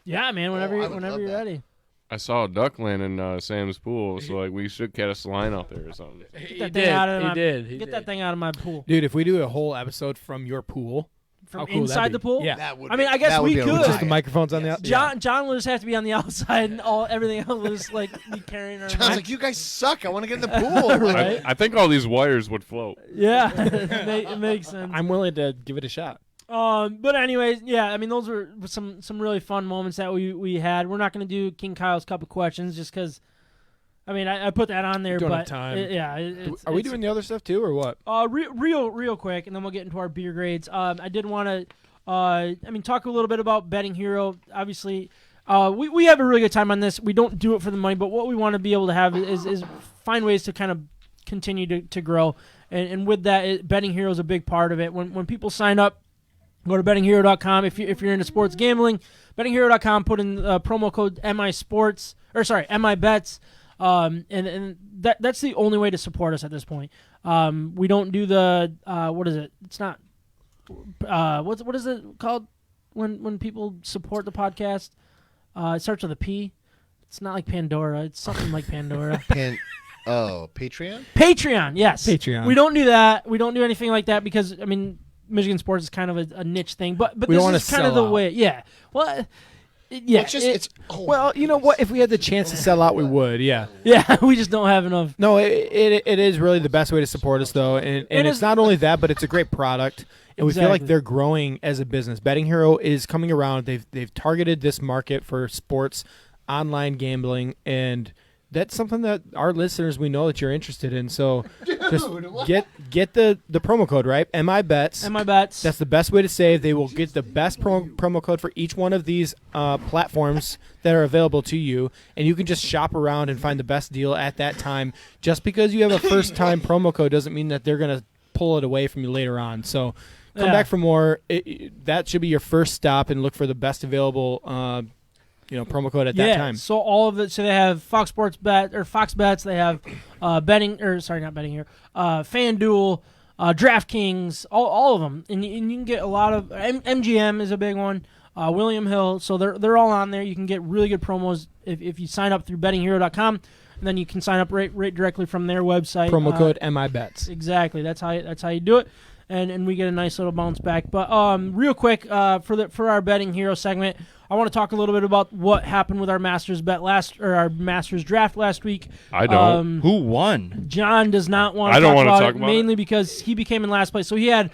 Yeah, man. I would Whenever love you're that. ready. I saw a duck land in Sam's pool, so like we should catch a line out there or something. Get that thing out of my, He Get did. that thing out of my pool. Dude, if we do a whole episode from your pool, From how cool would that inside be? the pool? Yeah. That would I mean, be- I guess that would we be a could. riot. Just the microphones on the Yes. outside. John will just have to be on the outside, and everything else will just like be carrying our. John's like, you guys suck. I want to get in the pool. Right? I think all these wires would float. Yeah, it makes sense. I'm willing to give it a shot. But anyways, yeah, I mean, those were some really fun moments that we had. We're not going to do King Kyle's Cup of Questions just because, I mean, I put that on there, Don't but have time. it's, Are we doing the other stuff too, or what? real quick, and then we'll get into our beer grades. I did want to, talk a little bit about Betting Hero. Obviously, we have a really good time on this. We don't do it for the money, but what we want to be able to have is find ways to kind of continue to grow. And with that, Betting Hero is a big part of it. When people sign up, go to bettinghero.com. If you're into sports gambling, bettinghero.com, put in promo code MIBets. And that's the only way to support us at this point. We don't do the what is it? It's not what is it called when people support the podcast? It starts with a P. It's not like Pandora. It's something like Pandora. Patreon? Patreon, yes. Patreon. We don't do that. We don't do anything like that because, I mean, Michigan sports is kind of a niche thing. But We this don't wanna is kind of sell the out. way. Yeah. Well, yeah. It's just, Well, you know what? If we had the chance to sell out, we would. Yeah. yeah, we just don't have enough. No, it is really the best way to support us, though, and It it's is- not only that, but it's a great product, and we feel like Exactly. they're growing as a business. Betting Hero is coming around. They've targeted this market for sports, online gambling, and that's something that our listeners, we know that you're interested in. So just get the promo code, right? MIBets. MIBets. That's the best way to save. They will get the best promo code for each one of these platforms that are available to you, and you can just shop around and find the best deal at that time. Just because you have a first-time promo code doesn't mean that they're going to pull it away from you later on. So come Yeah. back for more. That should be your first stop, and look for the best available promo code at that time. So all of it. So they have Fox Sports Bet or Fox Bets. They have betting or sorry, not betting here. FanDuel, DraftKings, all of them, and you can get a lot of MGM is a big one. William Hill. So they're all on there. You can get really good promos if you sign up through bettinghero.com, and then you can sign up right directly from their website. Promo code MIBets. Exactly. That's how you do it. and we get a nice little bounce back. But real quick, for our betting hero segment, I want to talk a little bit about what happened with our Masters our Masters draft last week. I don't. Who won? John does not want I to don't talk wanna about talk it, about mainly because he became in last place. So he had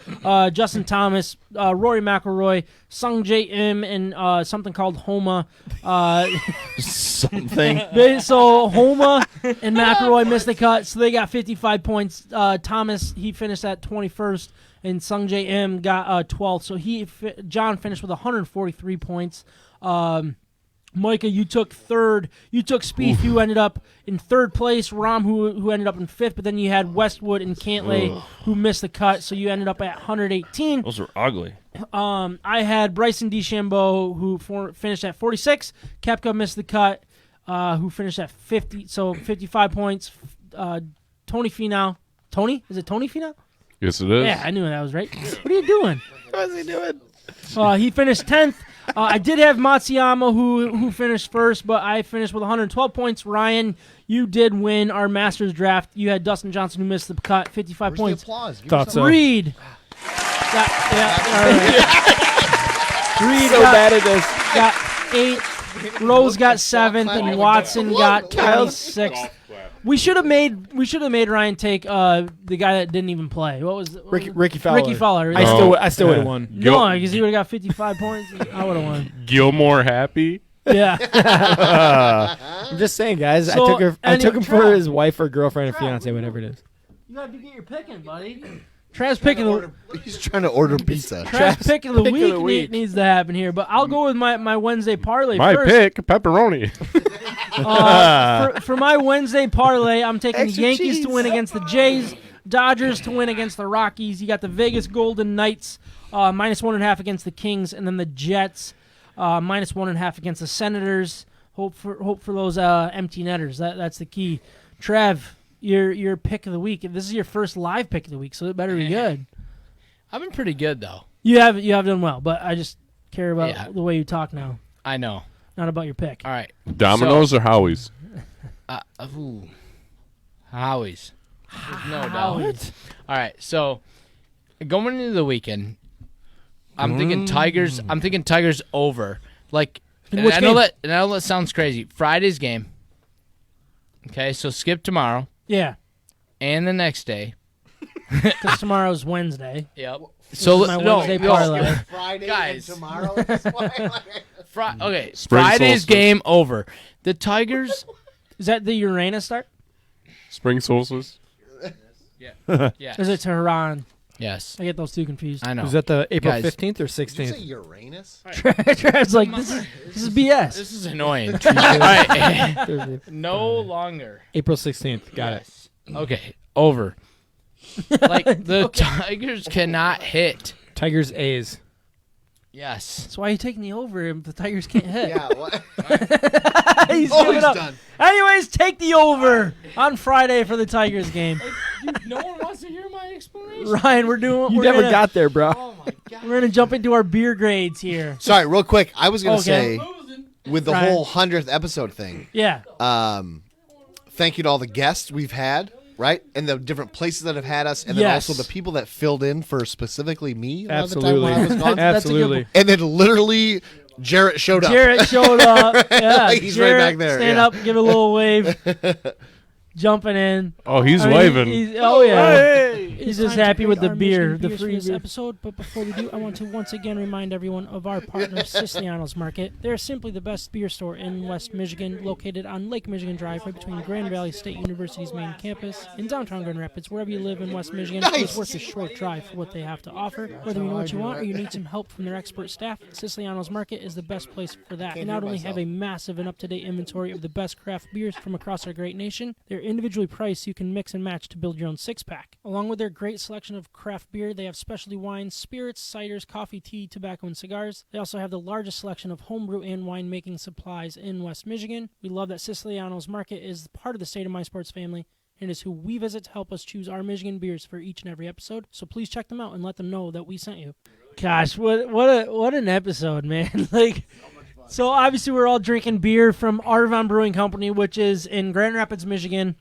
Justin Thomas, Rory McIlroy, Sung J M, and something called Homa. Something. So Homa and McIlroy missed the cut, so they got 55 points. Thomas, he finished at 21st, and Sung J M got 12th. So John finished with 143 points. Micah, you took third. You took Spieth, who ended up in third place. Rom, who ended up in fifth. But then you had Westwood and Cantlay, who missed the cut. So you ended up at 118. Those were ugly. I had Bryson DeChambeau, who finished at 46. Koepka missed the cut, who finished at 50. So 55 points. Tony Finau. Tony? Is it Tony Finau? Yes, it is. Yeah, I knew that was right. What are you doing? What is he doing? He finished 10th. I did have Matsuyama, who finished first, but I finished with 112 points. Ryan, you did win our Masters draft. You had Dustin Johnson, who missed the cut, 55 Where's points. the applause? Thought so. Reed. Reed So bad at this. got 8. Rose got 7th, and Watson got 26th. We should have made Ryan take the guy that didn't even play. What was Ricky Fowler. Ricky Fowler. I still would have won. No, because he would have got 55 points. I would have won. Gilmore happy. Yeah. I'm just saying, guys. So, I took him for Trav. his wife or girlfriend or fiance, whatever it is. You gotta get your picking, buddy. Trav's picking the He's trying to order pizza. Trav's pick of the pick of the week week. needs to happen here, but I'll go with my Wednesday parlay My first. pick, pepperoni. For my Wednesday parlay, I'm taking the Extra Yankees cheese. to win against the Jays, Dodgers to win against the Rockies. You got the Vegas Golden Knights -1.5 against the Kings, and then the Jets -1.5 against the Senators. Hope for those empty netters. That's the key. Trav, your pick of the week. This is your first live pick of the week, so it better be good. I've been pretty good though. You have done well, but I just care about Yeah. the way you talk now, I know. not about your pick. All right. Domino's or Howie's? Howie's. No doubt. All right. So going into the weekend, I'm thinking Tigers. I'm thinking Tigers over. Like, In and which I know game? that sounds crazy. Friday's game. Okay, so skip tomorrow Yeah, and the next day. because tomorrow's Wednesday. Yep. This So is my no, Wednesday no, parlay. Friday Guys. and tomorrow. Okay, Spring Friday's solstice. game over. The Tigers. Is that the Uranus start? Spring solstice. Yes. Is it Tehran? Yes. I get those two confused. I know. Was that the April Guys. 15th or Did you say 16th? Uranus? Trav's like, this is BS. This is annoying. All right. No longer. April 16th. Got it. Okay, over. Like, the Tigers cannot hit. Tigers A's. Yes. So why are you taking the over if the Tigers can't hit? Yeah. What? He's Oh, giving he's up. done. Anyways, take the over on Friday for the Tigers game. No one wants to hear my explanation. Ryan, we're You never gonna, got there, bro. Oh, my God. We're gonna jump into our beer grades here. Sorry, real quick. I was gonna Okay. say with the Ryan. whole 100th episode thing. Yeah. Thank you to all the guests we've had, right, and the different places that have had us, and then Yes. also the people that filled in for specifically me. A lot of the time Absolutely. when I was gone. That's a good Absolutely. And then literally, Jarrett showed up. Jarrett showed up. Yeah, He's right Jarrett, back there, Stand yeah. up, give a little wave. Jumping in. Oh, he's I mean, waving. oh yeah. He's just Time to happy with grade the our beer, Michigan the beers for free this beer. episode. But before we do, I want to once again remind everyone of our partner, Siciliano's Market. They're simply the best beer store in West Michigan, located on Lake Michigan Drive, right between Grand Valley State University's main campus in downtown Grand Rapids. Wherever you live in West Michigan, it's worth a short drive for what they have to offer. Whether you know what you want or you need some help from their expert staff, Siciliano's Market is the best place for that. They not only have a massive and up-to-date inventory of the best craft beers from across our great nation, they're individually priced so you can mix and match to build your own six-pack. Along with their great selection of craft beer, they have specialty wines, spirits, ciders, coffee, tea, tobacco, and cigars. They also have the largest selection of homebrew and winemaking supplies in West Michigan. We love that Siciliano's Market is part of the State of My Sports family and is who we visit to help us choose our Michigan beers for each and every episode. So please check them out and let them know that we sent you. Gosh, what an episode, man! So obviously we're all drinking beer from Arvon Brewing Company, which is in Grand Rapids, Michigan.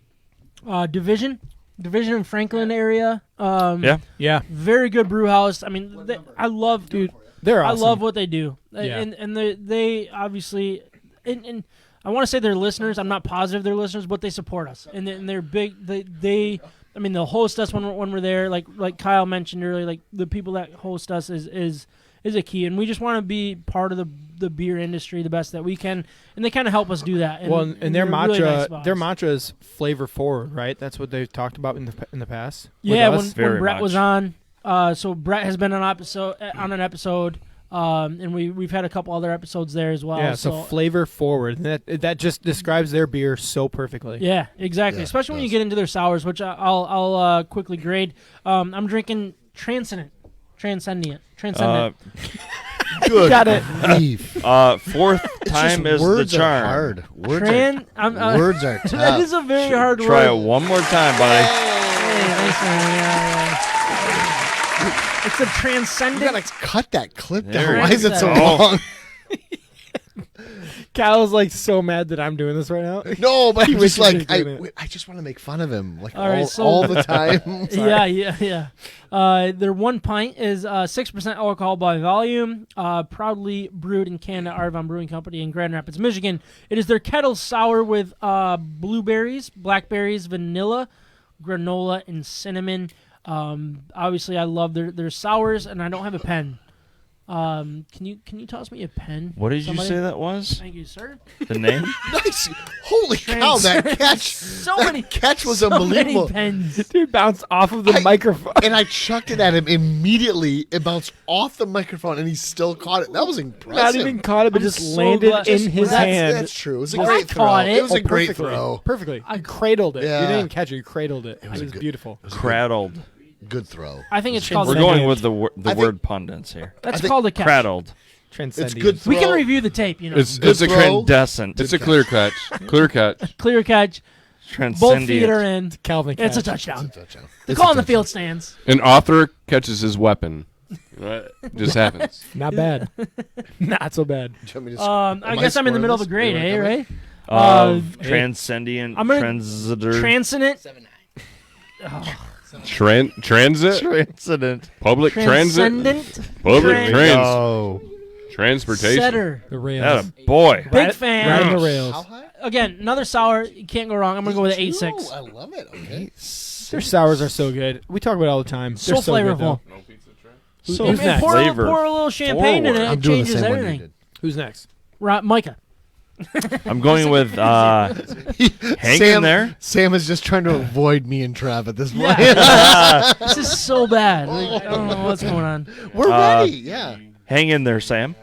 Division. Division and Franklin area. Yeah. Very good brew house. I mean, I love, dude. They're awesome. I love what they do. Yeah. And they obviously, and I want to say they're listeners. I'm not positive they're listeners, but they support us. And they're big. I mean, they'll host us when we're there. Like Kyle mentioned earlier, like the people that host us is a key. And we just want to be part of the beer industry the best that we can. And they kind of help us do that. And their they're mantra, really nice their mantra is flavor forward, right? That's what they've talked about in the past. Yeah, with us. when Brett was on. So Brett has been on an episode, and we've had a couple other episodes there as well. Yeah, so flavor forward. That just describes their beer so perfectly. Yeah, exactly. Yeah, especially when you get into their sours, which I'll quickly grade. I'm drinking Transcendent. Good. Got it. Fourth time is the Words are charm. hard. Words Words are tough. That is a very hard word. Try it one more time, buddy. Hey, nice one. Yeah. It's a You Transcendent. gotta cut that clip There down. it Why is it so is. Oh. long? Kyle's like so mad that I'm doing this right now. No, but He I'm just wishes he like was doing it. I just want to make fun of him like All right, so- all the time. Sorry. Yeah. Their 1 pint is 6% alcohol by volume. Proudly brewed in Canada, Arvon Brewing Company in Grand Rapids, Michigan. It is their kettle sour with blueberries, blackberries, vanilla, granola, and cinnamon. Obviously, I love their sours, and I don't have a pen. Can you toss me a pen? What did somebody? you say that was? Thank you, sir. The name? Nice. Holy cow, that catch. That catch was so unbelievable. Many pens. Dude bounced off of the microphone. And I chucked it at him immediately. It bounced off the microphone, and he still caught it. That was impressive. Not even caught it, but I'm just so landed glad- in his hand. That's true. It was a Just great throw. caught it. It was a great perfectly. throw. Perfectly. I cradled it. Yeah. You didn't even catch it. You cradled it. It was good. beautiful. Cradled. Good throw. I think it's called. We're a going tape. with the I think- word pundits here. That's I think- called a catch. Cradled. Transcendent. It's good throw. We can review the tape. You know, It's Good a throw. Candescent. It's a clear catch. Clear catch. clear catch. Both feet are Transcendent. in. Calvin It's a catch. touchdown. Touchdown. The It's call a on the touchdown. field stands. An author catches his weapon. Just happens. Not bad. Not so bad. Do you want me to I guess I'm in the middle of a grade, You wanna right? Transcendent. I'm gonna- Transiter. Transcendent. Transit. Transcendent. Public transit. Transcendent. Public Tran- trans. Oh. Transportation. Setter. The rails. That a boy. Big Right fan. on the rails. How high? Again, another sour. You can't go wrong. I'm gonna go with an 8.6. I love it. Okay. Their sours are so good. We talk about it all the time. So They're so good, flavorful. though. So Who's next? Pour, flavor. pour a little champagne in it. I'm It doing the changes same one you everything. did. Who's next? Micah. I'm going with hang in there. Sam is just trying to avoid me and Trav at this point. Yeah. This is so bad. Like, I don't know what's going on. We're ready. Yeah. Hang in there, Sam.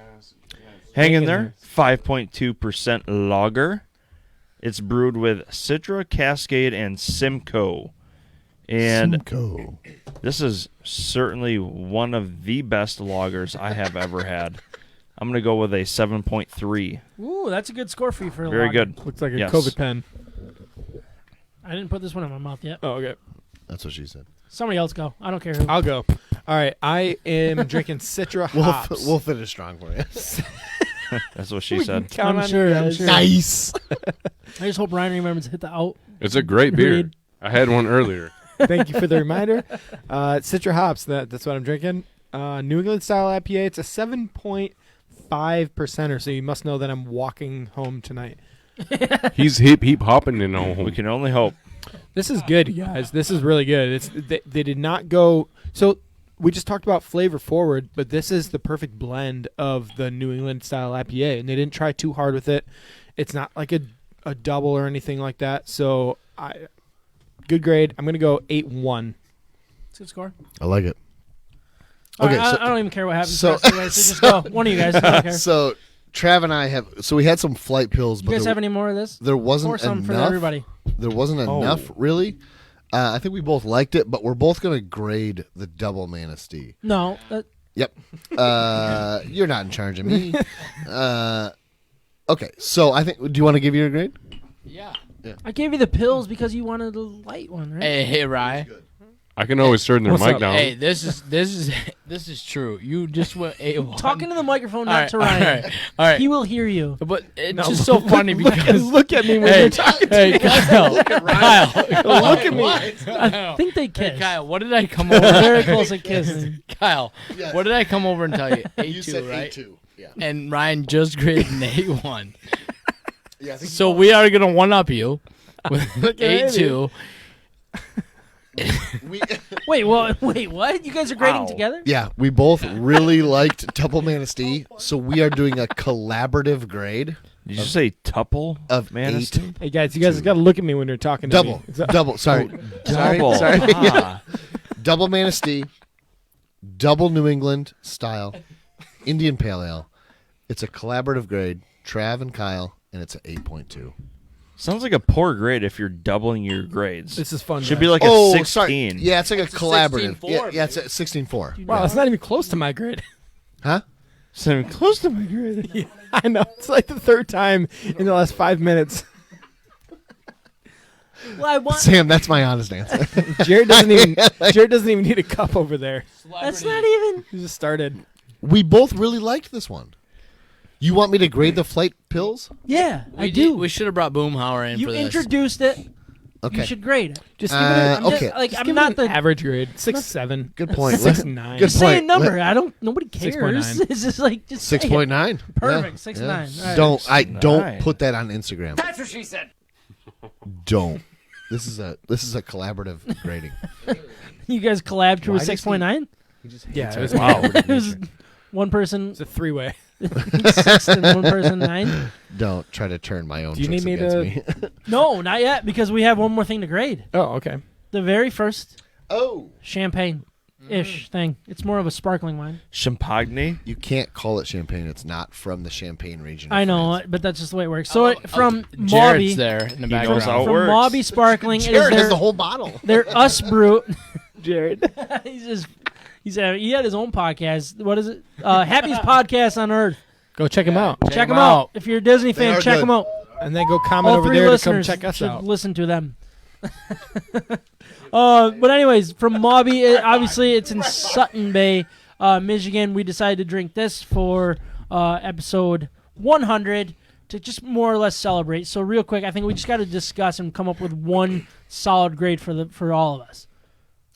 Hang in there. 5.2% lager. It's brewed with Citra, Cascade, and Simcoe. And this is certainly one of the best lagers I have ever had. I'm going to go with a 7.3. Ooh, that's a good score for you for a Very lager. good. Looks like a Yes. COVID pen. I didn't put this one in my mouth yet. Oh, okay. That's what she said. Somebody else go. I don't care who. I'll go. All right. I am drinking Citra hops. We'll finish strong for you. That's what she said. Count I'm on sure. you I'm guys. sure. Nice. I just hope Ryan remembers to hit the out. It's a great beer. Read. I had one earlier. Thank you for the reminder. Citra hops. That's what I'm drinking. New England style IPA. It's a 7.5%, so you must know that I'm walking home tonight. He's hip hopping in home. We can only hope. This is good, you guys. This is really good. They did not go. So we just talked about flavor forward, but this is the perfect blend of the New England style IPA, and they didn't try too hard with it. It's not like a double or anything like that. So good grade. I'm gonna go 8.1. It's a good score. I like it. Okay, Okay, I so- don't even care what happens. so- So just go. One of you guys. I don't care. So Trav and I have. So we had some flight pills, You but guys there, have any more of this? there Pour wasn't some for enough. everybody. There wasn't Oh. enough, really. I think we both liked it, but we're both gonna grade the double Manistee. No. Yep. You're not in charge of me. Okay, so I think. Do you want to give your grade? I gave you the pills because you wanted the light one, right? Hey, Rye. I can always turn their What's mic up? down. Hey, this is true. You just went A1. Talking to the microphone, All not right, to Ryan. All right. He will hear you. But it's just so funny because look at me when hey, you're talking to hey, me. Kyle, Look at me. I think they Hey, kissed. Kyle, what did I come over? Very close at kissing. Kyle, Yes. what did I come over and tell you? A2, You said right? A2. Yeah. And Ryan just graded an A1. Yeah. I think So we are gonna one up you with Look at A2. we, Wait, what? You guys are grading Wow. together? yeah, we both really liked Double Manistee, so we are doing a collaborative grade Did you say tuple of Manistee? 8. Hey guys, you guys got to look at me when you're talking to Double, me. Is that- double. Sorry, Double. Sorry. Ah. Double Manistee, double New England style, Indian Pale Ale. It's a collaborative grade. Trav and Kyle, and it's an 8.2. Sounds like a poor grade if you're doubling your grades. This is fun. Should guys. be like a Oh, 16. sorry. Yeah, it's like a collaborative. 16.4, Yeah, it's a 16.4. Wow, it's not even close to my grade. Huh? So I'm close to my grade. Yeah, I know. It's like the third time in the last 5 minutes. Well, I want. Sam, that's my honest answer. Jared doesn't even need a cup over there. That's not even. He just started. We both really liked this one. You want me to grade the flight pills? Yeah, I do. We should have brought Boomhauer in You for this. introduced it. Okay. You should grade it. Just give it a, I'm just- okay. like just I'm give not it the an average grade. 6.7. Good point. 6.9. Good say a point. number. I don't. Nobody cares. 6.9. It's just like just say it. 6.9. Perfect. Yeah. 6.9. Yeah. All right. Don't put that on Instagram. That's what she said. Don't. This is a collaborative grading. You guys collabed to a Why does 6.9. Yeah, it was Wow. It was one person It's a three-way. 6 and one person 9. Don't try to turn my own Do you tricks need me against to- me. No, not yet, because we have one more thing to grade. Oh, okay. The very first Oh. champagne-ish thing. It's more of a sparkling wine. Champagne. You can't call it champagne. It's not from the Champagne region. of I know, France. but that's just the way it works. So from Jared's MAWBY, there in the He knows background. how it from works. MAWBY Sparkling, Jared is has their, the whole bottle. their us brew. Jared. He had his own podcast. What is it? Happiest Podcast on Earth. Go check him out. Check them out. If you're a Disney They fan, are check good. them out. And then go comment All over three there to come listeners check us should out. listen to them. But anyways, from MAWBY, obviously it's in Sutton Bay, Michigan. We decided to drink this for episode 100 to just more or less celebrate. So real quick, I think we just got to discuss and come up with one solid grade for all of us.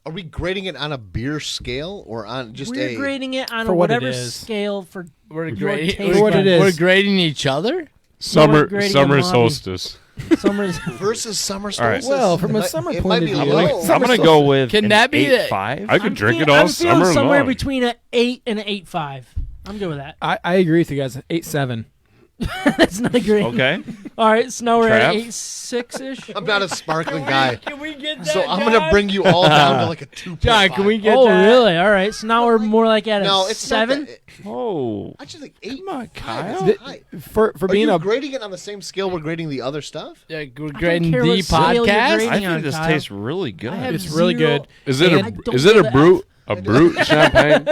Are we grading it on a beer scale or on just We're a? grading it on For what it whatever is. scale for We're your grading. taste For what it buds. We're is. grading each other. Summer grading summer a MAWBY. solstice. Summer's versus summer All right. solstice. Well, from a It might- summer it point might of be view, low. I'm gonna go with Can an that be the- 8.5. I could drink it all I'm feeling summer somewhere long. between an 8 and an 8.5. I'm good with that. I agree with you guys. 8.7. That's not great. Okay. All right, so now we're at Trav? 8.6-ish. I'm not a sparkling guy, Can we get so I'm gonna bring you all down to like a 2.5. John, can we get Oh, that? really? All right, so now we're more like at No, a it's 7. Not that, Oh. I just like 8. Come on, Kyle. Kyle. For Are being you a grading it on the same scale we're grading the other stuff? Yeah, we're grading care the what scale you're podcast. grading. I Hang on, think this Kyle. tastes really good. I have it's really zero- good. Is it And I a don't is it give a a brute champagne?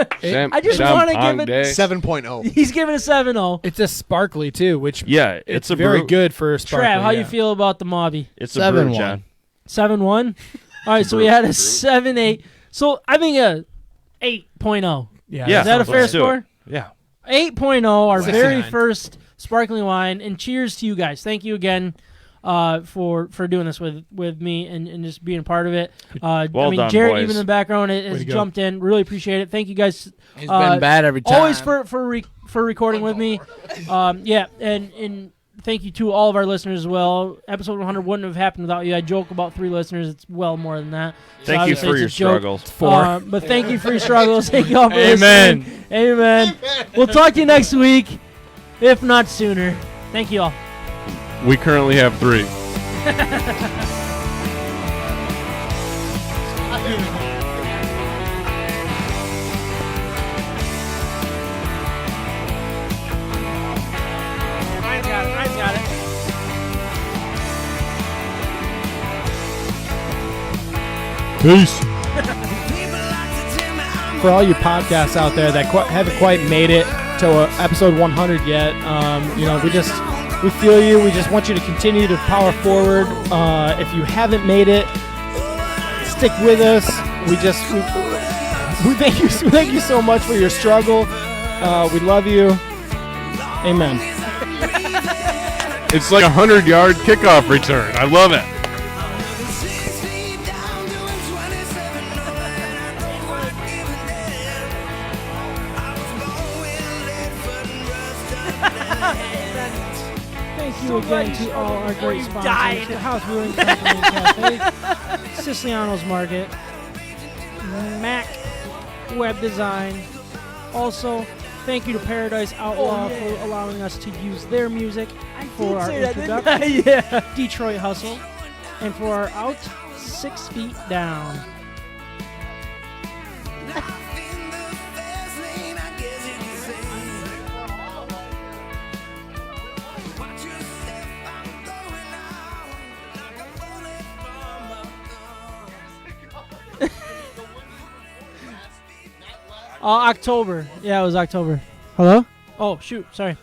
I just wanna give Champagne it day? 7.0. He's giving a 7-0. It's a sparkly too, which Yeah, it's a very brew. good for a sparkly. Trav, how yeah. you feel about the MAWBY? It's a brew, 7-1. John. 7-1? All right, so we had a 7-8. So I think a 8.0. Yeah, Yeah. Is that a let's fair do it. score? Yeah. 8.0, our very 69. first sparkling wine. And cheers to you guys. Thank you again for doing this with me and just being a part of it. Well I mean, done, Jared, boys. even in the background, has to go. jumped in. Really appreciate it. Thank you guys. He's been bad every time. Always for recording with me. Yeah, and thank you to all of our listeners as well. Episode 100 wouldn't have happened without you. I joke about 3 listeners. It's well more than that. So Thank you obviously for it's your a joke. struggles. 4. But thank you for your struggles. Thank you all for Amen. listening. Amen. We'll talk to you next week, if not sooner. Thank you all. We currently have 3. Ryan's got it. Ryan's got it. Peace. For all you podcasts out there that haven't quite made it to episode 100 yet, we feel you. We just want you to continue to power forward. If you haven't made it, stick with us. we thank you so much for your struggle. We love you. Amen. It's like a 100-yard kickoff return. I love it. Thank you again to all our great sponsors: the House Brewing Company and Cafe, Siciliano's Market, Mac Web Design. Also, thank you to Paradise Outlaw for allowing us to use their music for our introduction. Yeah. Detroit Hustle, and for our out 6 feet down. October. Yeah, it was October. Hello? Oh, shoot. Sorry.